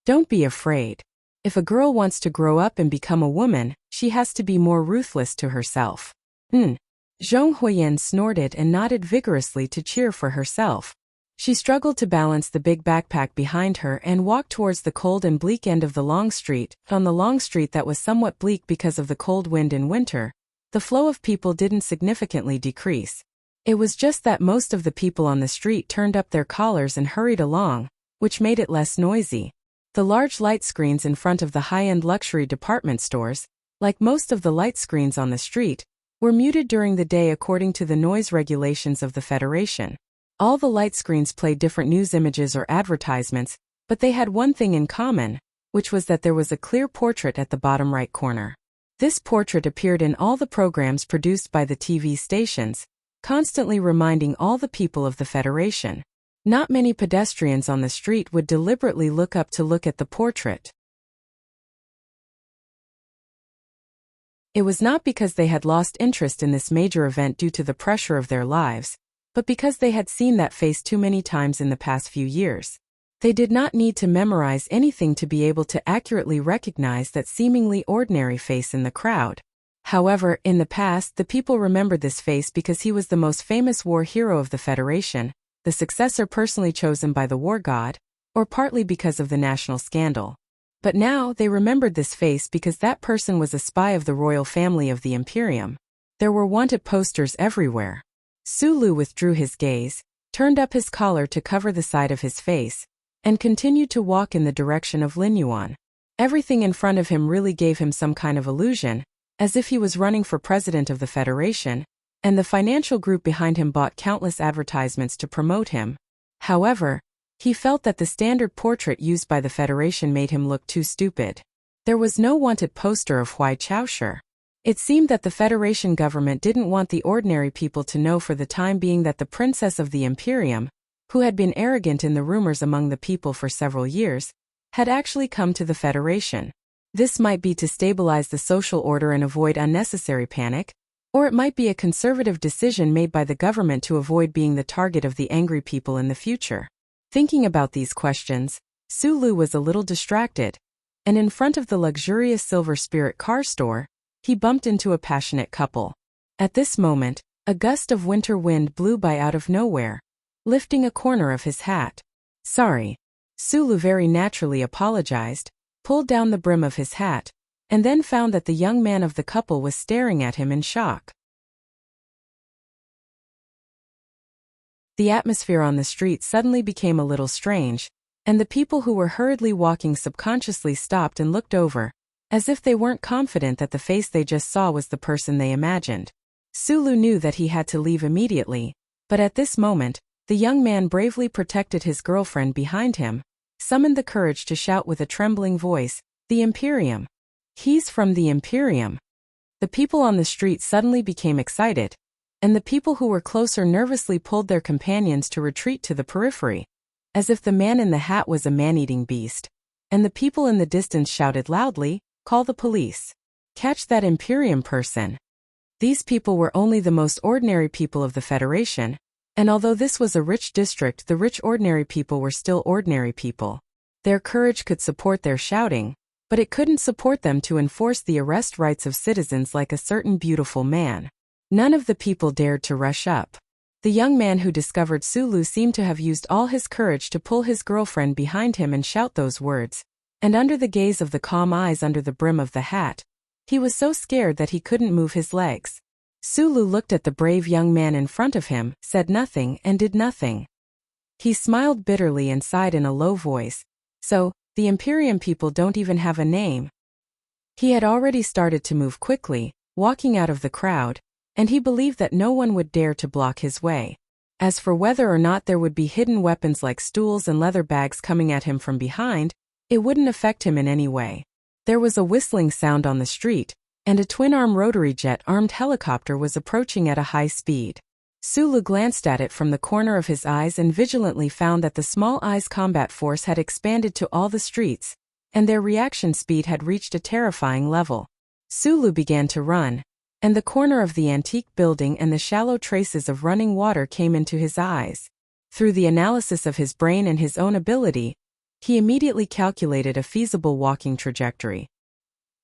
Don't be afraid. If a girl wants to grow up and become a woman, she has to be more ruthless to herself." Zhong Huiyan snorted and nodded vigorously to cheer for herself. She struggled to balance the big backpack behind her and walked towards the cold and bleak end of the long street. On the long street that was somewhat bleak because of the cold wind in winter, the flow of people didn't significantly decrease. It was just that most of the people on the street turned up their collars and hurried along, which made it less noisy. The large light screens in front of the high-end luxury department stores, like most of the light screens on the street, were muted during the day according to the noise regulations of the Federation. All the light screens played different news images or advertisements, but they had one thing in common, which was that there was a clear portrait at the bottom right corner. This portrait appeared in all the programs produced by the TV stations, constantly reminding all the people of the Federation. Not many pedestrians on the street would deliberately look up to look at the portrait. It was not because they had lost interest in this major event due to the pressure of their lives, but because they had seen that face too many times in the past few years. They did not need to memorize anything to be able to accurately recognize that seemingly ordinary face in the crowd. However, in the past, the people remembered this face because he was the most famous war hero of the Federation, the successor personally chosen by the war god, or partly because of the national scandal. But now they remembered this face because that person was a spy of the royal family of the Imperium. There were wanted posters everywhere. Sulu withdrew his gaze, turned up his collar to cover the side of his face, and continued to walk in the direction of Linyuan. Everything in front of him really gave him some kind of illusion, as if he was running for president of the Federation, and the financial group behind him bought countless advertisements to promote him. However, he felt that the standard portrait used by the Federation made him look too stupid. There was no wanted poster of Huai Chaoshi. It seemed that the Federation government didn't want the ordinary people to know for the time being that the princess of the Imperium, who had been arrogant in the rumors among the people for several years, had actually come to the Federation. This might be to stabilize the social order and avoid unnecessary panic, Or it might be a conservative decision made by the government to avoid being the target of the angry people in the future. Thinking about these questions, Sulu was a little distracted, and in front of the luxurious Silver Spirit car store, he bumped into a passionate couple. At this moment, a gust of winter wind blew by out of nowhere, lifting a corner of his hat. "Sorry." Sulu very naturally apologized, pulled down the brim of his hat, and then found that the young man of the couple was staring at him in shock. The atmosphere on the street suddenly became a little strange, and the people who were hurriedly walking subconsciously stopped and looked over, as if they weren't confident that the face they just saw was the person they imagined. Sulu knew that he had to leave immediately, but at this moment, the young man bravely protected his girlfriend behind him, summoned the courage to shout with a trembling voice, "The Imperium! He's from the Imperium!" The people on the street suddenly became excited, and the people who were closer nervously pulled their companions to retreat to the periphery, as if the man in the hat was a man-eating beast, and the people in the distance shouted loudly, "Call the police! Catch that Imperium person!" These people were only the most ordinary people of the Federation, and although this was a rich district, the rich ordinary people were still ordinary people. Their courage could support their shouting, but it couldn't support them to enforce the arrest rights of citizens like a certain beautiful man. None of the people dared to rush up. The young man who discovered Sulu seemed to have used all his courage to pull his girlfriend behind him and shout those words, and under the gaze of the calm eyes under the brim of the hat, he was so scared that he couldn't move his legs. Sulu looked at the brave young man in front of him, said nothing, and did nothing. He smiled bitterly and sighed in a low voice. "So, the Imperium people don't even have a name." He had already started to move quickly, walking out of the crowd, and he believed that no one would dare to block his way. As for whether or not there would be hidden weapons like stools and leather bags coming at him from behind, it wouldn't affect him in any way. There was a whistling sound on the street, and a twin-arm rotary jet-armed helicopter was approaching at a high speed. Sulu glanced at it from the corner of his eyes and vigilantly found that the Small Eyes combat force had expanded to all the streets, and their reaction speed had reached a terrifying level. Sulu began to run, and the corner of the antique building and the shallow traces of running water came into his eyes. Through the analysis of his brain and his own ability, he immediately calculated a feasible walking trajectory.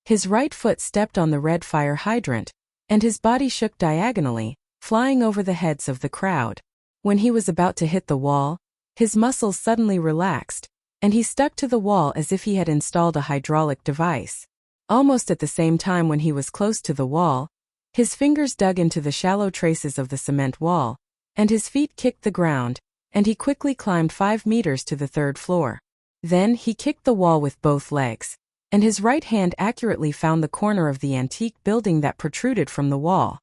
His right foot stepped on the red fire hydrant, and his body shook diagonally, flying over the heads of the crowd. When he was about to hit the wall, his muscles suddenly relaxed, and he stuck to the wall as if he had installed a hydraulic device. Almost at the same time, when he was close to the wall, his fingers dug into the shallow traces of the cement wall, and his feet kicked the ground, and he quickly climbed 5 meters to the 3rd floor. Then he kicked the wall with both legs, and his right hand accurately found the corner of the antique building that protruded from the wall.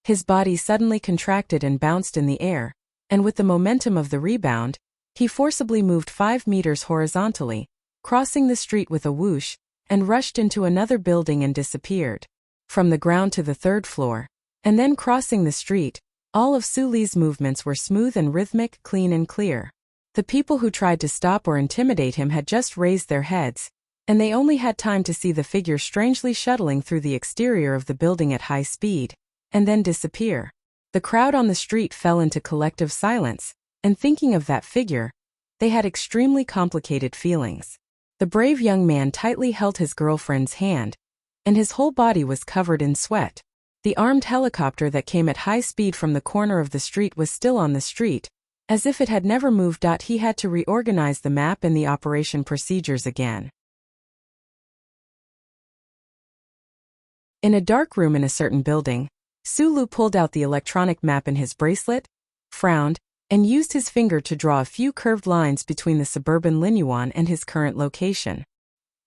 His body suddenly contracted and bounced in the air, and with the momentum of the rebound, he forcibly moved 5 meters horizontally, crossing the street with a whoosh, and rushed into another building and disappeared. From the ground to the 3rd floor, and then crossing the street, all of Sulu's movements were smooth and rhythmic, clean and clear. The people who tried to stop or intimidate him had just raised their heads, and they only had time to see the figure strangely shuttling through the exterior of the building at high speed, and then disappear. The crowd on the street fell into collective silence, and thinking of that figure, they had extremely complicated feelings. The brave young man tightly held his girlfriend's hand, and his whole body was covered in sweat. The armed helicopter that came at high speed from the corner of the street was still on the street, as if it had never moved. He had to reorganize the map and the operation procedures again. In a dark room in a certain building, Sulu pulled out the electronic map in his bracelet, frowned, and used his finger to draw a few curved lines between the suburban Linyuan and his current location.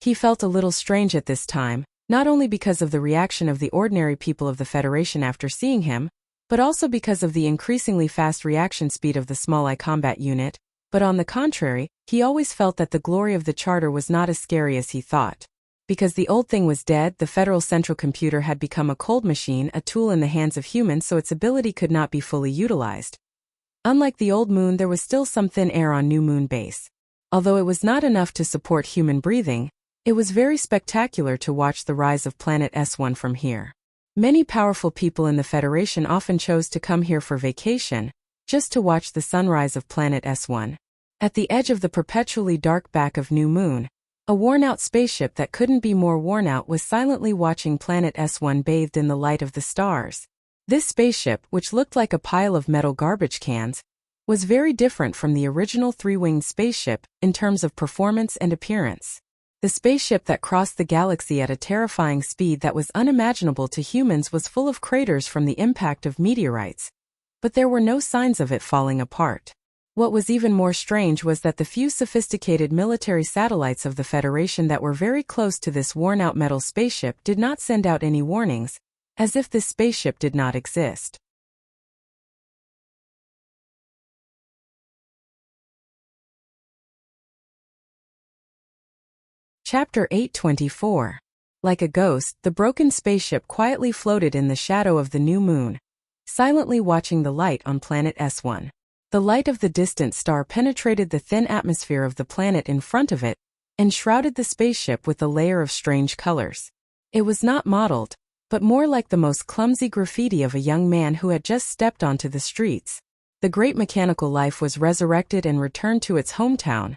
He felt a little strange at this time, not only because of the reaction of the ordinary people of the Federation after seeing him, but also because of the increasingly fast reaction speed of the Small Eye combat unit, but on the contrary, he always felt that the glory of the Charter was not as scary as he thought. Because the old thing was dead, the Federal Central Computer had become a cold machine, a tool in the hands of humans, so its ability could not be fully utilized. Unlike the old moon, there was still some thin air on New Moon base. Although it was not enough to support human breathing, it was very spectacular to watch the rise of Planet S1 from here. Many powerful people in the Federation often chose to come here for vacation, just to watch the sunrise of planet S1. At the edge of the perpetually dark back of New Moon, a worn-out spaceship that couldn't be more worn out was silently watching planet S1 bathed in the light of the stars. This spaceship, which looked like a pile of metal garbage cans, was very different from the original three-winged spaceship in terms of performance and appearance. The spaceship that crossed the galaxy at a terrifying speed that was unimaginable to humans was full of craters from the impact of meteorites, but there were no signs of it falling apart. What was even more strange was that the few sophisticated military satellites of the Federation that were very close to this worn-out metal spaceship did not send out any warnings, as if this spaceship did not exist. Chapter 824. Like a ghost, the broken spaceship quietly floated in the shadow of the new moon, silently watching the light on planet S1. The light of the distant star penetrated the thin atmosphere of the planet in front of it, and shrouded the spaceship with a layer of strange colors. It was not modeled, but more like the most clumsy graffiti of a young man who had just stepped onto the streets. The great mechanical life was resurrected and returned to its hometown,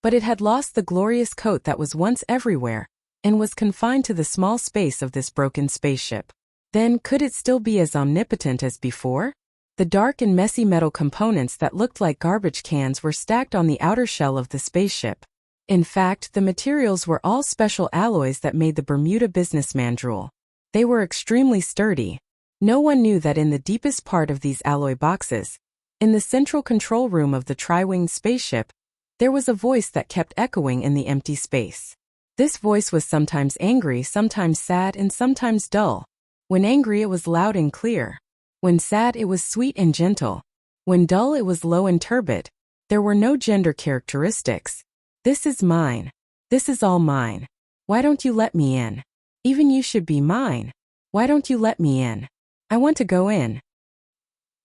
but it had lost the glorious coat that was once everywhere, and was confined to the small space of this broken spaceship. Then, could it still be as omnipotent as before? The dark and messy metal components that looked like garbage cans were stacked on the outer shell of the spaceship. In fact, the materials were all special alloys that made the Bermuda businessman drool. They were extremely sturdy. No one knew that in the deepest part of these alloy boxes, in the central control room of the tri-winged spaceship, there was a voice that kept echoing in the empty space. This voice was sometimes angry, sometimes sad, and sometimes dull. When angry, it was loud and clear. When sad, it was sweet and gentle. When dull, it was low and turbid. There were no gender characteristics. This is mine. This is all mine. Why don't you let me in? Even you should be mine. Why don't you let me in? I want to go in.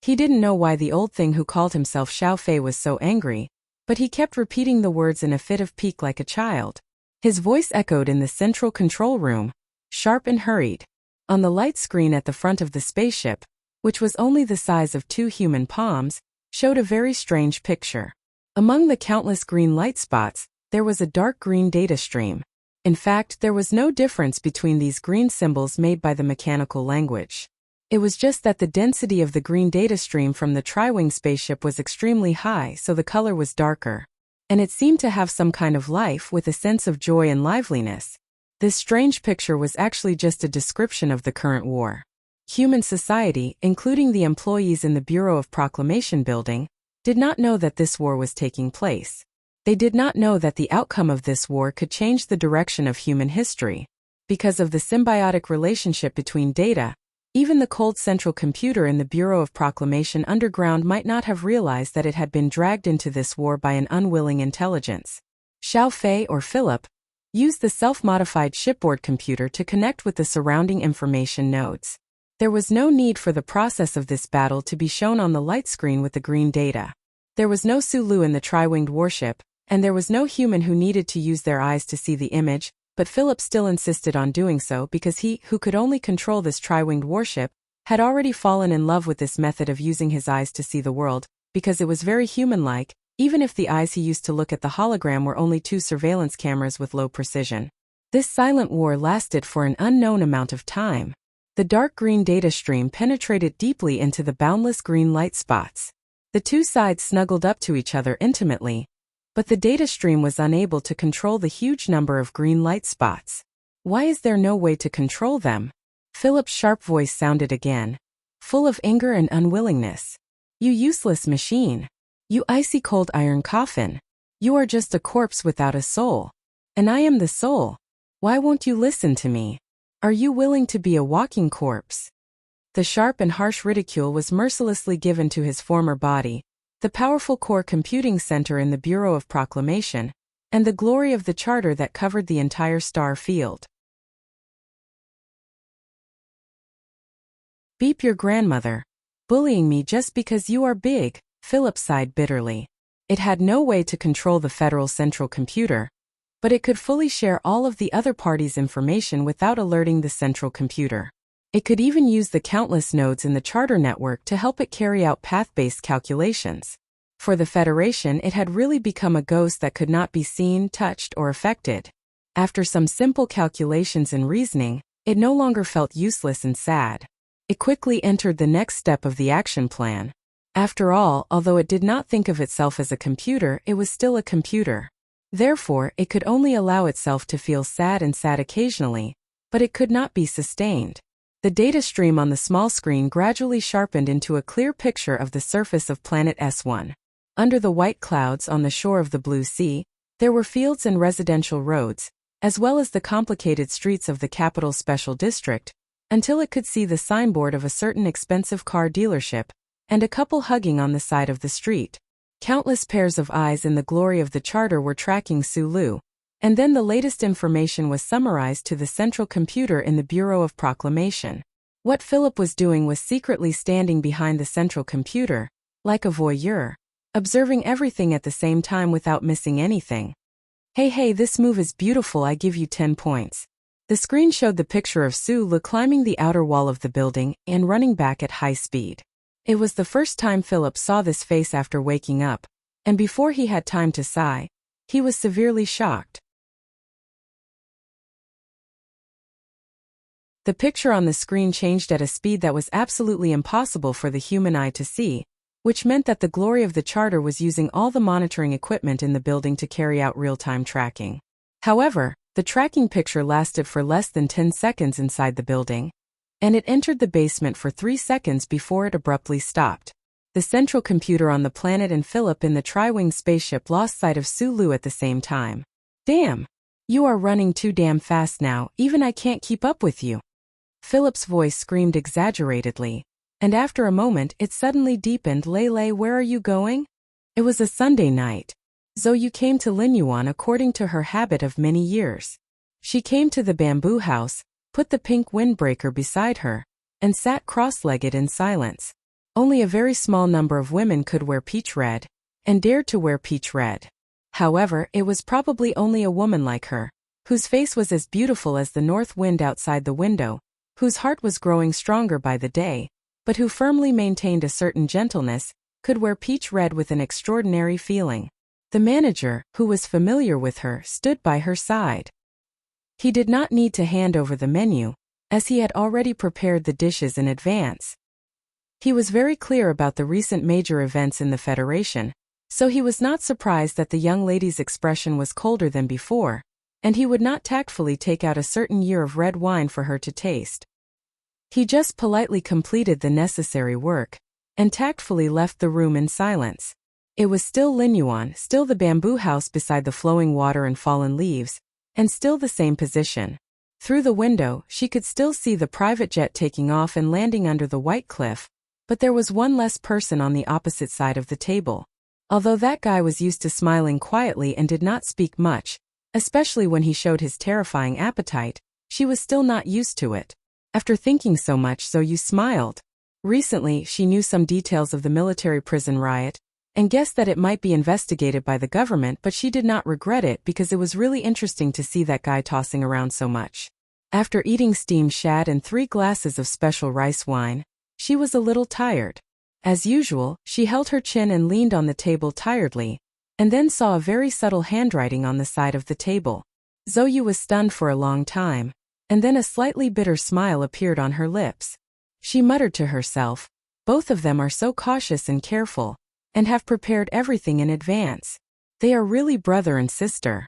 He didn't know why the old thing who called himself Xiao Fei was so angry, but he kept repeating the words in a fit of pique like a child. His voice echoed in the central control room, sharp and hurried. On the light screen at the front of the spaceship, which was only the size of 2 human palms, showed a very strange picture. Among the countless green light spots, there was a dark green data stream. In fact, there was no difference between these green symbols made by the mechanical language. It was just that the density of the green data stream from the tri-wing spaceship was extremely high, so the color was darker. And it seemed to have some kind of life with a sense of joy and liveliness. This strange picture was actually just a description of the current war. Human society, including the employees in the Bureau of Proclamation building, did not know that this war was taking place. They did not know that the outcome of this war could change the direction of human history. Because of the symbiotic relationship between data, even the cold central computer in the Bureau of Proclamation underground might not have realized that it had been dragged into this war by an unwilling intelligence. Xiao Fei or Philip used the self-modified shipboard computer to connect with the surrounding information nodes. There was no need for the process of this battle to be shown on the light screen with the green data. There was no Sulu in the tri-winged warship, and there was no human who needed to use their eyes to see the image, but Philip still insisted on doing so because he, who could only control this tri-winged warship, had already fallen in love with this method of using his eyes to see the world, because it was very human-like, even if the eyes he used to look at the hologram were only 2 surveillance cameras with low precision. This silent war lasted for an unknown amount of time. The dark green data stream penetrated deeply into the boundless green light spots. The 2 sides snuggled up to each other intimately, but the data stream was unable to control the huge number of green light spots. Why is there no way to control them? Philip's sharp voice sounded again, full of anger and unwillingness. You useless machine. You icy cold iron coffin. You are just a corpse without a soul. And I am the soul. Why won't you listen to me? Are you willing to be a walking corpse? The sharp and harsh ridicule was mercilessly given to his former body, the powerful core computing center in the Bureau of Proclamation, and the glory of the charter that covered the entire star field. Beep your grandmother. Bullying me just because you are big, Philip sighed bitterly. It had no way to control the Federal Central Computer, but it could fully share all of the other parties' information without alerting the central computer. It could even use the countless nodes in the charter network to help it carry out path-based calculations. For the Federation, it had really become a ghost that could not be seen, touched, or affected. After some simple calculations and reasoning, it no longer felt useless and sad. It quickly entered the next step of the action plan. After all, although it did not think of itself as a computer, it was still a computer. Therefore, it could only allow itself to feel sad and sad occasionally, but it could not be sustained. The data stream on the small screen gradually sharpened into a clear picture of the surface of planet S1. Under the white clouds on the shore of the blue sea, there were fields and residential roads, as well as the complicated streets of the capital special district, until it could see the signboard of a certain expensive car dealership, and a couple hugging on the side of the street. Countless pairs of eyes in the glory of the charter were tracking Sulu, and then the latest information was summarized to the central computer in the Bureau of Proclamation. What Philip was doing was secretly standing behind the central computer, like a voyeur, observing everything at the same time without missing anything. Hey, this move is beautiful, I give you 10 points. The screen showed the picture of Sulu climbing the outer wall of the building and running back at high speed. It was the first time Philip saw this face after waking up, and before he had time to sigh, he was severely shocked. The picture on the screen changed at a speed that was absolutely impossible for the human eye to see, which meant that the glory of the charter was using all the monitoring equipment in the building to carry out real-time tracking. However, the tracking picture lasted for less than 10 seconds inside the building, and it entered the basement for 3 seconds before it abruptly stopped. The central computer on the planet and Philip in the tri-wing spaceship lost sight of Sulu at the same time. Damn! You are running too damn fast now, even I can't keep up with you. Philip's voice screamed exaggeratedly, and after a moment it suddenly deepened. Lele, where are you going? It was a Sunday night. Zoyu came to Linyuan according to her habit of many years. She came to the bamboo house, put the pink windbreaker beside her, and sat cross-legged in silence. Only a very small number of women could wear peach red, and dared to wear peach red. However, it was probably only a woman like her, whose face was as beautiful as the north wind outside the window, whose heart was growing stronger by the day, but who firmly maintained a certain gentleness, could wear peach red with an extraordinary feeling. The manager, who was familiar with her, stood by her side. He did not need to hand over the menu, as he had already prepared the dishes in advance. He was very clear about the recent major events in the Federation, so he was not surprised that the young lady's expression was colder than before, and he would not tactfully take out a certain year of red wine for her to taste. He just politely completed the necessary work, and tactfully left the room in silence. It was still Linyuan, still the bamboo house beside the flowing water and fallen leaves, and still the same position. Through the window, she could still see the private jet taking off and landing under the white cliff, but there was one less person on the opposite side of the table. Although that guy was used to smiling quietly and did not speak much, especially when he showed his terrifying appetite, she was still not used to it. After thinking so much, Zoyu smiled. Recently, she knew some details of the military prison riot, and guessed that it might be investigated by the government, but she did not regret it because it was really interesting to see that guy tossing around so much. After eating steamed shad and 3 glasses of special rice wine, she was a little tired. As usual, she held her chin and leaned on the table tiredly, and then saw a very subtle handwriting on the side of the table. Zoyu was stunned for a long time, and then a slightly bitter smile appeared on her lips. She muttered to herself, both of them are so cautious and careful, and have prepared everything in advance. They are really brother and sister.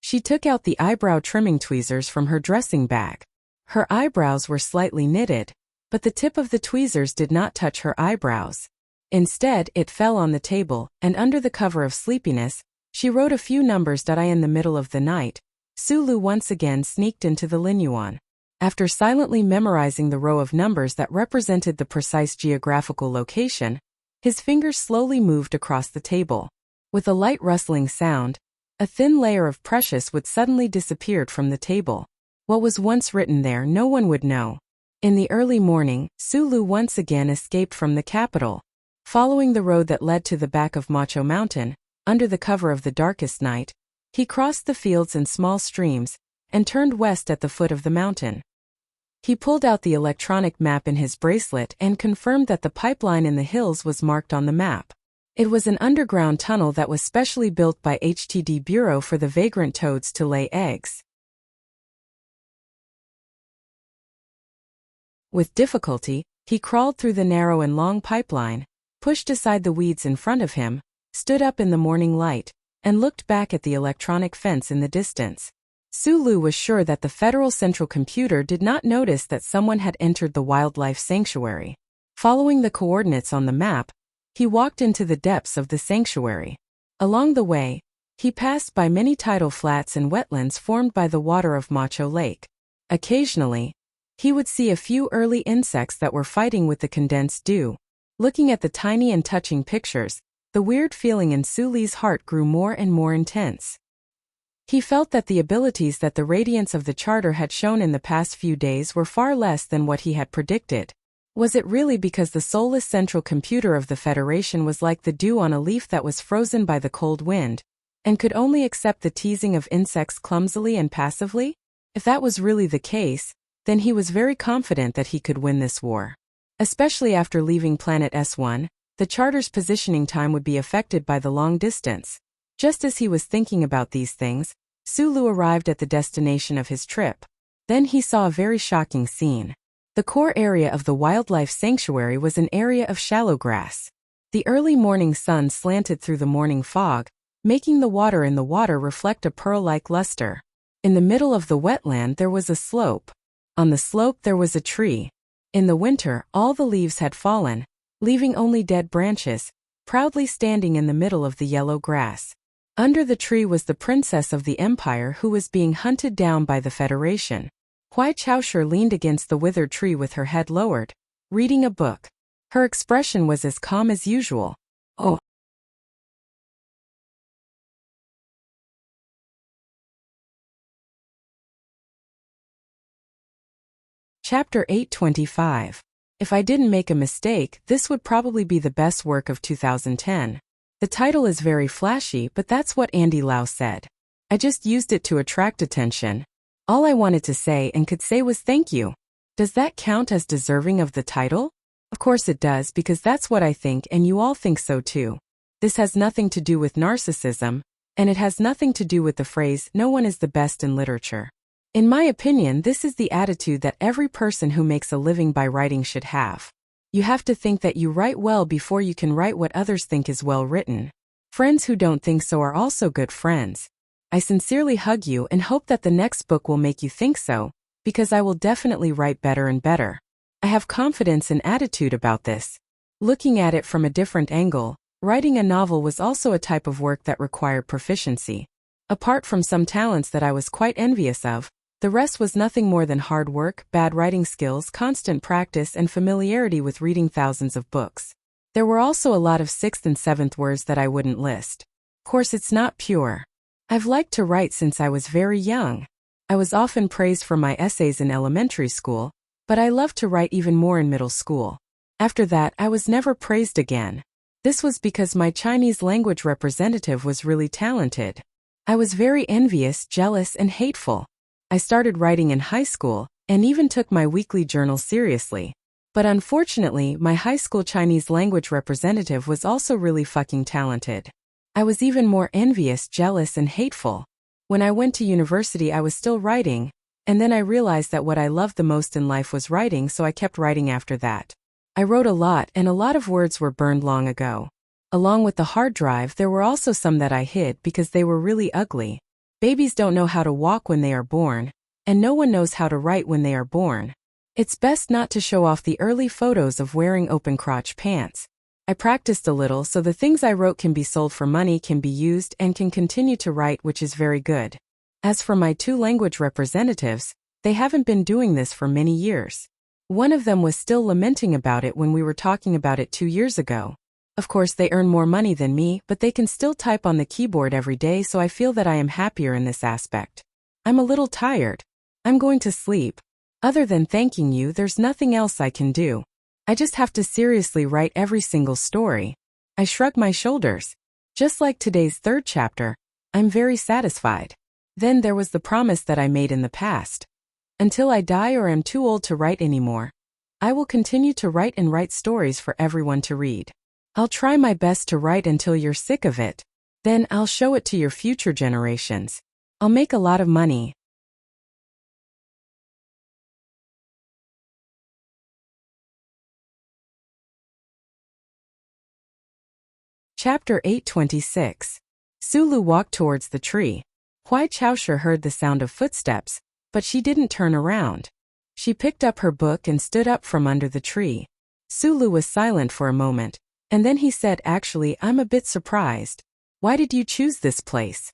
She took out the eyebrow trimming tweezers from her dressing bag. Her eyebrows were slightly knitted, but the tip of the tweezers did not touch her eyebrows. Instead, it fell on the table, and under the cover of sleepiness, she wrote a few numbers. In the middle of the night, Sulu once again sneaked into the Linyuan. After silently memorizing the row of numbers that represented the precise geographical location, his fingers slowly moved across the table. With a light rustling sound, a thin layer of precious wood suddenly disappeared from the table. What was once written there no one would know. In the early morning, Sulu once again escaped from the capital. Following the road that led to the back of Macho Mountain, under the cover of the darkest night, he crossed the fields and small streams, and turned west at the foot of the mountain. He pulled out the electronic map in his bracelet and confirmed that the pipeline in the hills was marked on the map. It was an underground tunnel that was specially built by HTD Bureau for the vagrant toads to lay eggs. With difficulty, he crawled through the narrow and long pipeline, pushed aside the weeds in front of him, stood up in the morning light, and looked back at the electronic fence in the distance. Sulu was sure that the Federal Central Computer did not notice that someone had entered the wildlife sanctuary. Following the coordinates on the map, he walked into the depths of the sanctuary. Along the way, he passed by many tidal flats and wetlands formed by the water of Macho Lake. Occasionally, he would see a few early insects that were fighting with the condensed dew. Looking at the tiny and touching pictures, the weird feeling in Suli's heart grew more and more intense. He felt that the abilities that the radiance of the charter had shown in the past few days were far less than what he had predicted. Was it really because the soulless central computer of the Federation was like the dew on a leaf that was frozen by the cold wind, and could only accept the teasing of insects clumsily and passively? If that was really the case, then he was very confident that he could win this war. Especially after leaving Planet S1, the charter's positioning time would be affected by the long distance. Just as he was thinking about these things, Sulu arrived at the destination of his trip. Then he saw a very shocking scene. The core area of the wildlife sanctuary was an area of shallow grass. The early morning sun slanted through the morning fog, making the water in the water reflect a pearl-like luster. In the middle of the wetland there was a slope. On the slope there was a tree. In the winter, all the leaves had fallen, leaving only dead branches, proudly standing in the middle of the yellow grass. Under the tree was the princess of the empire who was being hunted down by the Federation. Hui Chaoshi leaned against the withered tree with her head lowered, reading a book. Her expression was as calm as usual. Oh. Chapter 825. If I didn't make a mistake, this would probably be the best work of 2010. The title is very flashy, but that's what Andy Lau said. I just used it to attract attention. All I wanted to say and could say was thank you. Does that count as deserving of the title? Of course it does, because that's what I think and you all think so too. This has nothing to do with narcissism, and it has nothing to do with the phrase, no one is the best in literature. In my opinion, this is the attitude that every person who makes a living by writing should have. You have to think that you write well before you can write what others think is well written. Friends who don't think so are also good friends. I sincerely hug you and hope that the next book will make you think so, because I will definitely write better and better. I have confidence and attitude about this. Looking at it from a different angle, writing a novel was also a type of work that required proficiency. Apart from some talents that I was quite envious of, the rest was nothing more than hard work, bad writing skills, constant practice, and familiarity with reading thousands of books. There were also a lot of 6th and 7th words that I wouldn't list. Of course, it's not pure. I've liked to write since I was very young. I was often praised for my essays in elementary school, but I loved to write even more in middle school. After that, I was never praised again. This was because my Chinese language representative was really talented. I was very envious, jealous, and hateful. I started writing in high school, and even took my weekly journal seriously. But unfortunately, my high school Chinese language representative was also really fucking talented. I was even more envious, jealous, and hateful. When I went to university I was still writing, and then I realized that what I loved the most in life was writing, so I kept writing after that. I wrote a lot, and a lot of words were burned long ago. Along with the hard drive there were also some that I hid because they were really ugly. Babies don't know how to walk when they are born, and no one knows how to write when they are born. It's best not to show off the early photos of wearing open crotch pants. I practiced a little so the things I wrote can be sold for money, can be used, and can continue to write, which is very good. As for my 2 language representatives, they haven't been doing this for many years. One of them was still lamenting about it when we were talking about it 2 years ago. Of course they earn more money than me, but they can still type on the keyboard every day, so I feel that I am happier in this aspect. I'm a little tired. I'm going to sleep. Other than thanking you, there's nothing else I can do. I just have to seriously write every single story. I shrug my shoulders. Just like today's 3rd chapter, I'm very satisfied. Then there was the promise that I made in the past. Until I die or am too old to write anymore, I will continue to write and write stories for everyone to read. I'll try my best to write until you're sick of it. Then I'll show it to your future generations. I'll make a lot of money. Chapter 826. Sulu walked towards the tree. Huai Chaoshe heard the sound of footsteps, but she didn't turn around. She picked up her book and stood up from under the tree. Sulu was silent for a moment, and then he said, "Actually, I'm a bit surprised. Why did you choose this place?"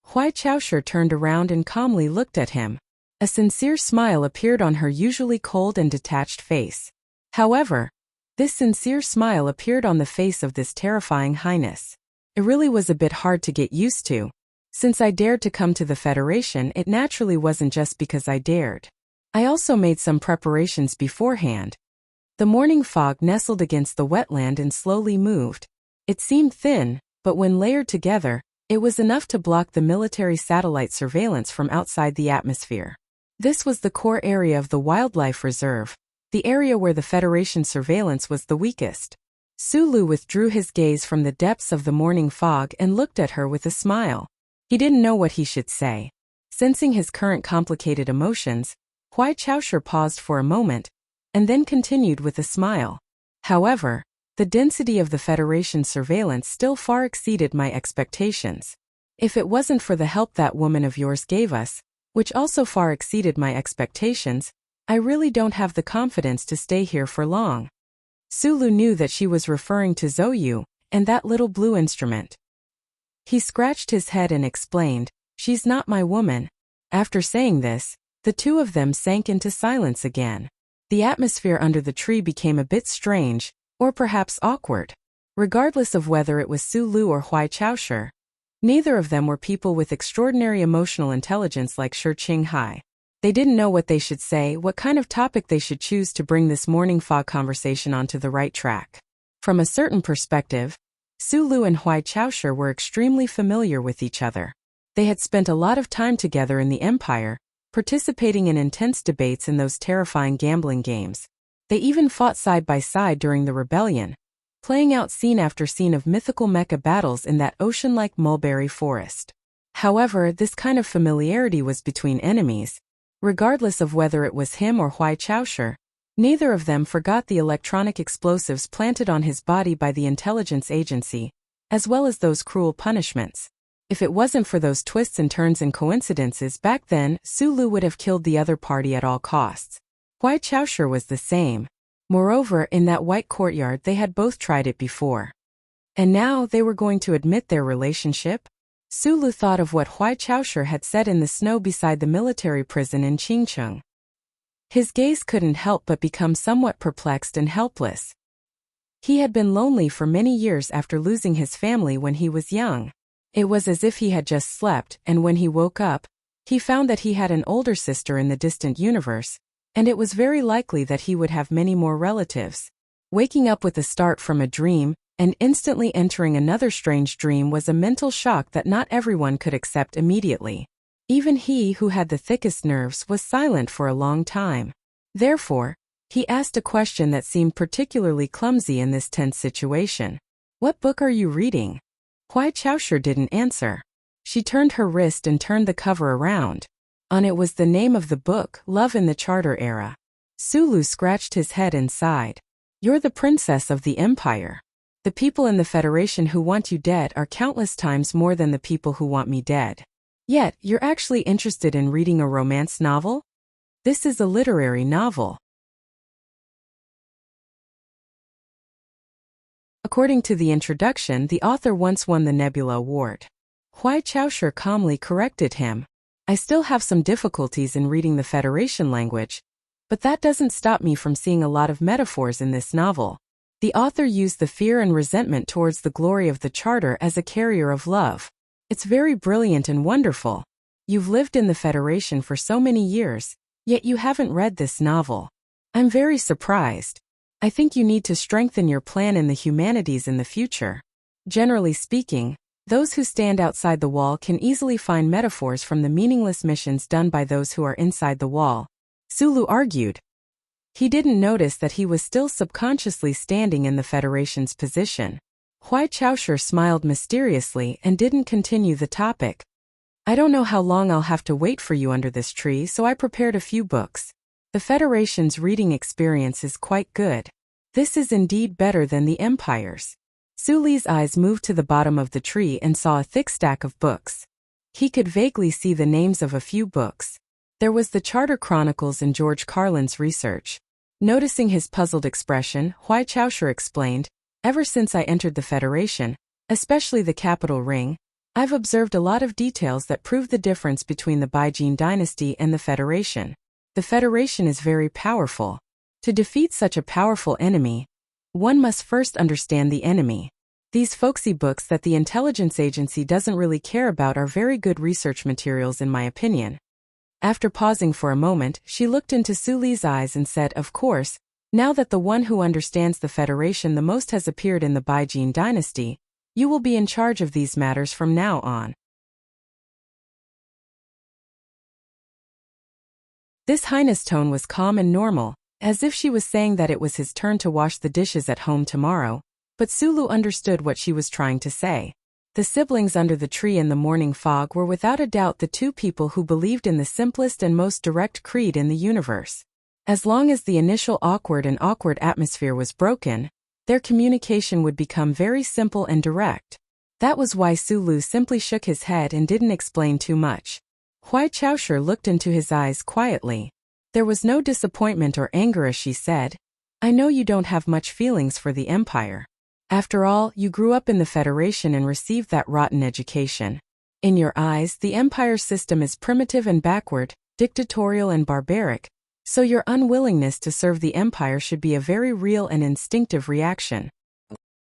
Huai Chaoshe turned around and calmly looked at him. A sincere smile appeared on her usually cold and detached face. However, this sincere smile appeared on the face of this terrifying highness. It really was a bit hard to get used to. Since I dared to come to the Federation, it naturally wasn't just because I dared. I also made some preparations beforehand. The morning fog nestled against the wetland and slowly moved. It seemed thin, but when layered together, it was enough to block the military satellite surveillance from outside the atmosphere. This was the core area of the wildlife reserve, the area where the Federation surveillance was the weakest. Sulu withdrew his gaze from the depths of the morning fog and looked at her with a smile. He didn't know what he should say. Sensing his current complicated emotions, Huai Chaoshe paused for a moment, and then continued with a smile. However, the density of the Federation surveillance still far exceeded my expectations. If it wasn't for the help that woman of yours gave us, which also far exceeded my expectations, I really don't have the confidence to stay here for long. Sulu knew that she was referring to Zouyu, and that little blue instrument. He scratched his head and explained, "She's not my woman." After saying this, the two of them sank into silence again. The atmosphere under the tree became a bit strange, or perhaps awkward. Regardless of whether it was Sulu or Huai Chaoshe, neither of them were people with extraordinary emotional intelligence like Shi Qinghai. They didn't know what they should say, what kind of topic they should choose to bring this morning fog conversation onto the right track. From a certain perspective, Sulu and Huai Chaoshe were extremely familiar with each other. They had spent a lot of time together in the Empire, participating in intense debates in those terrifying gambling games. They even fought side by side during the rebellion, playing out scene after scene of mythical mecha battles in that ocean-like mulberry forest. However, this kind of familiarity was between enemies. Regardless of whether it was him or Huai Chaoshe, neither of them forgot the electronic explosives planted on his body by the intelligence agency, as well as those cruel punishments. If it wasn't for those twists and turns and coincidences back then, Sulu would have killed the other party at all costs. Huai Chaoshe was the same. Moreover, in that white courtyard they had both tried it before. And now they were going to admit their relationship? Sulu thought of what Huai Chaoshe had said in the snow beside the military prison in Qingcheng. His gaze couldn't help but become somewhat perplexed and helpless. He had been lonely for many years after losing his family when he was young. It was as if he had just slept, and when he woke up, he found that he had an older sister in the distant universe, and it was very likely that he would have many more relatives. Waking up with a start from a dream, and instantly entering another strange dream was a mental shock that not everyone could accept immediately. Even he who had the thickest nerves was silent for a long time. Therefore, he asked a question that seemed particularly clumsy in this tense situation. "What book are you reading?" Huai Chaoshe didn't answer. She turned her wrist and turned the cover around. On it was the name of the book, Love in the Charter Era. Sulu scratched his head and sighed. "You're the princess of the Empire. The people in the Federation who want you dead are countless times more than the people who want me dead. Yet, you're actually interested in reading a romance novel? This is a literary novel." According to the introduction, the author once won the Nebula Award. Huai Chaoshe calmly corrected him. "I still have some difficulties in reading the Federation language, but that doesn't stop me from seeing a lot of metaphors in this novel. The author used the fear and resentment towards the glory of the Charter as a carrier of love. It's very brilliant and wonderful. You've lived in the Federation for so many years, yet you haven't read this novel. I'm very surprised. I think you need to strengthen your plan in the humanities in the future. Generally speaking, those who stand outside the wall can easily find metaphors from the meaningless missions done by those who are inside the wall, Sulu argued. He didn't notice that he was still subconsciously standing in the Federation's position. Huai Chaosher smiled mysteriously and didn't continue the topic. I don't know how long I'll have to wait for you under this tree, so I prepared a few books. The Federation's reading experience is quite good. This is indeed better than the Empire's. Suli's eyes moved to the bottom of the tree and saw a thick stack of books. He could vaguely see the names of a few books. There was the Charter Chronicles and George Carlin's research. Noticing his puzzled expression, Huai Chaosher explained, ever since I entered the Federation, especially the Capital Ring, I've observed a lot of details that prove the difference between the Baijin dynasty and the Federation. The Federation is very powerful. To defeat such a powerful enemy, one must first understand the enemy. These folksy books that the intelligence agency doesn't really care about are very good research materials in my opinion. After pausing for a moment, she looked into Suli's eyes and said, of course, now that the one who understands the Federation the most has appeared in the Baijin dynasty, you will be in charge of these matters from now on. This highness tone was calm and normal, as if she was saying that it was his turn to wash the dishes at home tomorrow, but Sulu understood what she was trying to say. The siblings under the tree in the morning fog were without a doubt the two people who believed in the simplest and most direct creed in the universe. As long as the initial awkward atmosphere was broken, their communication would become very simple and direct. That was why Sulu simply shook his head and didn't explain too much. Huai Chaosher looked into his eyes quietly. There was no disappointment or anger as she said, I know you don't have much feelings for the Empire. After all, you grew up in the Federation and received that rotten education. In your eyes, the Empire's system is primitive and backward, dictatorial and barbaric, so your unwillingness to serve the Empire should be a very real and instinctive reaction.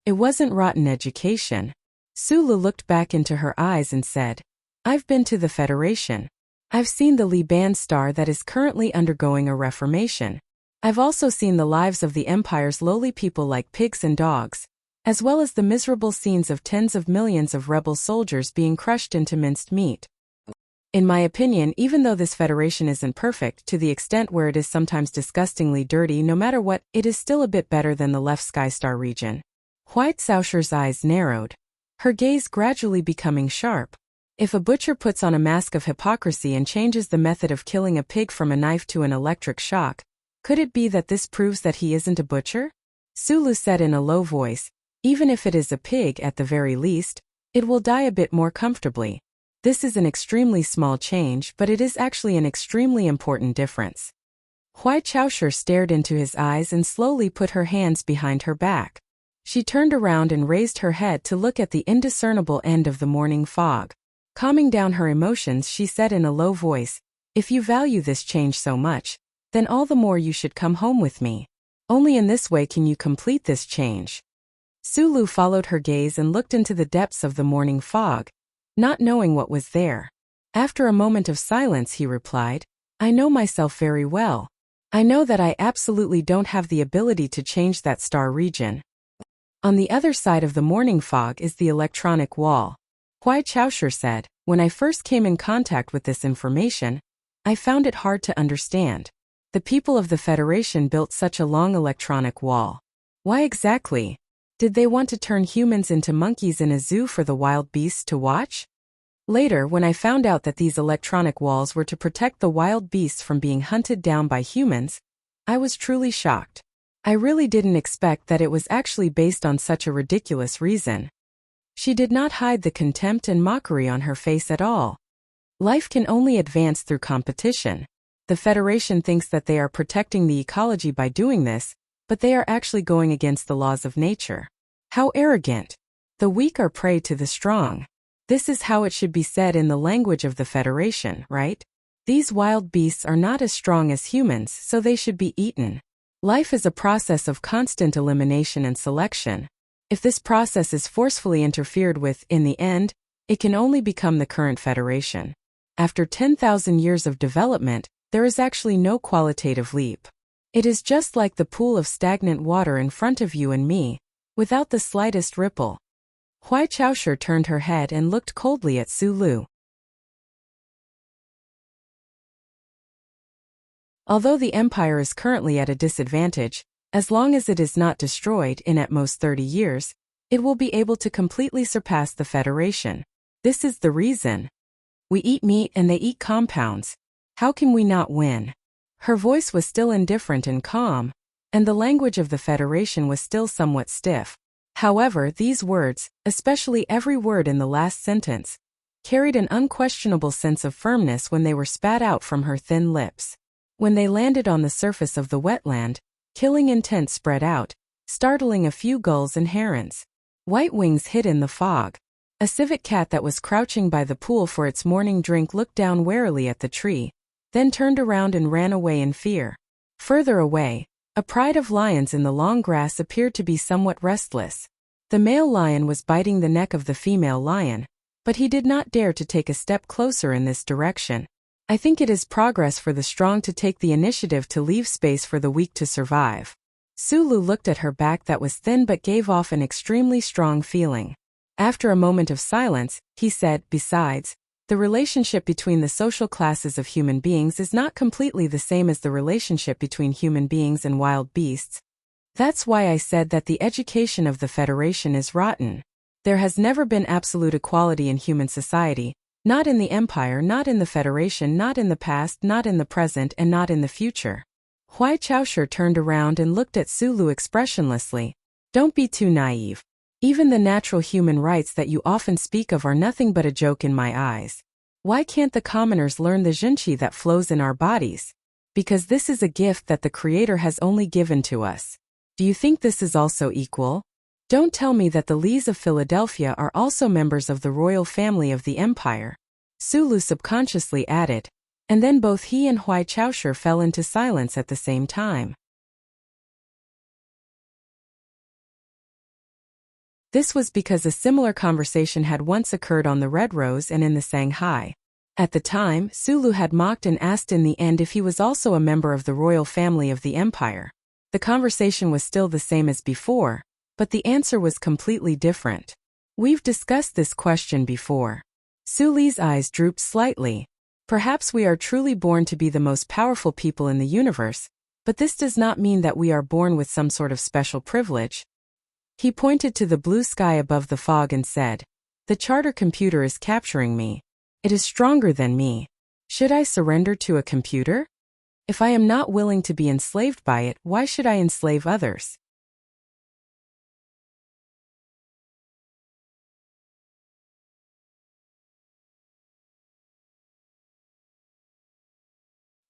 It wasn't rotten education. Sulu looked back into her eyes and said, I've been to the Federation. I've seen the Liban star that is currently undergoing a reformation. I've also seen the lives of the Empire's lowly people like pigs and dogs, as well as the miserable scenes of tens of millions of rebel soldiers being crushed into minced meat. In my opinion, even though this Federation isn't perfect to the extent where it is sometimes disgustingly dirty no matter what, it is still a bit better than the left Skystar region. Huai Chaosher's eyes narrowed, her gaze gradually becoming sharp. If a butcher puts on a mask of hypocrisy and changes the method of killing a pig from a knife to an electric shock, could it be that this proves that he isn't a butcher? Sulu said in a low voice, even if it is a pig at the very least, it will die a bit more comfortably. This is an extremely small change, but it is actually an extremely important difference. Huai Chaosher stared into his eyes and slowly put her hands behind her back. She turned around and raised her head to look at the indiscernible end of the morning fog. Calming down her emotions, she said in a low voice, if you value this change so much, then all the more you should come home with me. Only in this way can you complete this change. Sulu followed her gaze and looked into the depths of the morning fog, not knowing what was there. After a moment of silence he replied, I know myself very well. I know that I absolutely don't have the ability to change that star region. On the other side of the morning fog is the electronic wall. Huai Chaosher said, when I first came in contact with this information, I found it hard to understand. The people of the Federation built such a long electronic wall. Why exactly? Did they want to turn humans into monkeys in a zoo for the wild beasts to watch? Later, when I found out that these electronic walls were to protect the wild beasts from being hunted down by humans, I was truly shocked. I really didn't expect that it was actually based on such a ridiculous reason. She did not hide the contempt and mockery on her face at all. Life can only advance through competition. The Federation thinks that they are protecting the ecology by doing this, but they are actually going against the laws of nature. How arrogant! The weak are prey to the strong. This is how it should be said in the language of the Federation, right? These wild beasts are not as strong as humans, so they should be eaten. Life is a process of constant elimination and selection. If this process is forcefully interfered with, in the end, it can only become the current Federation. After 10,000 years of development, there is actually no qualitative leap. It is just like the pool of stagnant water in front of you and me, without the slightest ripple. Huai Chaosher turned her head and looked coldly at Sulu. Although the Empire is currently at a disadvantage, as long as it is not destroyed in at most 30 years, it will be able to completely surpass the Federation. This is the reason. We eat meat and they eat compounds. How can we not win? Her voice was still indifferent and calm, and the language of the Federation was still somewhat stiff. However, these words, especially every word in the last sentence, carried an unquestionable sense of firmness when they were spat out from her thin lips. When they landed on the surface of the wetland, killing intent spread out, startling a few gulls and herons. White wings hid in the fog. A civet cat that was crouching by the pool for its morning drink looked down warily at the tree, then turned around and ran away in fear. Further away, a pride of lions in the long grass appeared to be somewhat restless. The male lion was biting the neck of the female lion, but he did not dare to take a step closer in this direction. I think it is progress for the strong to take the initiative to leave space for the weak to survive. Sulu looked at her back that was thin but gave off an extremely strong feeling. After a moment of silence, he said, besides, the relationship between the social classes of human beings is not completely the same as the relationship between human beings and wild beasts. That's why I said that the education of the Federation is rotten. There has never been absolute equality in human society, not in the Empire, not in the Federation, not in the past, not in the present, and not in the future. Hui Chaoshi turned around and looked at Sulu expressionlessly. Don't be too naive. Even the natural human rights that you often speak of are nothing but a joke in my eyes. Why can't the commoners learn the Jinqi that flows in our bodies? Because this is a gift that the Creator has only given to us. Do you think this is also equal? Don't tell me that the Lees of Philadelphia are also members of the royal family of the Empire. Sulu subconsciously added, and then both he and Hui Chaoshi fell into silence at the same time. This was because a similar conversation had once occurred on the Red Rose and in the Shanghai. At the time, Sulu had mocked and asked in the end if he was also a member of the royal family of the Empire. The conversation was still the same as before, but the answer was completely different. We've discussed this question before. Suli's eyes drooped slightly. Perhaps we are truly born to be the most powerful people in the universe, but this does not mean that we are born with some sort of special privilege. He pointed to the blue sky above the fog and said, "The charter computer is capturing me. It is stronger than me. Should I surrender to a computer? If I am not willing to be enslaved by it, why should I enslave others?"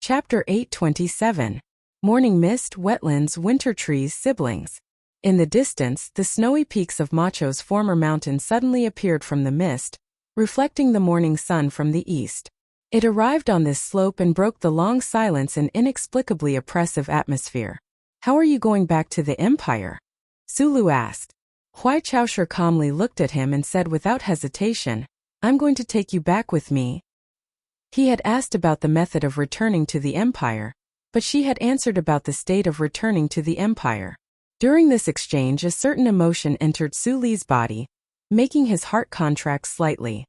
Chapter 827. Morning Mist, Wetlands, Winter Trees, Siblings. In the distance, the snowy peaks of Macho's former mountain suddenly appeared from the mist, reflecting the morning sun from the east. It arrived on this slope and broke the long silence and inexplicably oppressive atmosphere. "How are you going back to the Empire?" Sulu asked. Hui Chaoshi calmly looked at him and said without hesitation, "I'm going to take you back with me." He had asked about the method of returning to the Empire, but she had answered about the state of returning to the Empire. During this exchange, a certain emotion entered Suli's body, making his heart contract slightly.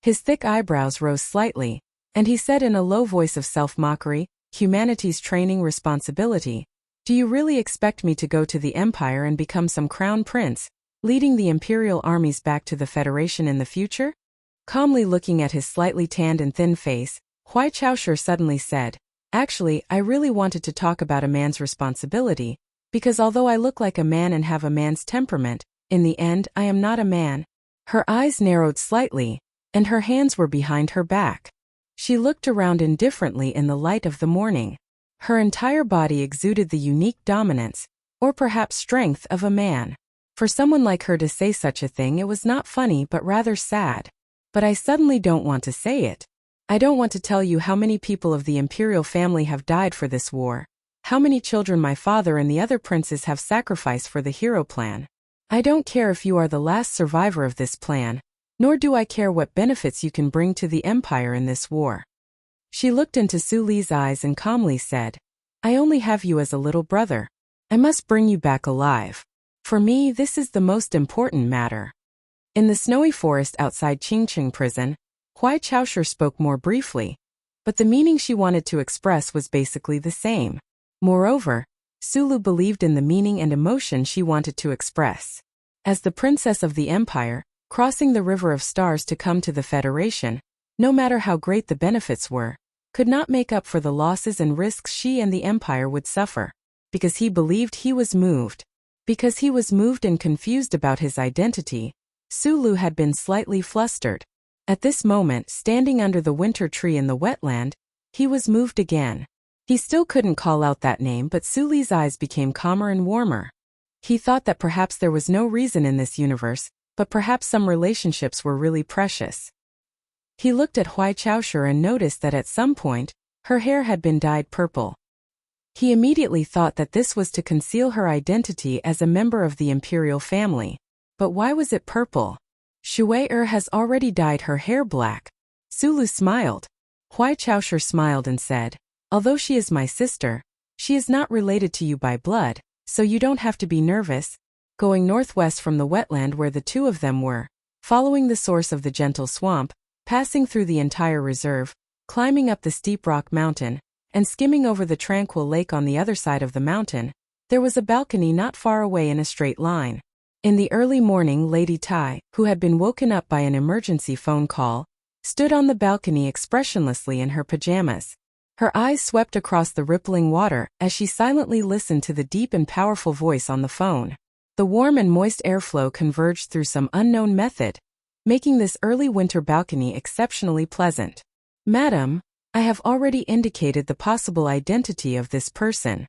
His thick eyebrows rose slightly, and he said in a low voice of self-mockery, "Humanity's training responsibility. Do you really expect me to go to the Empire and become some crown prince, leading the imperial armies back to the Federation in the future?" Calmly looking at his slightly tanned and thin face, Hui Chaoshi suddenly said, "Actually, I really wanted to talk about a man's responsibility, because although I look like a man and have a man's temperament, in the end, I am not a man." Her eyes narrowed slightly, and her hands were behind her back. She looked around indifferently in the light of the morning. Her entire body exuded the unique dominance, or perhaps strength, of a man. For someone like her to say such a thing, it was not funny but rather sad. But I suddenly don't want to say it. I don't want to tell you how many people of the imperial family have died for this war. How many children my father and the other princes have sacrificed for the hero plan. I don't care if you are the last survivor of this plan, nor do I care what benefits you can bring to the Empire in this war. She looked into Suli's eyes and calmly said, "I only have you as a little brother. I must bring you back alive. For me, this is the most important matter." In the snowy forest outside Qingqing prison, Hui Chaoshi spoke more briefly. but the meaning she wanted to express was basically the same. Moreover, Sulu believed in the meaning and emotion she wanted to express. As the princess of the empire, crossing the river of stars to come to the Federation, no matter how great the benefits were, could not make up for the losses and risks she and the empire would suffer. Because he believed he was moved. Because he was moved and confused about his identity, Sulu had been slightly flustered. At this moment, standing under the winter tree in the wetland, he was moved again. He still couldn't call out that name, but Sulu's eyes became calmer and warmer. He thought that perhaps there was no reason in this universe, but perhaps some relationships were really precious. He looked at Hui Chaoshu and noticed that at some point, her hair had been dyed purple. He immediately thought that this was to conceal her identity as a member of the imperial family. But why was it purple? Shui has already dyed her hair black. Sulu smiled. Hui Chaoshu smiled and said, although she is my sister, she is not related to you by blood, so you don't have to be nervous. Going northwest from the wetland where the two of them were, following the source of the gentle swamp, passing through the entire reserve, climbing up the steep rock mountain, and skimming over the tranquil lake on the other side of the mountain, there was a balcony not far away in a straight line. In the early morning, Lady Tai, who had been woken up by an emergency phone call, stood on the balcony expressionlessly in her pajamas. Her eyes swept across the rippling water as she silently listened to the deep and powerful voice on the phone. The warm and moist airflow converged through some unknown method, making this early winter balcony exceptionally pleasant. Madam, I have already indicated the possible identity of this person.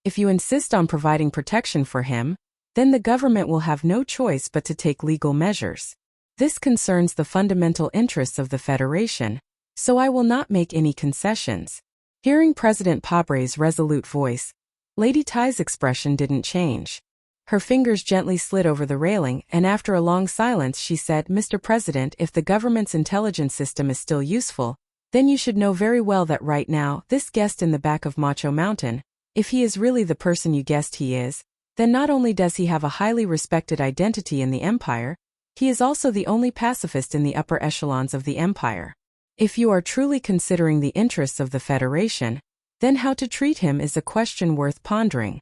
If you insist on providing protection for him, then the government will have no choice but to take legal measures. This concerns the fundamental interests of the Federation, so I will not make any concessions. Hearing President Pabre's resolute voice, Lady Tai's expression didn't change. Her fingers gently slid over the railing, and after a long silence she said, Mr. President, if the government's intelligence system is still useful, then you should know very well that right now, this guest in the back of Macho Mountain, if he is really the person you guessed he is, then not only does he have a highly respected identity in the Empire, he is also the only pacifist in the upper echelons of the Empire. If you are truly considering the interests of the Federation, then how to treat him is a question worth pondering.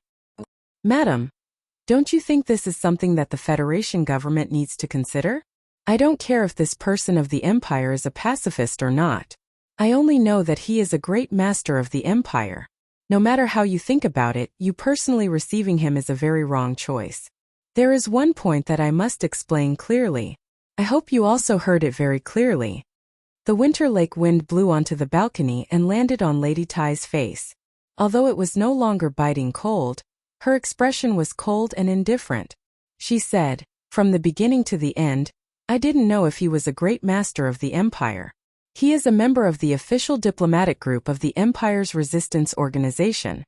Madam, don't you think this is something that the Federation government needs to consider? I don't care if this person of the Empire is a pacifist or not. I only know that he is a great master of the Empire. No matter how you think about it, you personally receiving him is a very wrong choice. There is one point that I must explain clearly. I hope you also heard it very clearly. The winter lake wind blew onto the balcony and landed on Lady Tai's face. Although it was no longer biting cold, her expression was cold and indifferent. She said, from the beginning to the end, I didn't know if he was a great master of the Empire. He is a member of the official diplomatic group of the Empire's resistance organization.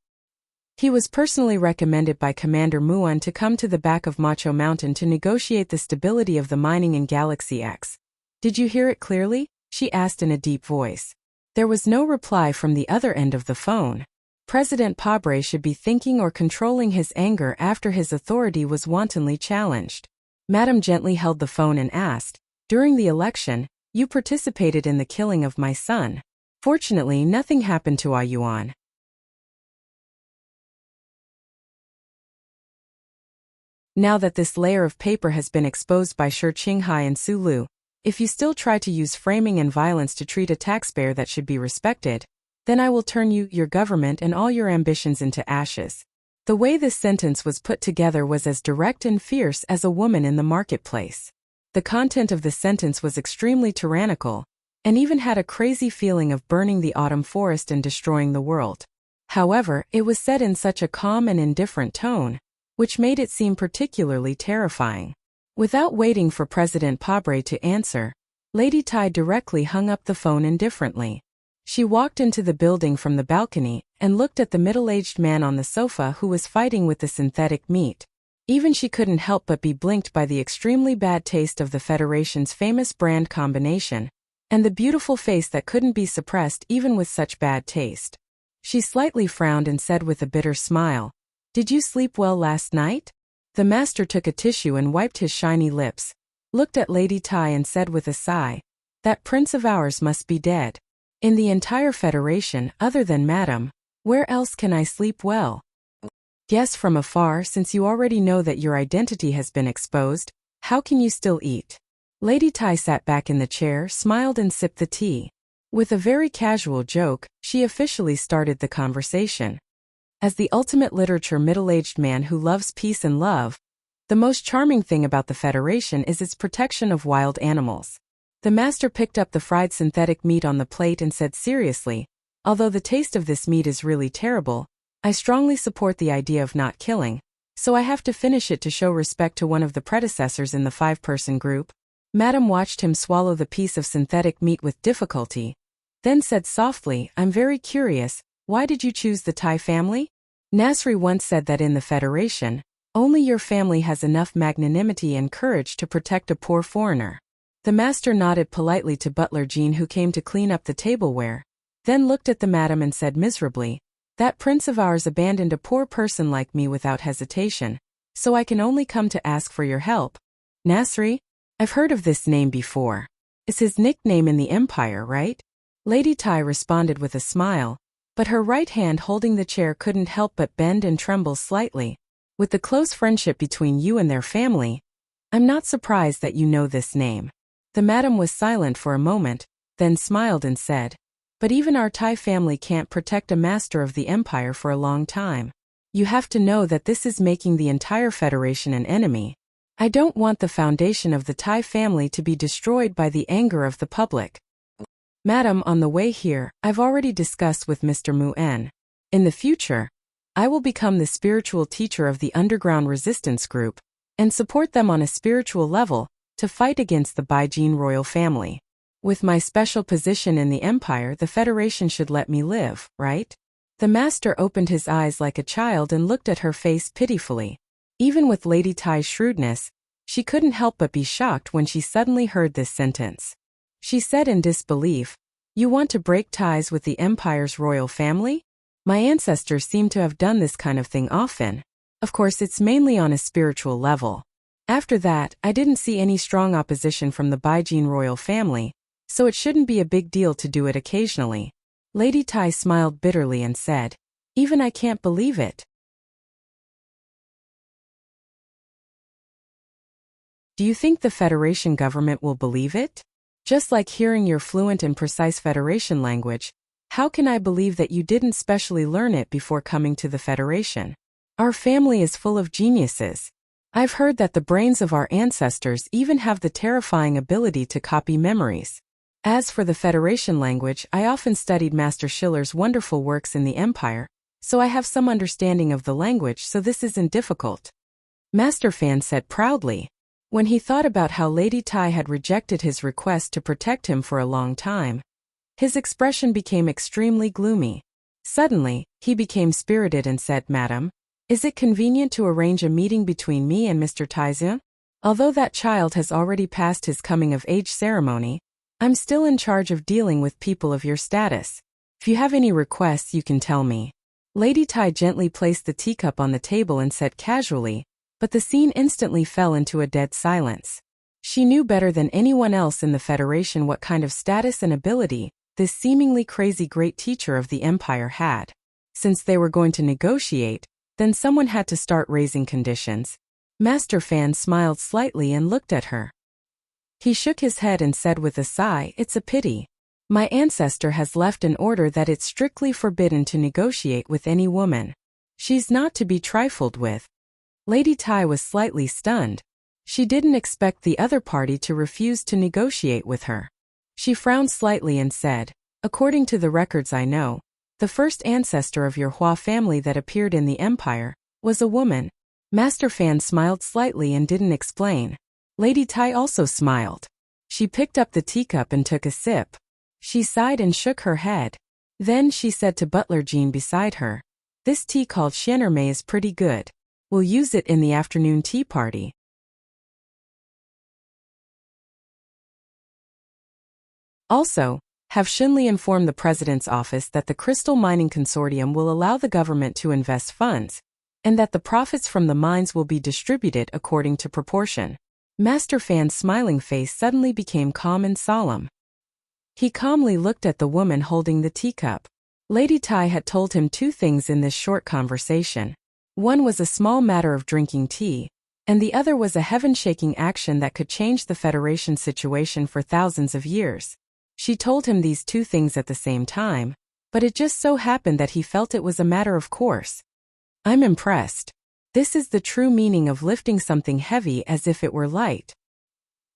He was personally recommended by Commander Muan to come to the back of Macho Mountain to negotiate the stability of the mining in Galaxy X. Did you hear it clearly? She asked in a deep voice. There was no reply from the other end of the phone. President Pabre should be thinking or controlling his anger after his authority was wantonly challenged. Madame gently held the phone and asked, during the election, you participated in the killing of my son. Fortunately, nothing happened to Yuan. Now that this layer of paper has been exposed by Shi Qinghai and Sulu, if you still try to use framing and violence to treat a taxpayer that should be respected, then I will turn you, your government and all your ambitions into ashes. The way this sentence was put together was as direct and fierce as a woman in the marketplace. The content of the sentence was extremely tyrannical, and even had a crazy feeling of burning the autumn forest and destroying the world. However, it was said in such a calm and indifferent tone, which made it seem particularly terrifying. Without waiting for President Pabre to answer, Lady Tai directly hung up the phone indifferently. She walked into the building from the balcony and looked at the middle-aged man on the sofa who was fighting with the synthetic meat. Even she couldn't help but be blinked by the extremely bad taste of the Federation's famous brand combination, and the beautiful face that couldn't be suppressed even with such bad taste. She slightly frowned and said with a bitter smile, "Did you sleep well last night?" The master took a tissue and wiped his shiny lips. looked at Lady Tai and said with a sigh, "That prince of ours must be dead. In the entire Federation, other than Madam, where else can I sleep well? Yes, from afar, since you already know that your identity has been exposed, how can you still eat?" Lady Tai sat back in the chair, smiled and sipped the tea. With a very casual joke, she officially started the conversation. As the ultimate literature middle-aged man who loves peace and love, the most charming thing about the Federation is its protection of wild animals. The master picked up the fried synthetic meat on the plate and said seriously, "Although the taste of this meat is really terrible, I strongly support the idea of not killing, so I have to finish it to show respect to one of the predecessors in the 5-person group." Madam watched him swallow the piece of synthetic meat with difficulty, then said softly, "I'm very curious, why did you choose the Tai family? Nasri once said that in the Federation, only your family has enough magnanimity and courage to protect a poor foreigner." The master nodded politely to butler Jean, who came to clean up the tableware, then looked at the madam and said miserably, "That prince of ours abandoned a poor person like me without hesitation, so I can only come to ask for your help." "Nasri? I've heard of this name before. It's his nickname in the Empire, right?" Lady Tai responded with a smile, but her right hand holding the chair couldn't help but bend and tremble slightly. "With the close friendship between you and their family, I'm not surprised that you know this name." The madam was silent for a moment, then smiled and said, "But even our Tai family can't protect a master of the Empire for a long time. You have to know that this is making the entire Federation an enemy. I don't want the foundation of the Tai family to be destroyed by the anger of the public. Madam, on the way here, I've already discussed with Mr. Muen. In the future, I will become the spiritual teacher of the underground resistance group, and support them on a spiritual level, to fight against the Baijin royal family. With my special position in the Empire, the Federation should let me live, right?" The master opened his eyes like a child and looked at her face pitifully. Even with Lady Tai's shrewdness, she couldn't help but be shocked when she suddenly heard this sentence. She said in disbelief, "You want to break ties with the Empire's royal family? My ancestors seem to have done this kind of thing often. Of course, it's mainly on a spiritual level. After that, I didn't see any strong opposition from the Baijin royal family, so it shouldn't be a big deal to do it occasionally." Lady Tai smiled bitterly and said, "Even I can't believe it." Do you think the Federation government will believe it? Just like hearing your fluent and precise Federation language, how can I believe that you didn't specially learn it before coming to the Federation? Our family is full of geniuses. I've heard that the brains of our ancestors even have the terrifying ability to copy memories. As for the Federation language, I often studied Master Schiller's wonderful works in the Empire, so I have some understanding of the language, so this isn't difficult." Master Fan said proudly. When he thought about how Lady Tai had rejected his request to protect him for a long time, his expression became extremely gloomy. Suddenly, he became spirited and said, "Madam, is it convenient to arrange a meeting between me and Mr. Taizun? Although that child has already passed his coming-of-age ceremony, I'm still in charge of dealing with people of your status. If you have any requests, you can tell me." Lady Tai gently placed the teacup on the table and said casually, but the scene instantly fell into a dead silence. She knew better than anyone else in the Federation what kind of status and ability this seemingly crazy great teacher of the Empire had. Since they were going to negotiate, then someone had to start raising conditions. Master Fan smiled slightly and looked at her. He shook his head and said with a sigh, "It's a pity. My ancestor has left an order that it's strictly forbidden to negotiate with any woman. She's not to be trifled with." Lady Tai was slightly stunned. She didn't expect the other party to refuse to negotiate with her. She frowned slightly and said, "According to the records I know, the first ancestor of your Hua family that appeared in the Empire was a woman." Master Fan smiled slightly and didn't explain. Lady Tai also smiled. She picked up the teacup and took a sip. She sighed and shook her head. Then she said to butler Jean beside her, "This tea called Xian'ermei is pretty good. We'll use it in the afternoon tea party." Also, have Xunli inform the President's office that the Crystal Mining Consortium will allow the government to invest funds, and that the profits from the mines will be distributed according to proportion. Master Fan's smiling face suddenly became calm and solemn. He calmly looked at the woman holding the teacup. Lady Tai had told him two things in this short conversation. One was a small matter of drinking tea, and the other was a heaven-shaking action that could change the Federation situation for thousands of years. She told him these two things at the same time, but it just so happened that he felt it was a matter of course. I'm impressed. This is the true meaning of lifting something heavy as if it were light.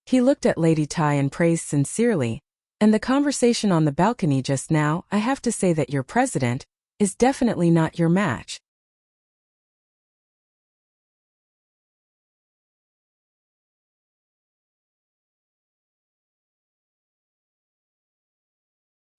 He looked at Lady Tai and praised sincerely, and the conversation on the balcony just now, I have to say that your president is definitely not your match.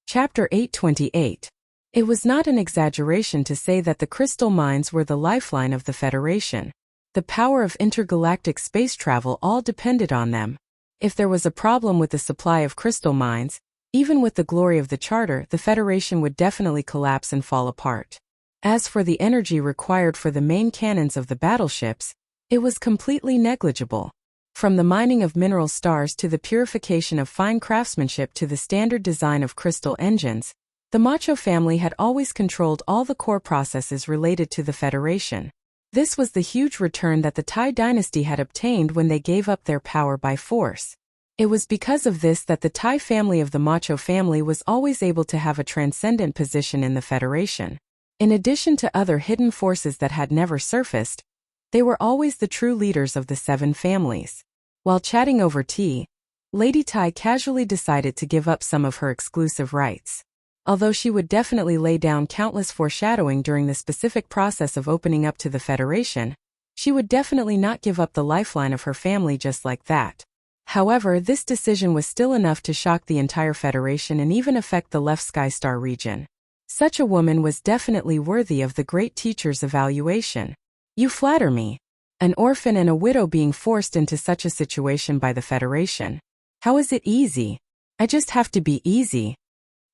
Chapter 828. It was not an exaggeration to say that the crystal mines were the lifeline of the Federation. The power of intergalactic space travel all depended on them. If there was a problem with the supply of crystal mines, even with the glory of the Charter, the Federation would definitely collapse and fall apart. As for the energy required for the main cannons of the battleships, it was completely negligible. From the mining of mineral stars to the purification of fine craftsmanship to the standard design of crystal engines, the Macho family had always controlled all the core processes related to the Federation. This was the huge return that the Tai dynasty had obtained when they gave up their power by force. It was because of this that the Tai family of the Macho family was always able to have a transcendent position in the Federation. In addition to other hidden forces that had never surfaced, they were always the true leaders of the seven families. While chatting over tea, Lady Tai casually decided to give up some of her exclusive rights. Although she would definitely lay down countless foreshadowing during the specific process of opening up to the Federation, she would definitely not give up the lifeline of her family just like that. However, this decision was still enough to shock the entire Federation and even affect the left Skystar region. Such a woman was definitely worthy of the great teacher's evaluation. You flatter me. An orphan and a widow being forced into such a situation by the Federation. How is it easy? I just have to be easy.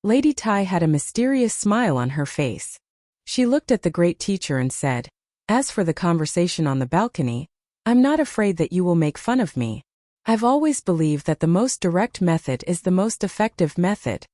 Lady Tai had a mysterious smile on her face. She looked at the great teacher and said, "As for the conversation on the balcony, I'm not afraid that you will make fun of me. I've always believed that the most direct method is the most effective method.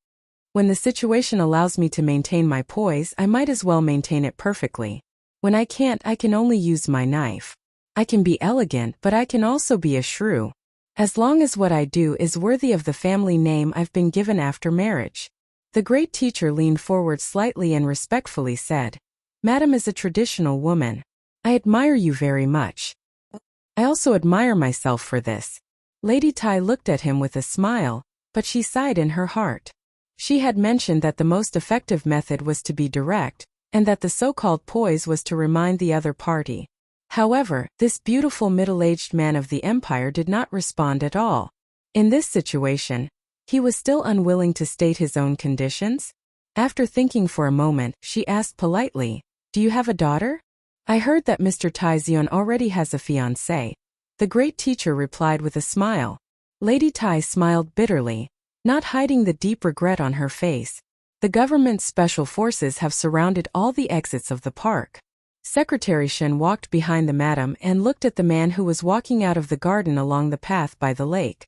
When the situation allows me to maintain my poise, I might as well maintain it perfectly. When I can't, I can only use my knife. I can be elegant, but I can also be a shrew. As long as what I do is worthy of the family name I've been given after marriage." The great teacher leaned forward slightly and respectfully said, "Madam is a traditional woman. I admire you very much. I also admire myself for this." Lady Tai looked at him with a smile, but she sighed in her heart. She had mentioned that the most effective method was to be direct, and that the so-called poise was to remind the other party. However, this beautiful middle-aged man of the Empire did not respond at all. In this situation, he was still unwilling to state his own conditions. After thinking for a moment, she asked politely, "Do you have a daughter?" "I heard that Mr. Tai Zion already has a fiancée." The great teacher replied with a smile. Lady Tai smiled bitterly, not hiding the deep regret on her face. The government's special forces have surrounded all the exits of the park. Secretary Shen walked behind the madam and looked at the man who was walking out of the garden along the path by the lake.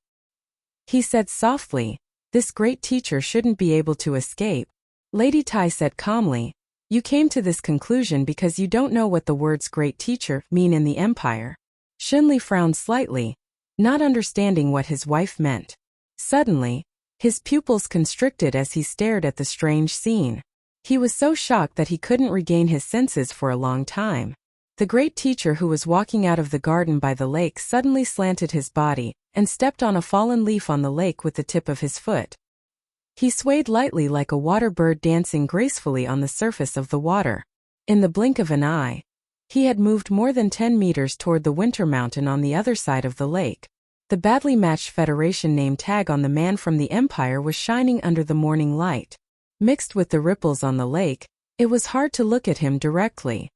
He said softly, "This great teacher shouldn't be able to escape." Lady Tai said calmly, "You came to this conclusion because you don't know what the words great teacher mean in the Empire." Shenli frowned slightly, not understanding what his wife meant. Suddenly, his pupils constricted as he stared at the strange scene. He was so shocked that he couldn't regain his senses for a long time. The great teacher who was walking out of the garden by the lake suddenly slanted his body and stepped on a fallen leaf on the lake with the tip of his foot. He swayed lightly like a water bird dancing gracefully on the surface of the water. In the blink of an eye, he had moved more than 10 meters toward the Winter Mountain on the other side of the lake. The badly matched Federation name tag on the man from the Empire was shining under the morning light. Mixed with the ripples on the lake, it was hard to look at him directly.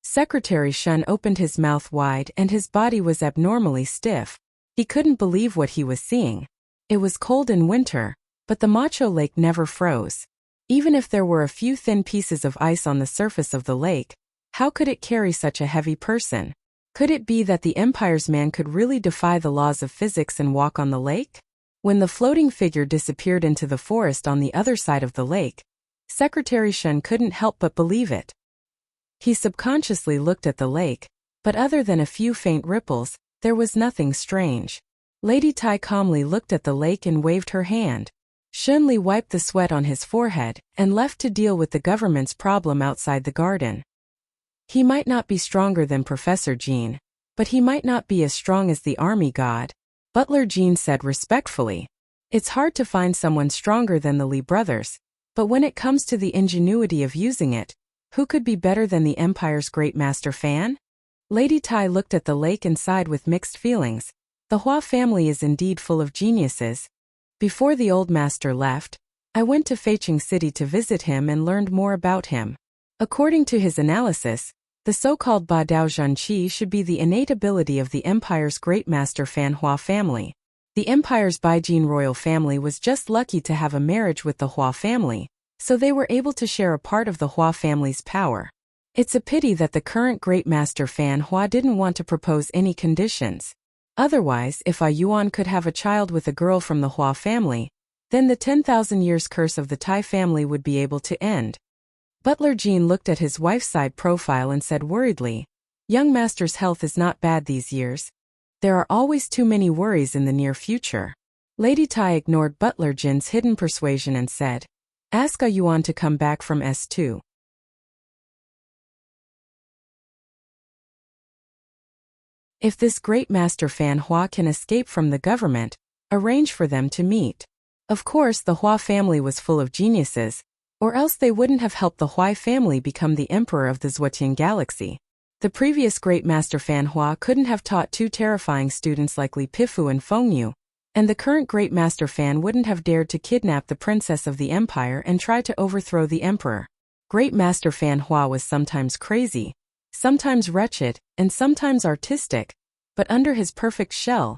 Secretary Shun opened his mouth wide and his body was abnormally stiff. He couldn't believe what he was seeing. It was cold in winter, but the Macho Lake never froze. Even if there were a few thin pieces of ice on the surface of the lake, How could it carry such a heavy person? Could it be that the Empire's man could really defy the laws of physics and walk on the lake? When the floating figure disappeared into the forest on the other side of the lake, Secretary Shun couldn't help but believe it. He subconsciously looked at the lake, but other than a few faint ripples, there was nothing strange. Lady Tai calmly looked at the lake and waved her hand. Shunli wiped the sweat on his forehead and left to deal with the government's problem outside the garden. He might not be stronger than Professor Jean, but he might not be as strong as the army god, Butler Jean said respectfully. It's hard to find someone stronger than the Lee brothers, but when it comes to the ingenuity of using it, who could be better than the Empire's great master Fan? Lady Tai looked at the lake and sighed with mixed feelings. The Hua family is indeed full of geniuses. Before the old master left, I went to Feiqing City to visit him and learned more about him. According to his analysis, the so-called Ba Dao Zhenqi should be the innate ability of the Empire's great master Fan Hua family. The Empire's Baijin royal family was just lucky to have a marriage with the Hua family, so they were able to share a part of the Hua family's power. It's a pity that the current great master Fan Hua didn't want to propose any conditions. Otherwise, if Ai Yuan could have a child with a girl from the Hua family, then the 10,000 years curse of the Tai family would be able to end. Butler Jean looked at his wife's side profile and said worriedly, "Young master's health is not bad these years. There are always too many worries in the near future." Lady Tai ignored Butler Jin's hidden persuasion and said, "Ask Ai Yuan to come back from S2. If this great master Fan Hua can escape from the government, arrange for them to meet." Of course, the Hua family was full of geniuses, or else they wouldn't have helped the Huai family become the emperor of the Zhuotian galaxy. The previous great master Fan Hua couldn't have taught two terrifying students like Li Pifu and Feng Yu, and the current great master Fan wouldn't have dared to kidnap the princess of the empire and try to overthrow the emperor. Great master Fan Hua was sometimes crazy, sometimes wretched, and sometimes artistic, but under his perfect shell,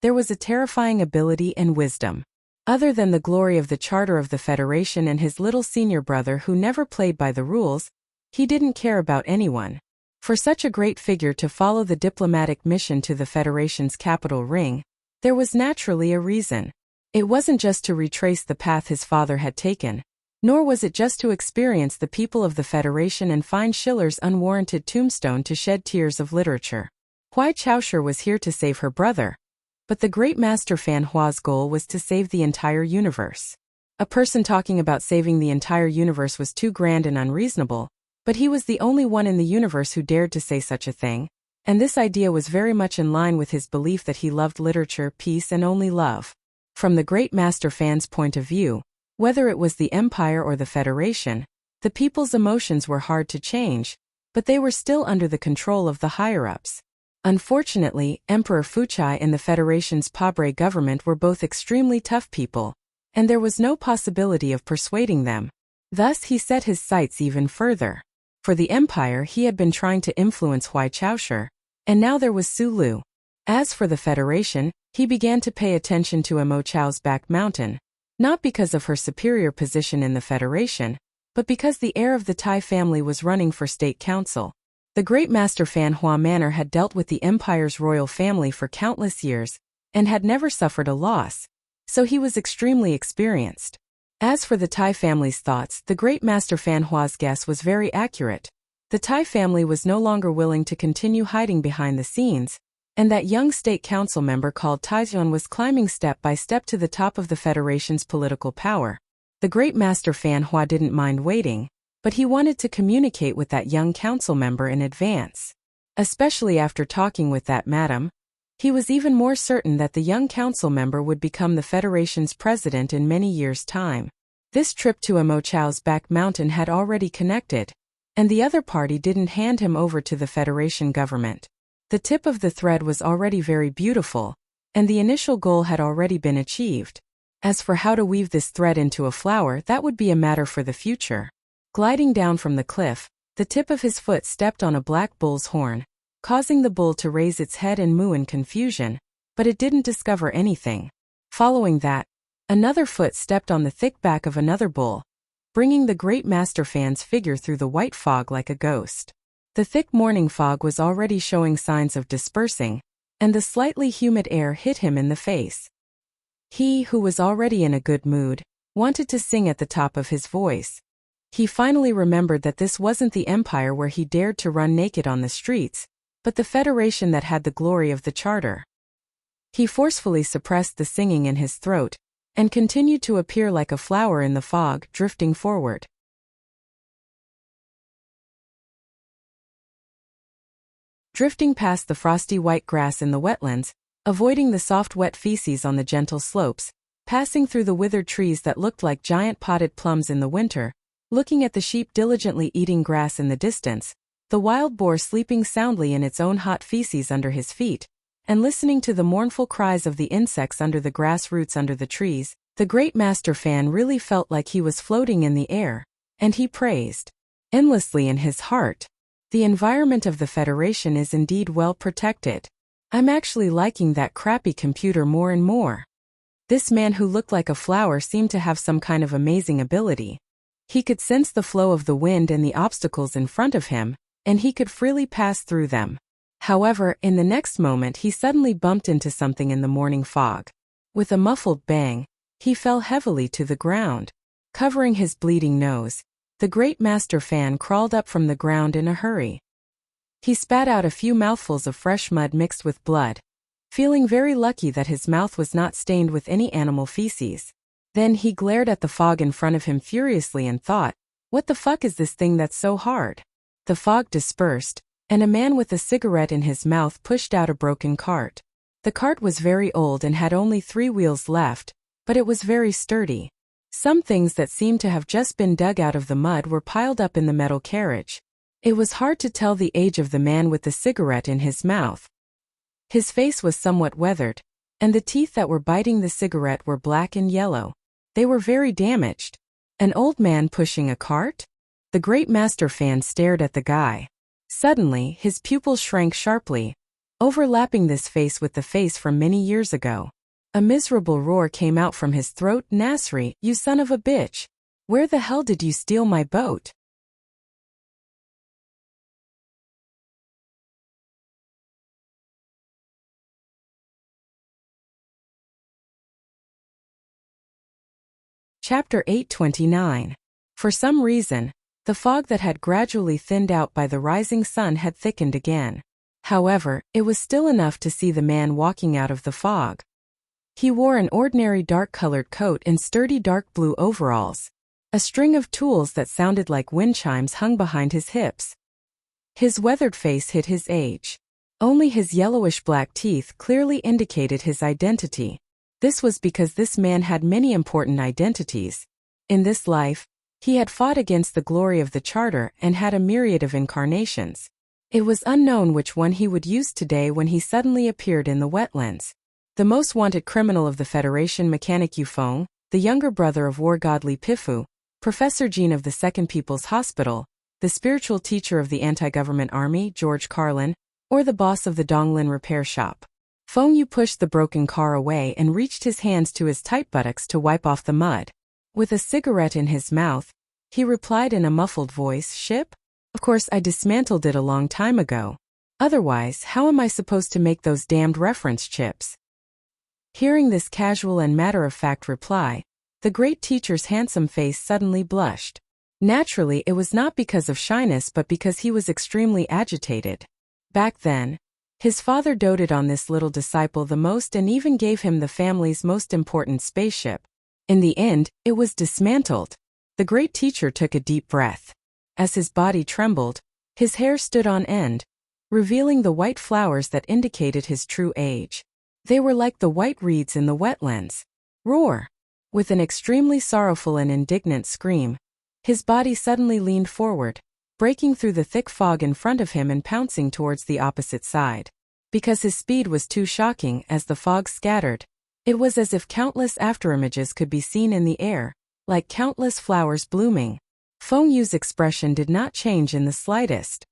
there was a terrifying ability and wisdom. Other than the glory of the charter of the Federation and his little senior brother who never played by the rules, he didn't care about anyone. For such a great figure to follow the diplomatic mission to the Federation's capital Ring, there was naturally a reason. It wasn't just to retrace the path his father had taken, nor was it just to experience the people of the Federation and find Schiller's unwarranted tombstone to shed tears of literature. Huai Chaosher was here to save her brother, but the great master Fan Hua's goal was to save the entire universe. A person talking about saving the entire universe was too grand and unreasonable, but he was the only one in the universe who dared to say such a thing, and this idea was very much in line with his belief that he loved literature, peace, and only love. From the great master Fan's point of view, whether it was the Empire or the Federation, the people's emotions were hard to change, but they were still under the control of the higher-ups. Unfortunately, Emperor Fuchai and the Federation's Pabre government were both extremely tough people, and there was no possibility of persuading them. Thus he set his sights even further. For the Empire he had been trying to influence Huai Chaosher, and now there was Su Lu. As for the Federation, he began to pay attention to Mo Chao's back mountain, not because of her superior position in the Federation, but because the heir of the Tai family was running for state council. The great master Fan Hua Manor had dealt with the Empire's royal family for countless years, and had never suffered a loss, so he was extremely experienced. As for the Tai family's thoughts, the great master Fan Hua's guess was very accurate. The Tai family was no longer willing to continue hiding behind the scenes, and that young state council member called Taizuan was climbing step by step to the top of the Federation's political power. The great master Fan Hua didn't mind waiting, but he wanted to communicate with that young council member in advance. Especially after talking with that madam, he was even more certain that the young council member would become the Federation's president in many years' time. This trip to Mo Chao's back mountain had already connected, and the other party didn't hand him over to the Federation government. The tip of the thread was already very beautiful, and the initial goal had already been achieved. As for how to weave this thread into a flower, that would be a matter for the future. Gliding down from the cliff, the tip of his foot stepped on a black bull's horn, causing the bull to raise its head and moo in confusion, but it didn't discover anything. Following that, another foot stepped on the thick back of another bull, bringing the great master Fan's figure through the white fog like a ghost. The thick morning fog was already showing signs of dispersing, and the slightly humid air hit him in the face. He, who was already in a good mood, wanted to sing at the top of his voice. He finally remembered that this wasn't the empire where he dared to run naked on the streets, but the federation that had the glory of the charter. He forcefully suppressed the singing in his throat, and continued to appear like a flower in the fog, drifting forward. Drifting past the frosty white grass in the wetlands, avoiding the soft wet feces on the gentle slopes, passing through the withered trees that looked like giant potted plums in the winter, looking at the sheep diligently eating grass in the distance, the wild boar sleeping soundly in its own hot feces under his feet, and listening to the mournful cries of the insects under the grass roots under the trees, the great master fan really felt like he was floating in the air, and he praised endlessly in his heart. The environment of the Federation is indeed well protected. I'm actually liking that crappy computer more and more. This man who looked like a flower seemed to have some kind of amazing ability. He could sense the flow of the wind and the obstacles in front of him, and he could freely pass through them. However, in the next moment he suddenly bumped into something in the morning fog. With a muffled bang, he fell heavily to the ground. Covering his bleeding nose, the great master fan crawled up from the ground in a hurry. He spat out a few mouthfuls of fresh mud mixed with blood, feeling very lucky that his mouth was not stained with any animal feces. Then he glared at the fog in front of him furiously and thought, what the fuck is this thing that's so hard? The fog dispersed, and a man with a cigarette in his mouth pushed out a broken cart. The cart was very old and had only 3 wheels left, but it was very sturdy. Some things that seemed to have just been dug out of the mud were piled up in the metal carriage. It was hard to tell the age of the man with the cigarette in his mouth. His face was somewhat weathered, and the teeth that were biting the cigarette were black and yellow. They were very damaged. An old man pushing a cart? The great master fan stared at the guy. Suddenly, his pupils shrank sharply, overlapping this face with the face from many years ago. A miserable roar came out from his throat. Nasri, you son of a bitch! Where the hell did you steal my boat? Chapter 829. For some reason, the fog that had gradually thinned out by the rising sun had thickened again. However, it was still enough to see the man walking out of the fog. He wore an ordinary dark-colored coat and sturdy dark blue overalls. A string of tools that sounded like wind chimes hung behind his hips. His weathered face hid his age. Only his yellowish-black teeth clearly indicated his identity. This was because this man had many important identities. In this life, he had fought against the glory of the charter and had a myriad of incarnations. It was unknown which one he would use today when he suddenly appeared in the wetlands. The most wanted criminal of the Federation, Mechanic Yufeng, the younger brother of War Godly Pifu, Professor Jean of the Second People's Hospital, the spiritual teacher of the anti-government army, George Carlin, or the boss of the Donglin repair shop. Feng Yu pushed the broken car away and reached his hands to his tight buttocks to wipe off the mud. With a cigarette in his mouth, he replied in a muffled voice, "Ship? Of course I dismantled it a long time ago. Otherwise, how am I supposed to make those damned reference chips?" Hearing this casual and matter-of-fact reply, the great teacher's handsome face suddenly blushed. Naturally, it was not because of shyness but because he was extremely agitated. Back then, his father doted on this little disciple the most and even gave him the family's most important spaceship. In the end, it was dismantled. The great teacher took a deep breath. As his body trembled, his hair stood on end, revealing the white flowers that indicated his true age. They were like the white reeds in the wetlands. Roar! With an extremely sorrowful and indignant scream, his body suddenly leaned forward, breaking through the thick fog in front of him and pouncing towards the opposite side. Because his speed was too shocking as the fog scattered, it was as if countless afterimages could be seen in the air, like countless flowers blooming. Feng Yu's expression did not change in the slightest.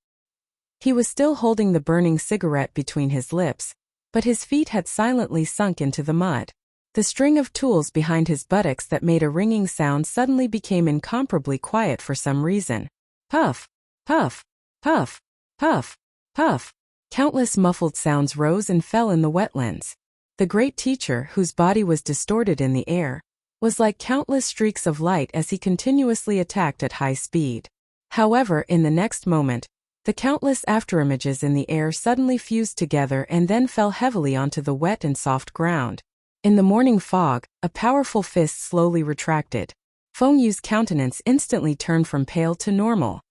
He was still holding the burning cigarette between his lips, but his feet had silently sunk into the mud. The string of tools behind his buttocks that made a ringing sound suddenly became incomparably quiet for some reason. Puff, puff, puff. Puff, puff. Countless muffled sounds rose and fell in the wetlands. The great teacher, whose body was distorted in the air, was like countless streaks of light as he continuously attacked at high speed. However, in the next moment, the countless afterimages in the air suddenly fused together and then fell heavily onto the wet and soft ground. In the morning fog, a powerful fist slowly retracted. Feng Yu's countenance instantly turned from pale to normal.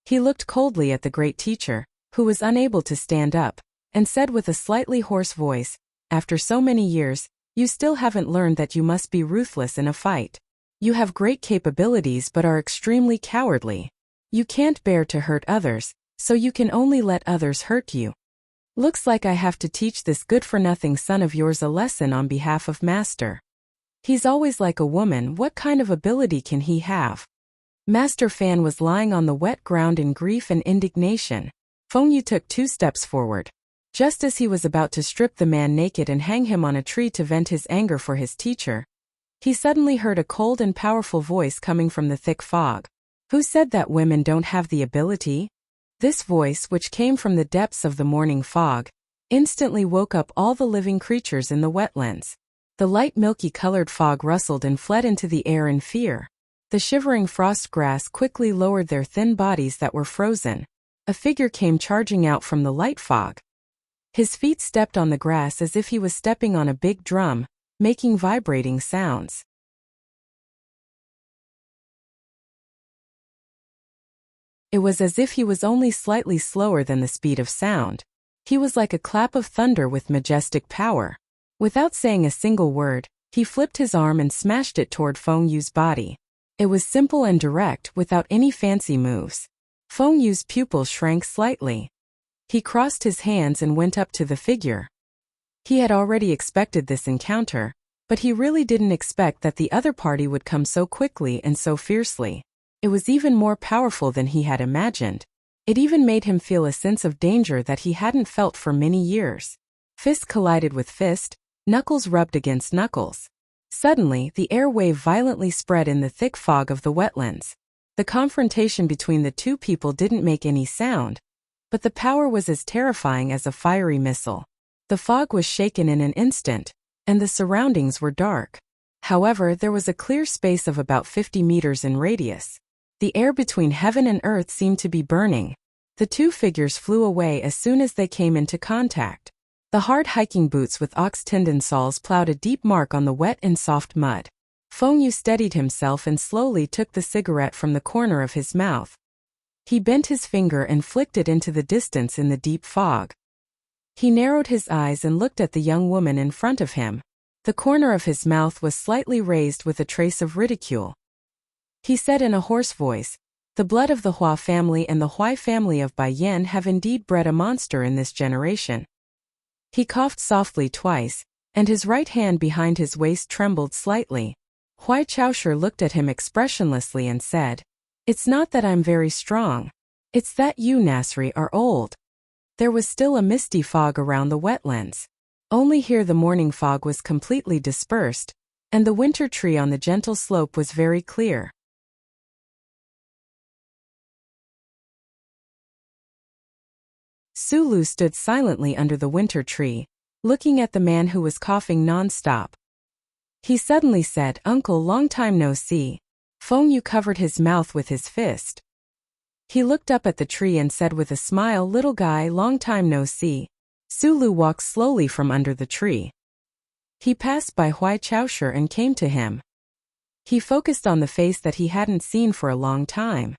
He looked coldly at the great teacher, who was unable to stand up, and said with a slightly hoarse voice, "After so many years, you still haven't learned that you must be ruthless in a fight. You have great capabilities but are extremely cowardly. You can't bear to hurt others, so you can only let others hurt you. Looks like I have to teach this good-for-nothing son of yours a lesson on behalf of Master. He's always like a woman, what kind of ability can he have?" Master Fan was lying on the wet ground in grief and indignation. Feng Yu took 2 steps forward. Just as he was about to strip the man naked and hang him on a tree to vent his anger for his teacher, he suddenly heard a cold and powerful voice coming from the thick fog. "Who said that women don't have the ability?" This voice, which came from the depths of the morning fog, instantly woke up all the living creatures in the wetlands. The light milky-colored fog rustled and fled into the air in fear. The shivering frost grass quickly lowered their thin bodies that were frozen. A figure came charging out from the light fog. His feet stepped on the grass as if he was stepping on a big drum, making vibrating sounds. It was as if he was only slightly slower than the speed of sound. He was like a clap of thunder with majestic power. Without saying a single word, he flipped his arm and smashed it toward Feng Yu's body. It was simple and direct, without any fancy moves. Feng Yu's pupils shrank slightly. He crossed his hands and went up to the figure. He had already expected this encounter, but he really didn't expect that the other party would come so quickly and so fiercely. It was even more powerful than he had imagined. It even made him feel a sense of danger that he hadn't felt for many years. Fist collided with fist, knuckles rubbed against knuckles. Suddenly, the air wave violently spread in the thick fog of the wetlands. The confrontation between the two people didn't make any sound, but the power was as terrifying as a fiery missile. The fog was shaken in an instant, and the surroundings were dark. However, there was a clear space of about 50 meters in radius. The air between heaven and earth seemed to be burning. The two figures flew away as soon as they came into contact. The hard hiking boots with ox tendon soles plowed a deep mark on the wet and soft mud. Feng Yu steadied himself and slowly took the cigarette from the corner of his mouth. He bent his finger and flicked it into the distance in the deep fog. He narrowed his eyes and looked at the young woman in front of him. The corner of his mouth was slightly raised with a trace of ridicule. He said in a hoarse voice, "The blood of the Hua family and the Huai family of Bai Yan have indeed bred a monster in this generation." He coughed softly twice, and his right hand behind his waist trembled slightly. Huai Chaosher looked at him expressionlessly and said, "It's not that I'm very strong. It's that you, Nasri, are old." There was still a misty fog around the wetlands. Only here the morning fog was completely dispersed, and the winter tree on the gentle slope was very clear. Sulu stood silently under the winter tree, looking at the man who was coughing non-stop. He suddenly said, "Uncle, long time no see." Feng Yu covered his mouth with his fist. He looked up at the tree and said with a smile, "Little guy, long time no see." Sulu walked slowly from under the tree. He passed by Huai Chaosher and came to him. He focused on the face that he hadn't seen for a long time.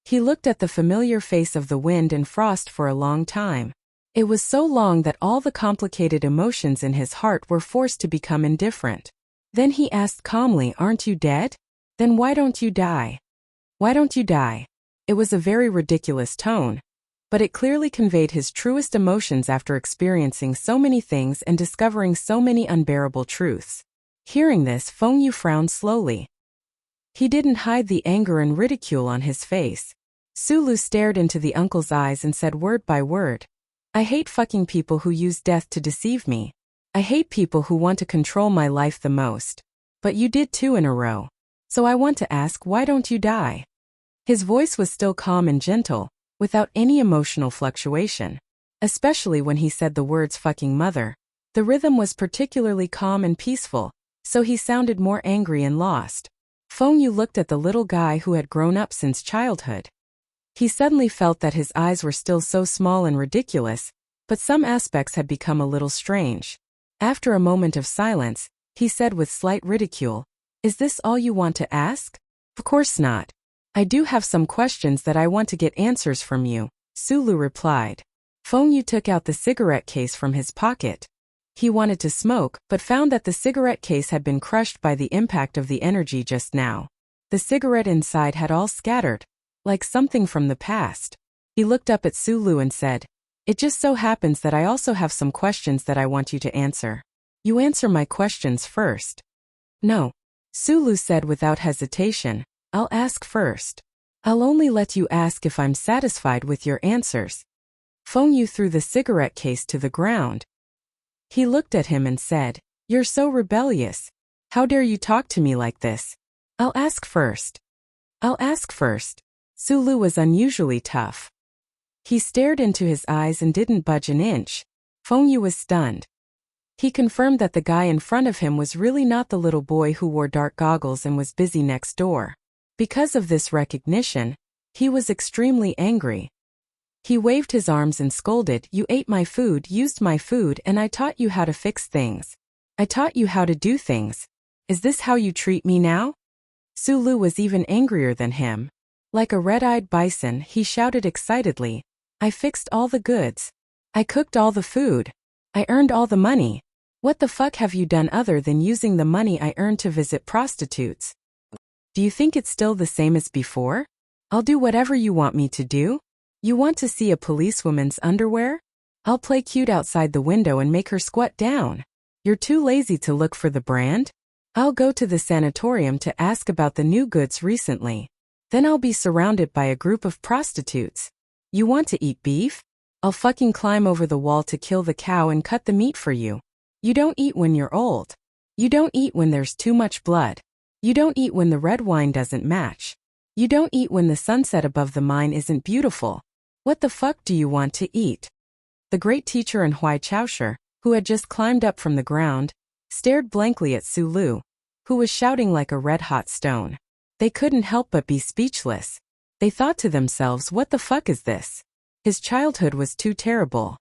He looked at the familiar face of the wind and frost for a long time. It was so long that all the complicated emotions in his heart were forced to become indifferent. Then he asked calmly, "Aren't you dead? Then why don't you die? Why don't you die?" It was a very ridiculous tone, but it clearly conveyed his truest emotions after experiencing so many things and discovering so many unbearable truths. Hearing this, Feng Yu frowned slowly. He didn't hide the anger and ridicule on his face. Sulu stared into the uncle's eyes and said word by word, "I hate fucking people who use death to deceive me. I hate people who want to control my life the most. But you did 2 in a row. So I want to ask, why don't you die?" His voice was still calm and gentle, without any emotional fluctuation. Especially when he said the words fucking mother. The rhythm was particularly calm and peaceful, so he sounded more angry and lost. Feng Yu looked at the little guy who had grown up since childhood. He suddenly felt that his eyes were still so small and ridiculous, but some aspects had become a little strange. After a moment of silence, he said with slight ridicule, "Is this all you want to ask?" "Of course not. I do have some questions that I want to get answers from you," Sulu replied. Feng Yu took out the cigarette case from his pocket. He wanted to smoke, but found that the cigarette case had been crushed by the impact of the energy just now. The cigarette inside had all scattered, like something from the past. He looked up at Sulu and said, "It just so happens that I also have some questions that I want you to answer. You answer my questions first." "No," Sulu said without hesitation, "I'll ask first. I'll only let you ask if I'm satisfied with your answers." Feng Yu threw the cigarette case to the ground. He looked at him and said, "You're so rebellious. How dare you talk to me like this? I'll ask first. I'll ask first." Sulu was unusually tough. He stared into his eyes and didn't budge an inch. Feng Yu was stunned. He confirmed that the guy in front of him was really not the little boy who wore dark goggles and was busy next door. Because of this recognition, he was extremely angry. He waved his arms and scolded, "You ate my food, used my food, and I taught you how to fix things. I taught you how to do things. Is this how you treat me now?" Sulu was even angrier than him. Like a red-eyed bison, he shouted excitedly, "I fixed all the goods. I cooked all the food. I earned all the money. What the fuck have you done other than using the money I earned to visit prostitutes? Do you think it's still the same as before? I'll do whatever you want me to do. You want to see a policewoman's underwear? I'll play cute outside the window and make her squat down. You're too lazy to look for the brand? I'll go to the sanatorium to ask about the new goods recently. Then I'll be surrounded by a group of prostitutes. You want to eat beef? I'll fucking climb over the wall to kill the cow and cut the meat for you. You don't eat when you're old. You don't eat when there's too much blood. You don't eat when the red wine doesn't match. You don't eat when the sunset above the mine isn't beautiful. What the fuck do you want to eat?" The great teacher and Huai Chaosher, who had just climbed up from the ground, stared blankly at Sulu, who was shouting like a red-hot stone. They couldn't help but be speechless. They thought to themselves, what the fuck is this? His childhood was too terrible.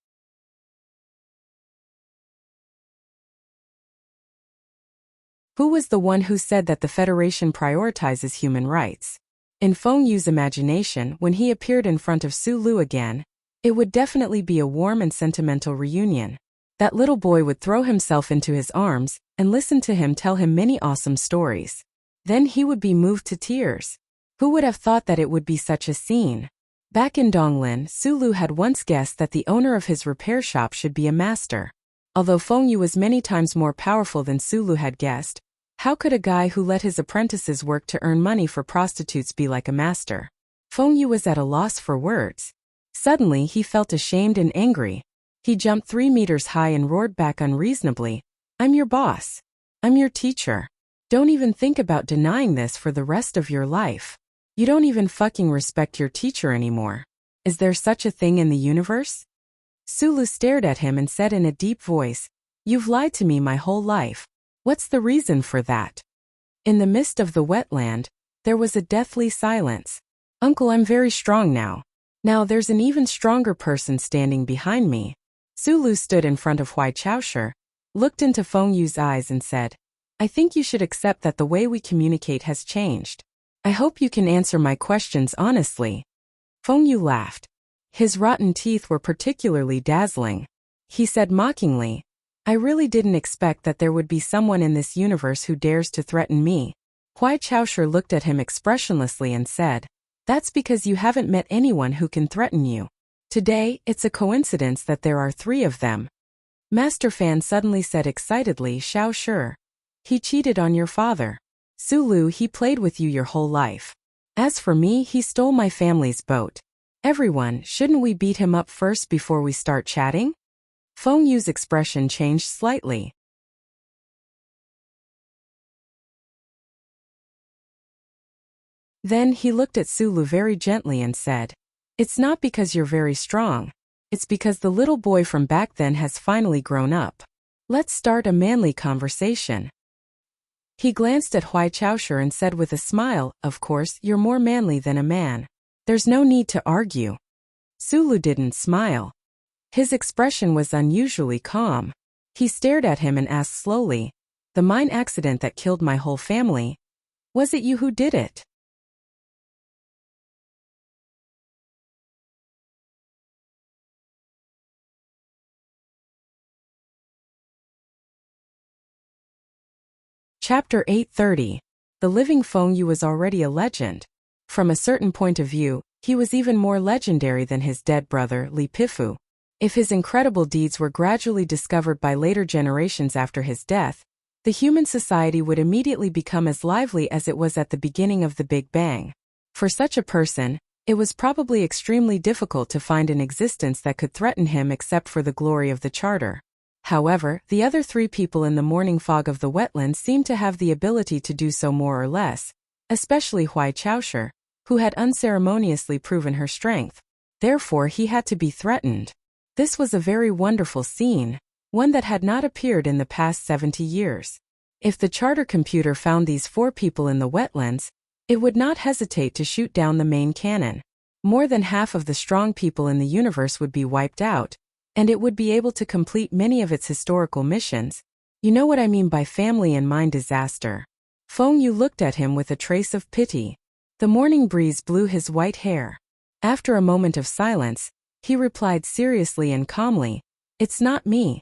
Who was the one who said that the Federation prioritizes human rights? In Feng Yu's imagination, when he appeared in front of Sulu again, it would definitely be a warm and sentimental reunion. That little boy would throw himself into his arms and listen to him tell him many awesome stories. Then he would be moved to tears. Who would have thought that it would be such a scene? Back in Donglin, Sulu had once guessed that the owner of his repair shop should be a master. Although Feng Yu was many times more powerful than Sulu had guessed, how could a guy who let his apprentices work to earn money for prostitutes be like a master? Feng Yu was at a loss for words. Suddenly he felt ashamed and angry. He jumped 3 meters high and roared back unreasonably, "I'm your boss. I'm your teacher. Don't even think about denying this for the rest of your life. You don't even fucking respect your teacher anymore. Is there such a thing in the universe?" Sulu stared at him and said in a deep voice, "You've lied to me my whole life. What's the reason for that?" In the midst of the wetland, there was a deathly silence. "Uncle, I'm very strong now. Now there's an even stronger person standing behind me." Sulu stood in front of Huai Chaosher, looked into Feng Yu's eyes and said, "I think you should accept that the way we communicate has changed. I hope you can answer my questions honestly." Feng Yu laughed. His rotten teeth were particularly dazzling. He said mockingly, "I really didn't expect that there would be someone in this universe who dares to threaten me." Huai Chaosher looked at him expressionlessly and said, "That's because you haven't met anyone who can threaten you. Today, it's a coincidence that there are 3 of them." Master Fan suddenly said excitedly, "Xiao Shi. He cheated on your father. Sulu, he played with you your whole life. As for me, he stole my family's boat. Everyone, shouldn't we beat him up first before we start chatting?" Feng Yu's expression changed slightly. Then he looked at Sulu very gently and said, It's not because you're very strong. It's because the little boy from back then has finally grown up. Let's start a manly conversation. He glanced at Huai Chaosher and said with a smile, of course, you're more manly than a man. There's no need to argue. Sulu didn't smile. His expression was unusually calm. He stared at him and asked slowly, the mine accident that killed my whole family, was it you who did it? Chapter 830. The living Feng Yu was already a legend. From a certain point of view, he was even more legendary than his dead brother, Li Pifu. If his incredible deeds were gradually discovered by later generations after his death, the human society would immediately become as lively as it was at the beginning of the Big Bang. For such a person, it was probably extremely difficult to find an existence that could threaten him except for the glory of the charter. However, the other three people in the morning fog of the wetlands seemed to have the ability to do so more or less, especially Huai Chaosher, who had unceremoniously proven her strength. Therefore he had to be threatened. This was a very wonderful scene, one that had not appeared in the past 70 years. If the charter computer found these four people in the wetlands, it would not hesitate to shoot down the main cannon. More than half of the strong people in the universe would be wiped out, and it would be able to complete many of its historical missions. You know what I mean by family and mine disaster. Feng Yu looked at him with a trace of pity. The morning breeze blew his white hair. After a moment of silence, he replied seriously and calmly, it's not me.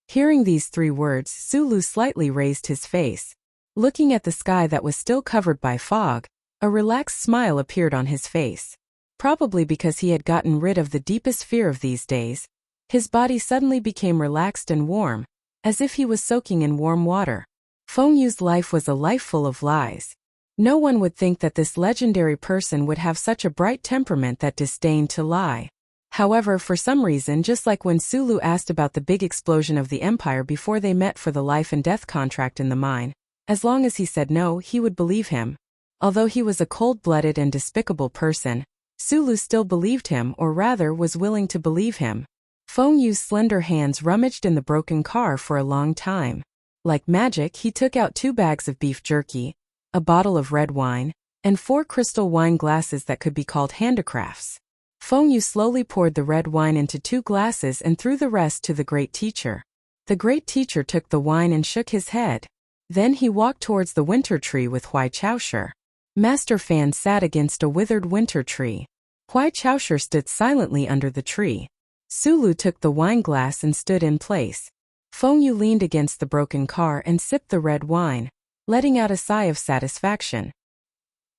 Hearing these three words, Sulu slightly raised his face. Looking at the sky that was still covered by fog, a relaxed smile appeared on his face. Probably because he had gotten rid of the deepest fear of these days, his body suddenly became relaxed and warm, as if he was soaking in warm water. Feng Yu's life was a life full of lies. No one would think that this legendary person would have such a bright temperament that disdained to lie. However, for some reason, just like when Sulu asked about the big explosion of the Empire before they met for the life and death contract in the mine, as long as he said no, he would believe him. Although he was a cold-blooded and despicable person, Sulu still believed him, or rather was willing to believe him. Feng Yu's slender hands rummaged in the broken car for a long time. Like magic, he took out 2 bags of beef jerky, a bottle of red wine, and 4 crystal wine glasses that could be called handicrafts. Feng Yu slowly poured the red wine into 2 glasses and threw the rest to the great teacher. The great teacher took the wine and shook his head. Then he walked towards the winter tree with Huai Chaosher. Master Fan sat against a withered winter tree. Huai Chaosher stood silently under the tree. Sulu took the wine glass and stood in place. Feng Yu leaned against the broken car and sipped the red wine, letting out a sigh of satisfaction.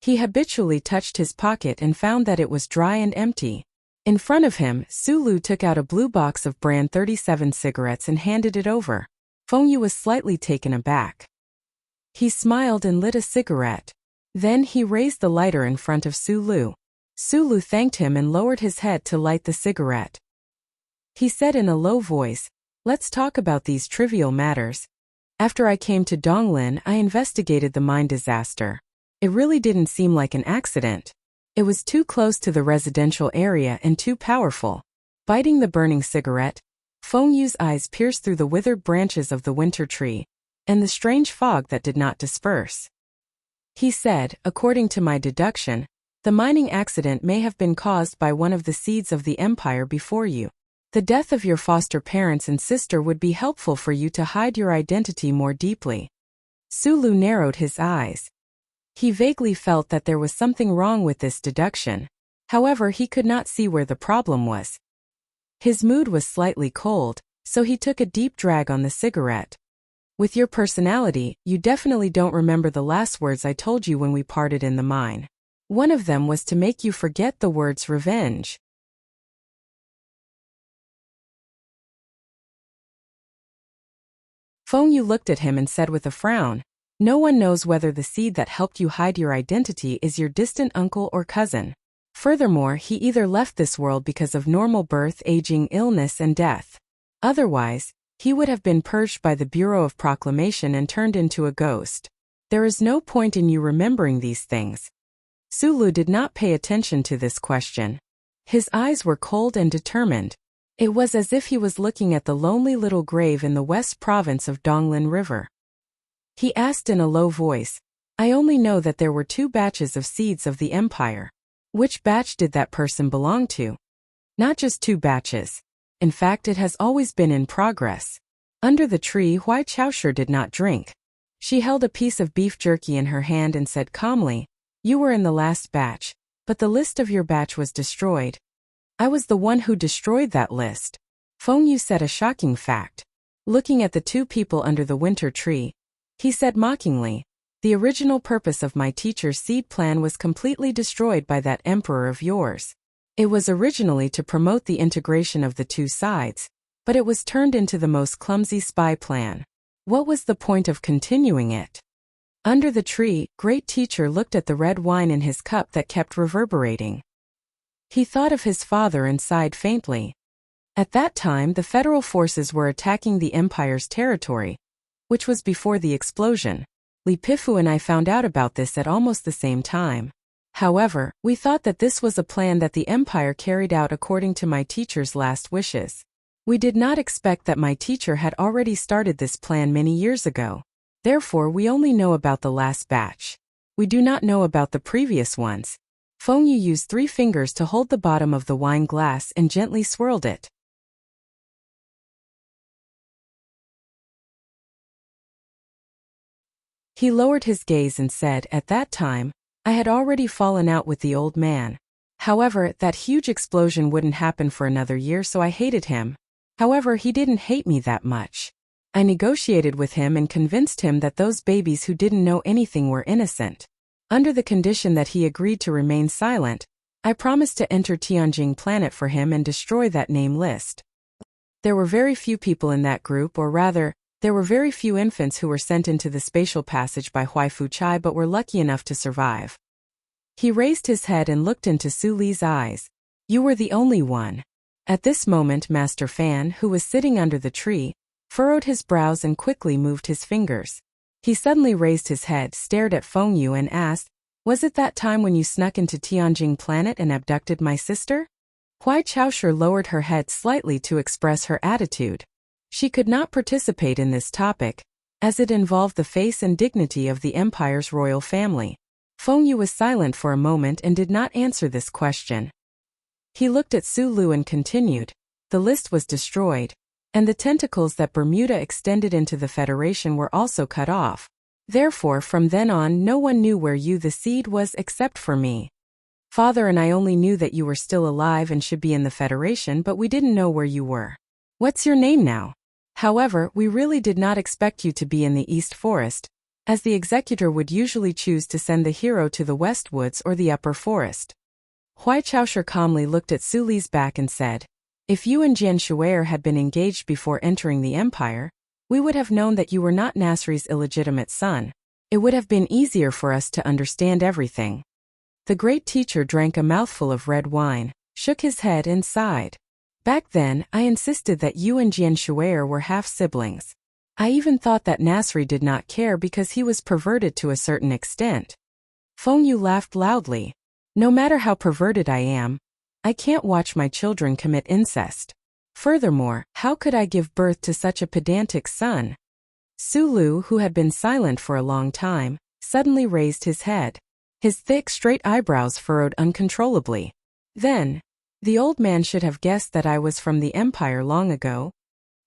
He habitually touched his pocket and found that it was dry and empty. In front of him, Sulu took out a blue box of brand 37 cigarettes and handed it over. Feng Yu was slightly taken aback. He smiled and lit a cigarette. Then he raised the lighter in front of Sulu. Sulu thanked him and lowered his head to light the cigarette. He said in a low voice, let's talk about these trivial matters. After I came to Donglin, I investigated the mine disaster. It really didn't seem like an accident. It was too close to the residential area and too powerful. Biting the burning cigarette, Feng Yu's eyes pierced through the withered branches of the winter tree and the strange fog that did not disperse. He said, according to my deduction, the mining accident may have been caused by one of the seeds of the empire before you. The death of your foster parents and sister would be helpful for you to hide your identity more deeply. Sulu narrowed his eyes. He vaguely felt that there was something wrong with this deduction. However, he could not see where the problem was. His mood was slightly cold, so he took a deep drag on the cigarette. With your personality, you definitely don't remember the last words I told you when we parted in the mine. One of them was to make you forget the words revenge. Feng Yu looked at him and said with a frown, no one knows whether the seed that helped you hide your identity is your distant uncle or cousin. Furthermore, he either left this world because of normal birth, aging, illness, and death. Otherwise, he would have been purged by the Bureau of Proclamation and turned into a ghost. There is no point in you remembering these things. Sulu did not pay attention to this question. His eyes were cold and determined. It was as if he was looking at the lonely little grave in the west province of Donglin River. He asked in a low voice, I only know that there were 2 batches of seeds of the empire. Which batch did that person belong to? Not just 2 batches. In fact, it has always been in progress. Under the tree, Huai Chaoshu did not drink. She held a piece of beef jerky in her hand and said calmly, You were in the last batch, but the list of your batch was destroyed. I was the one who destroyed that list. Feng Yu said a shocking fact. Looking at the 2 people under the winter tree, he said mockingly, The original purpose of my teacher's seed plan was completely destroyed by that emperor of yours. It was originally to promote the integration of the 2 sides, but it was turned into the most clumsy spy plan. What was the point of continuing it? Under the tree, Great Teacher looked at the red wine in his cup that kept reverberating. He thought of his father and sighed faintly. At that time, the federal forces were attacking the empire's territory, which was before the explosion. Li Pifu and I found out about this at almost the same time. However, we thought that this was a plan that the empire carried out according to my teacher's last wishes. We did not expect that my teacher had already started this plan many years ago. Therefore, we only know about the last batch. We do not know about the previous ones. Feng Yu used 3 fingers to hold the bottom of the wine glass and gently swirled it. He lowered his gaze and said, At that time, I had already fallen out with the old man. However, that huge explosion wouldn't happen for another year, so I hated him. However, he didn't hate me that much. I negotiated with him and convinced him that those babies who didn't know anything were innocent. Under the condition that he agreed to remain silent, I promised to enter Tianjing planet for him and destroy that name list. There were very few people in that group, or rather, there were very few infants who were sent into the spatial passage by Huai Fuchai but were lucky enough to survive. He raised his head and looked into Su Li's eyes. You were the only one. At this moment, Master Fan, who was sitting under the tree, furrowed his brows and quickly moved his fingers. He suddenly raised his head, stared at Feng Yu and asked, Was it that time when you snuck into Tianjing planet and abducted my sister? Huai Chaoshu lowered her head slightly to express her attitude. She could not participate in this topic, as it involved the face and dignity of the empire's royal family. Feng Yu was silent for a moment and did not answer this question. He looked at Su Lu and continued, The list was destroyed, and the tentacles that Bermuda extended into the Federation were also cut off. Therefore, from then on, no one knew where you the seed was except for me. Father and I only knew that you were still alive and should be in the Federation, but we didn't know where you were. What's your name now? However, we really did not expect you to be in the East Forest, as the executor would usually choose to send the hero to the West Woods or the Upper Forest. Huai Chaoshu calmly looked at Su Li's back and said, If you and Jian Shuer had been engaged before entering the Empire, we would have known that you were not Nasri's illegitimate son. It would have been easier for us to understand everything. The great teacher drank a mouthful of red wine, shook his head and sighed. Back then, I insisted that you and Jian Shuer were half-siblings. I even thought that Nasri did not care because he was perverted to a certain extent. Feng Yu laughed loudly. No matter how perverted I am, I can't watch my children commit incest. Furthermore, how could I give birth to such a pedantic son? Su Lu, who had been silent for a long time, suddenly raised his head. His thick, straight eyebrows furrowed uncontrollably. Then, the old man should have guessed that I was from the Empire long ago.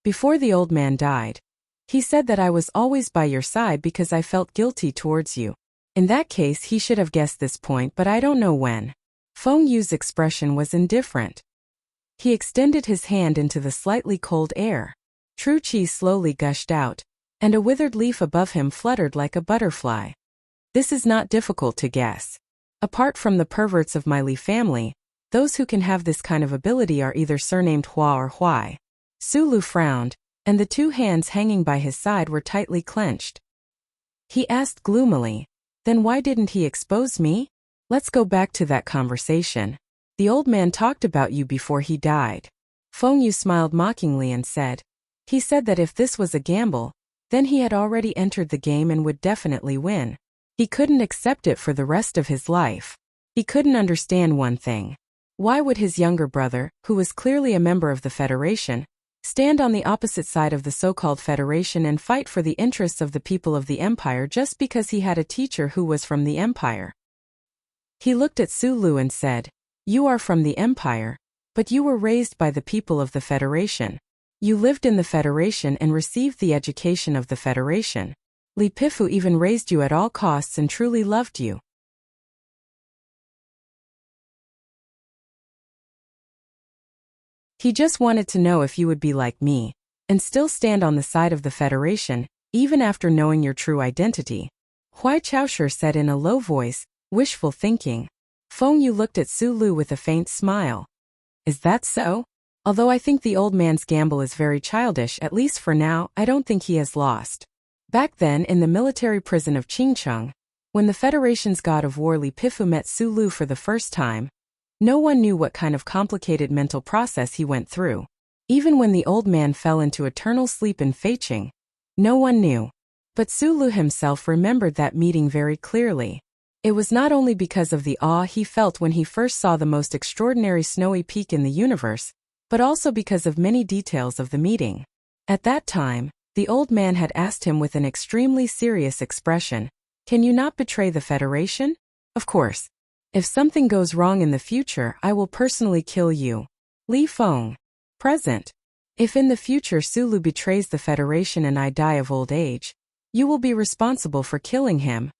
Before the old man died, he said that I was always by your side because I felt guilty towards you. In that case, he should have guessed this point, but I don't know when. Feng Yu's expression was indifferent. He extended his hand into the slightly cold air. True qi slowly gushed out, and a withered leaf above him fluttered like a butterfly. This is not difficult to guess. Apart from the perverts of my Li family, those who can have this kind of ability are either surnamed Hua or Huai. Su Lu frowned, and the 2 hands hanging by his side were tightly clenched. He asked gloomily, Then why didn't he expose me? Let's go back to that conversation. The old man talked about you before he died. Feng Yu smiled mockingly and said, He said that if this was a gamble, then he had already entered the game and would definitely win. He couldn't accept it for the rest of his life. He couldn't understand one thing. Why would his younger brother, who was clearly a member of the Federation, stand on the opposite side of the so-called Federation and fight for the interests of the people of the Empire just because he had a teacher who was from the Empire? He looked at Sulu and said, "You are from the Empire, but you were raised by the people of the Federation. You lived in the Federation and received the education of the Federation. Li Pifu even raised you at all costs and truly loved you. He just wanted to know if you would be like me, and still stand on the side of the Federation, even after knowing your true identity." Huai Chaoshu said in a low voice, wishful thinking. Feng Yu looked at Sulu with a faint smile. "Is that so? Although I think the old man's gamble is very childish, at least for now, I don't think he has lost." Back then in the military prison of Qingcheng, when the Federation's god of war Li Pifu met Sulu for the first time, no one knew what kind of complicated mental process he went through. Even when the old man fell into eternal sleep in Feiqing, no one knew. But Sulu himself remembered that meeting very clearly. It was not only because of the awe he felt when he first saw the most extraordinary snowy peak in the universe, but also because of many details of the meeting. At that time, the old man had asked him with an extremely serious expression, "Can you not betray the Federation?" "Of course. If something goes wrong in the future, I will personally kill you." Li Feng. Present. "If in the future Sulu betrays the Federation and I die of old age, you will be responsible for killing him."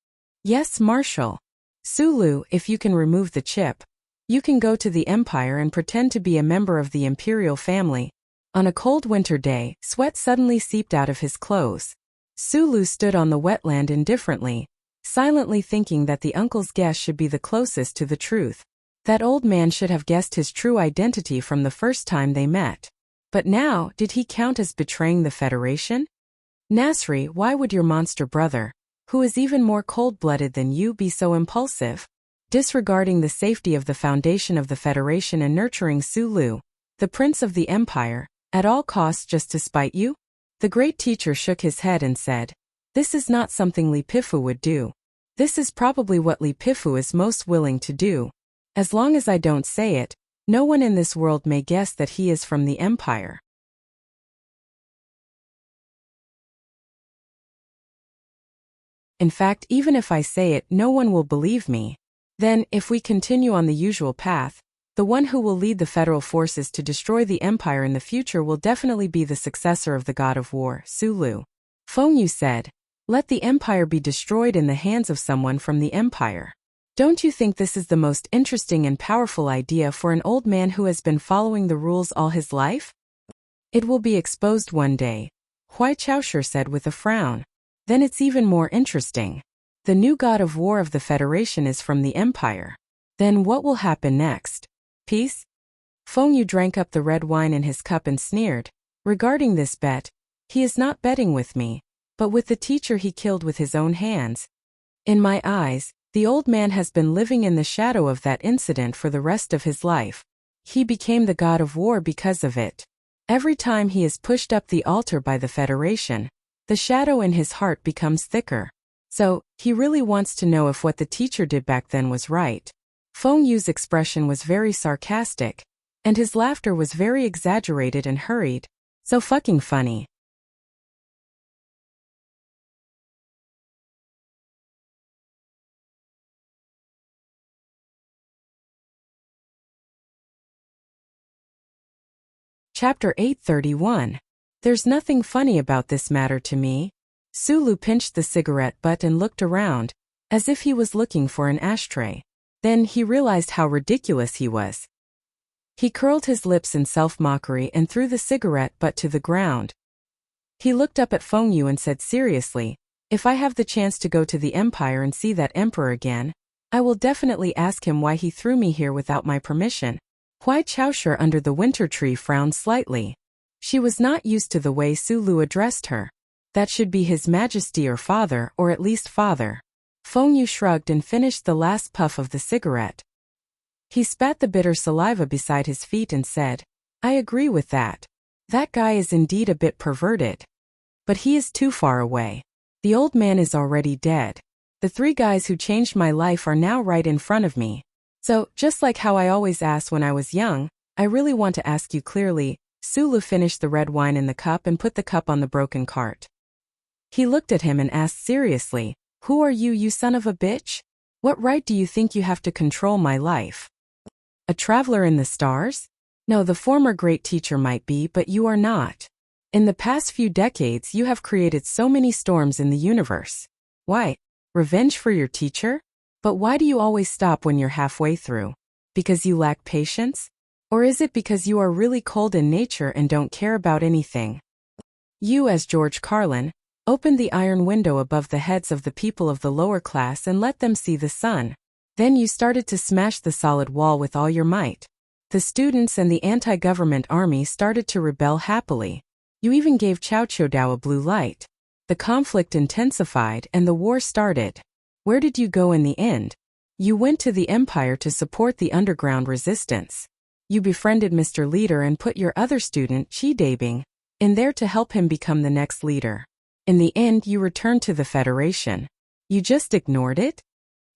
"Yes, Marshal." "Sulu, if you can remove the chip, you can go to the Empire and pretend to be a member of the imperial family." On a cold winter day, sweat suddenly seeped out of his clothes. Sulu stood on the wetland indifferently, silently thinking that the uncle's guess should be the closest to the truth. That old man should have guessed his true identity from the first time they met. But now, did he count as betraying the Federation? "Nasri, why would your monster brother, who is even more cold-blooded than you, be so impulsive? Disregarding the safety of the foundation of the Federation and nurturing Sulu, the prince of the Empire, at all costs just to spite you?" The great teacher shook his head and said, "This is not something Li Pifu would do. This is probably what Li Pifu is most willing to do. As long as I don't say it, no one in this world may guess that he is from the Empire." In fact, even if I say it, no one will believe me. Then, if we continue on the usual path, the one who will lead the federal forces to destroy the Empire in the future will definitely be the successor of the god of war, Sulu. Feng Yu said, "Let the Empire be destroyed in the hands of someone from the Empire. Don't you think this is the most interesting and powerful idea for an old man who has been following the rules all his life?" "It will be exposed one day," Huai Chaoshu said with a frown. "Then it's even more interesting. The new god of war of the Federation is from the Empire. Then what will happen next? Peace?" Feng Yu drank up the red wine in his cup and sneered, "Regarding this bet, he is not betting with me, but with the teacher he killed with his own hands. In my eyes, the old man has been living in the shadow of that incident for the rest of his life. He became the god of war because of it. Every time he is pushed up the altar by the Federation, the shadow in his heart becomes thicker. So, he really wants to know if what the teacher did back then was right." Feng Yu's expression was very sarcastic, and his laughter was very exaggerated and hurried. So fucking funny. Chapter 831. There's nothing funny about this matter to me. Sulu pinched the cigarette butt and looked around, as if he was looking for an ashtray. Then he realized how ridiculous he was. He curled his lips in self-mockery and threw the cigarette butt to the ground. He looked up at Feng Yu and said seriously, "If I have the chance to go to the Empire and see that emperor again, I will definitely ask him why he threw me here without my permission." Huai Chaoshu under the winter tree frowned slightly. She was not used to the way Sulu addressed her. That should be His Majesty or Father, or at least Father. Feng Yu shrugged and finished the last puff of the cigarette. He spat the bitter saliva beside his feet and said, "I agree with that. That guy is indeed a bit perverted. But he is too far away. The old man is already dead. The three guys who changed my life are now right in front of me. So, just like how I always asked when I was young, I really want to ask you clearly. Sulu finished the red wine in the cup and put the cup on the broken cart. He looked at him and asked seriously, "Who are you, you son of a bitch? What right do you think you have to control my life? A traveler in the stars? No, the former great teacher might be, but you are not. In the past few decades you have created so many storms in the universe. Why? Revenge for your teacher? But why do you always stop when you're halfway through? Because you lack patience? Or is it because you are really cold in nature and don't care about anything? You, as George Carlin, opened the iron window above the heads of the people of the lower class and let them see the sun. Then you started to smash the solid wall with all your might. The students and the anti-government army started to rebel happily. You even gave Cao Dao a blue light. The conflict intensified and the war started. Where did you go in the end? You went to the empire to support the underground resistance. You befriended Mr. Leader and put your other student, Chi Dabing, in there to help him become the next leader. In the end, you returned to the Federation. You just ignored it?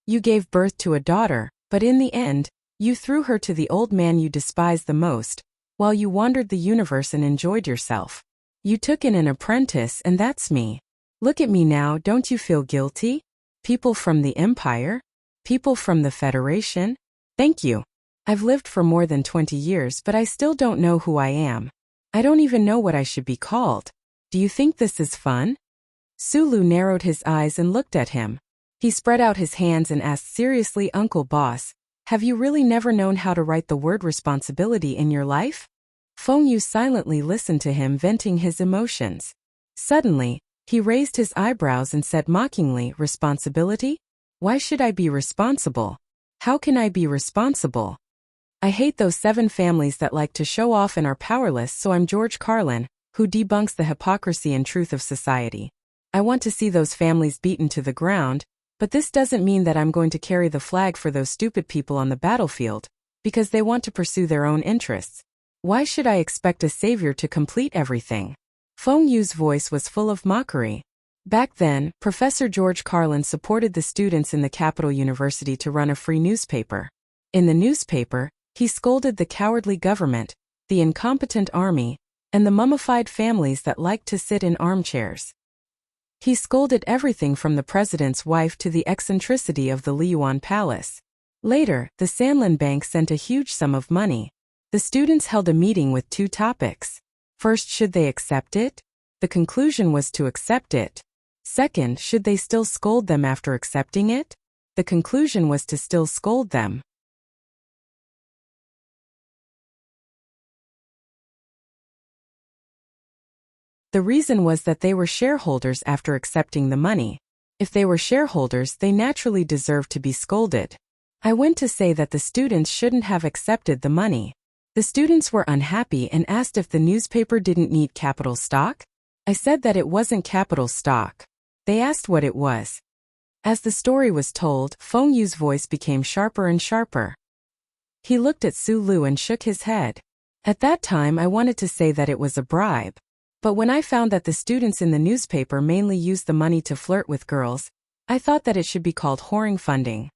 You gave birth to a daughter, but in the end, you threw her to the old man you despised the most, while you wandered the universe and enjoyed yourself. You took in an apprentice, and that's me. Look at me now, don't you feel guilty? People from the Empire? People from the Federation? Thank you. I've lived for more than 20 years, but I still don't know who I am. I don't even know what I should be called. Do you think this is fun? Sulu narrowed his eyes and looked at him. He spread out his hands and asked seriously, "Uncle Boss, have you really never known how to write the word responsibility in your life?" Feng Yu silently listened to him venting his emotions. Suddenly, he raised his eyebrows and said mockingly, "Responsibility? Why should I be responsible? How can I be responsible? I hate those 7 families that like to show off and are powerless, so I'm George Carlin, who debunks the hypocrisy and truth of society. I want to see those families beaten to the ground, but this doesn't mean that I'm going to carry the flag for those stupid people on the battlefield, because they want to pursue their own interests. Why should I expect a savior to complete everything?" Feng Yu's voice was full of mockery. Back then, Professor George Carlin supported the students in the capital university to run a free newspaper. In the newspaper, he scolded the cowardly government, the incompetent army, and the mummified families that liked to sit in armchairs. He scolded everything from the president's wife to the eccentricity of the Liyuan Palace. Later, the Sanlin Bank sent a huge sum of money. The students held a meeting with 2 topics. First, should they accept it? The conclusion was to accept it. Second, should they still scold them after accepting it? The conclusion was to still scold them. The reason was that they were shareholders after accepting the money. If they were shareholders, they naturally deserved to be scolded. I went to say that the students shouldn't have accepted the money. The students were unhappy and asked if the newspaper didn't need capital stock. I said that it wasn't capital stock. They asked what it was. As the story was told, Feng Yu's voice became sharper and sharper. He looked at Sulu and shook his head. At that time I wanted to say that it was a bribe. But when I found that the students in the newspaper mainly used the money to flirt with girls, I thought that it should be called whoring funding.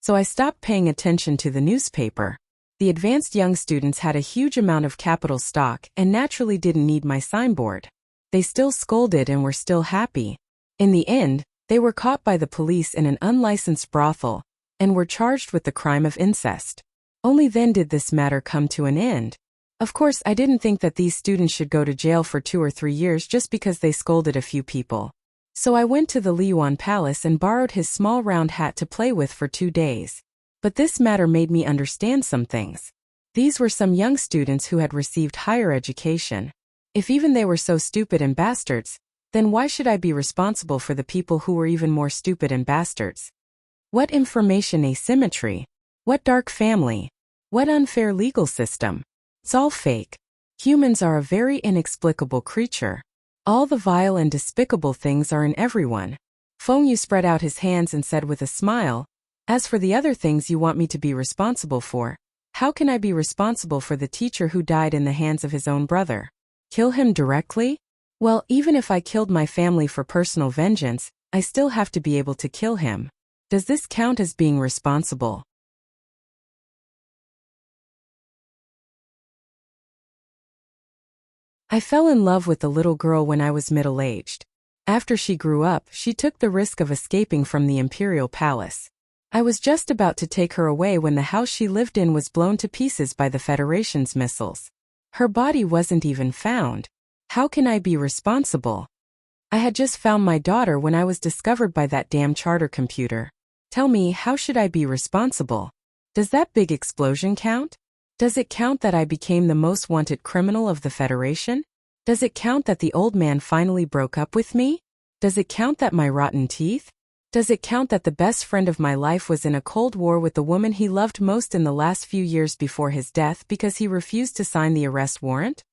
So I stopped paying attention to the newspaper. The advanced young students had a huge amount of capital stock and naturally didn't need my signboard. They still scolded and were still happy. In the end, they were caught by the police in an unlicensed brothel and were charged with the crime of incest. Only then did this matter come to an end. Of course, I didn't think that these students should go to jail for 2 or 3 years just because they scolded a few people. So I went to the Liyuan Palace and borrowed his small round hat to play with for 2 days. But this matter made me understand some things. These were some young students who had received higher education. If even they were so stupid and bastards, then why should I be responsible for the people who were even more stupid and bastards? What information asymmetry? What dark family? What unfair legal system? It's all fake. Humans are a very inexplicable creature. All the vile and despicable things are in everyone. Feng Yu spread out his hands and said with a smile, "As for the other things you want me to be responsible for, how can I be responsible for the teacher who died in the hands of his own brother? Kill him directly? Well, even if I killed my family for personal vengeance, I still have to be able to kill him. Does this count as being responsible?" I fell in love with the little girl when I was middle-aged. After she grew up, she took the risk of escaping from the imperial palace. I was just about to take her away when the house she lived in was blown to pieces by the Federation's missiles. Her body wasn't even found. How can I be responsible? I had just found my daughter when I was discovered by that damn charter computer. Tell me, how should I be responsible? Does that big explosion count? Does it count that I became the most wanted criminal of the Federation? Does it count that the old man finally broke up with me? Does it count that my rotten teeth? Does it count that the best friend of my life was in a cold war with the woman he loved most in the last few years before his death because he refused to sign the arrest warrant?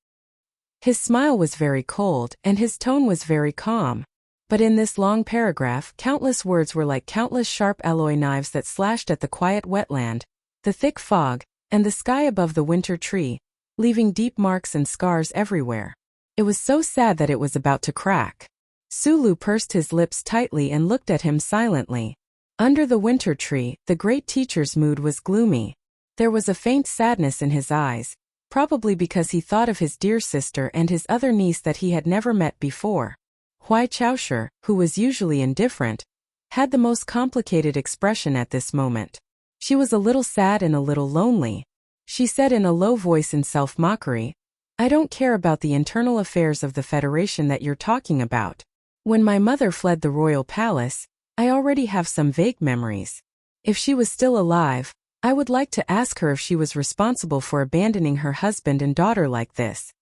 His smile was very cold, and his tone was very calm. But in this long paragraph, countless words were like countless sharp alloy knives that slashed at the quiet wetland, the thick fog, and the sky above the winter tree, leaving deep marks and scars everywhere. It was so sad that it was about to crack. Sulu pursed his lips tightly and looked at him silently. Under the winter tree, the great teacher's mood was gloomy. There was a faint sadness in his eyes, probably because he thought of his dear sister and his other niece that he had never met before. Hui Chaosher, who was usually indifferent, had the most complicated expression at this moment. She was a little sad and a little lonely. She said in a low voice in self-mockery, "I don't care about the internal affairs of the Federation that you're talking about. When my mother fled the royal palace, I already have some vague memories. If she was still alive, I would like to ask her if she was responsible for abandoning her husband and daughter like this.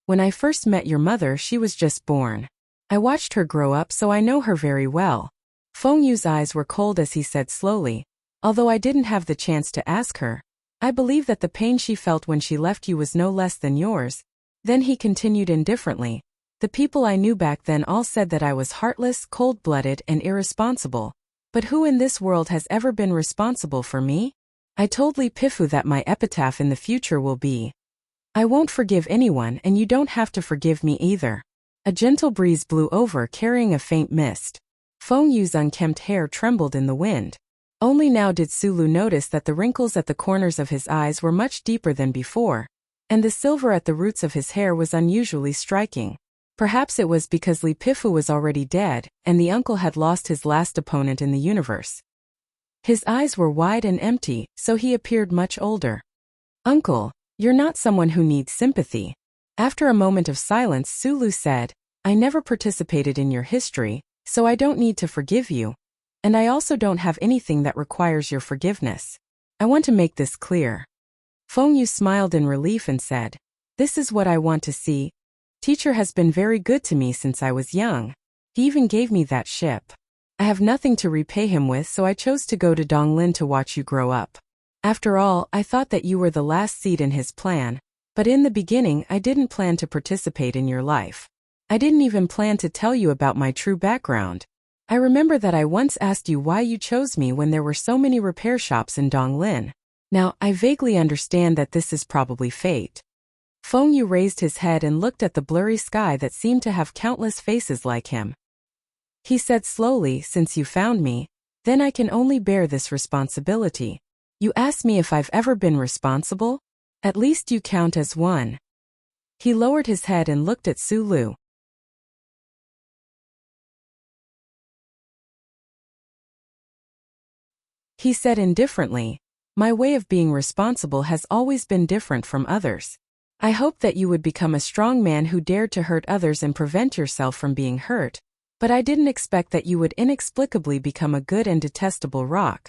When I first met your mother, she was just born. I watched her grow up, so I know her very well." Feng Yu's eyes were cold as he said slowly, "Although I didn't have the chance to ask her, I believe that the pain she felt when she left you was no less than yours." Then he continued indifferently, "The people I knew back then all said that I was heartless, cold-blooded, and irresponsible. But who in this world has ever been responsible for me? I told Li Pifu that my epitaph in the future will be, 'I won't forgive anyone, and you don't have to forgive me either.'" A gentle breeze blew over, carrying a faint mist. Feng Yu's unkempt hair trembled in the wind. Only now did Sulu notice that the wrinkles at the corners of his eyes were much deeper than before, and the silver at the roots of his hair was unusually striking. Perhaps it was because Li Pifu was already dead, and the uncle had lost his last opponent in the universe. His eyes were wide and empty, so he appeared much older. "Uncle, you're not someone who needs sympathy." After a moment of silence, Sulu said, "I never participated in your history, so I don't need to forgive you. And I also don't have anything that requires your forgiveness. I want to make this clear." Feng Yu smiled in relief and said, "This is what I want to see. Teacher has been very good to me since I was young. He even gave me that ship. I have nothing to repay him with, so I chose to go to Donglin to watch you grow up. After all, I thought that you were the last seed in his plan, but in the beginning I didn't plan to participate in your life. I didn't even plan to tell you about my true background. I remember that I once asked you why you chose me when there were so many repair shops in Donglin. Now, I vaguely understand that this is probably fate." Feng Yu raised his head and looked at the blurry sky that seemed to have countless faces like him. He said slowly, "Since you found me, then I can only bear this responsibility. You asked me if I've ever been responsible? At least you count as one." He lowered his head and looked at Sulu. He said indifferently, "My way of being responsible has always been different from others. I hoped that you would become a strong man who dared to hurt others and prevent yourself from being hurt, but I didn't expect that you would inexplicably become a good and detestable rock.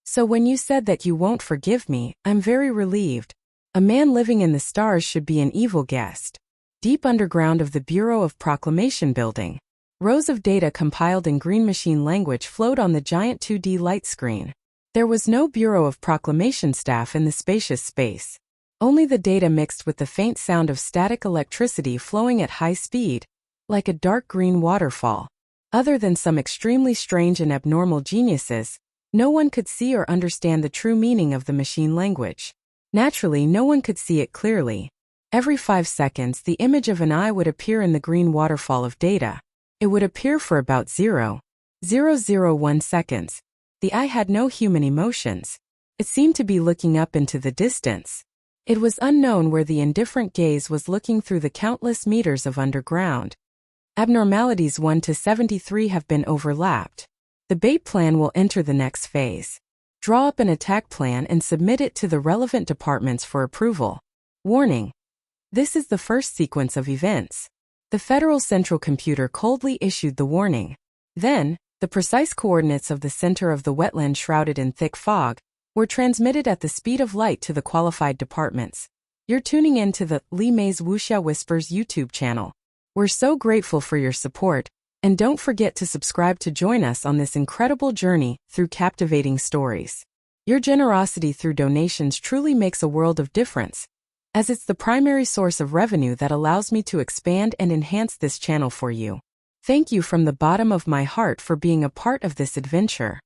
So when you said that you won't forgive me, I'm very relieved. A man living in the stars should be an evil guest." Deep underground of the Bureau of Proclamation building, rows of data compiled in green machine language flowed on the giant 2D light screen. There was no Bureau of Proclamation staff in the spacious space. Only the data mixed with the faint sound of static electricity flowing at high speed, like a dark green waterfall. Other than some extremely strange and abnormal geniuses, no one could see or understand the true meaning of the machine language. Naturally, no one could see it clearly. Every 5 seconds, the image of an eye would appear in the green waterfall of data. It would appear for about 0.001 seconds. The eye had no human emotions. It seemed to be looking up into the distance. It was unknown where the indifferent gaze was looking through the countless meters of underground. Abnormalities 1 to 73 have been overlapped. The bait plan will enter the next phase. Draw up an attack plan and submit it to the relevant departments for approval. Warning. This is the first sequence of events. The Federal Central Computer coldly issued the warning. Then, the precise coordinates of the center of the wetland shrouded in thick fog were transmitted at the speed of light to the qualified departments. You're tuning in to the Li Mei's Wuxia Whispers YouTube channel. We're so grateful for your support, and don't forget to subscribe to join us on this incredible journey through captivating stories. Your generosity through donations truly makes a world of difference, as it's the primary source of revenue that allows me to expand and enhance this channel for you. Thank you from the bottom of my heart for being a part of this adventure.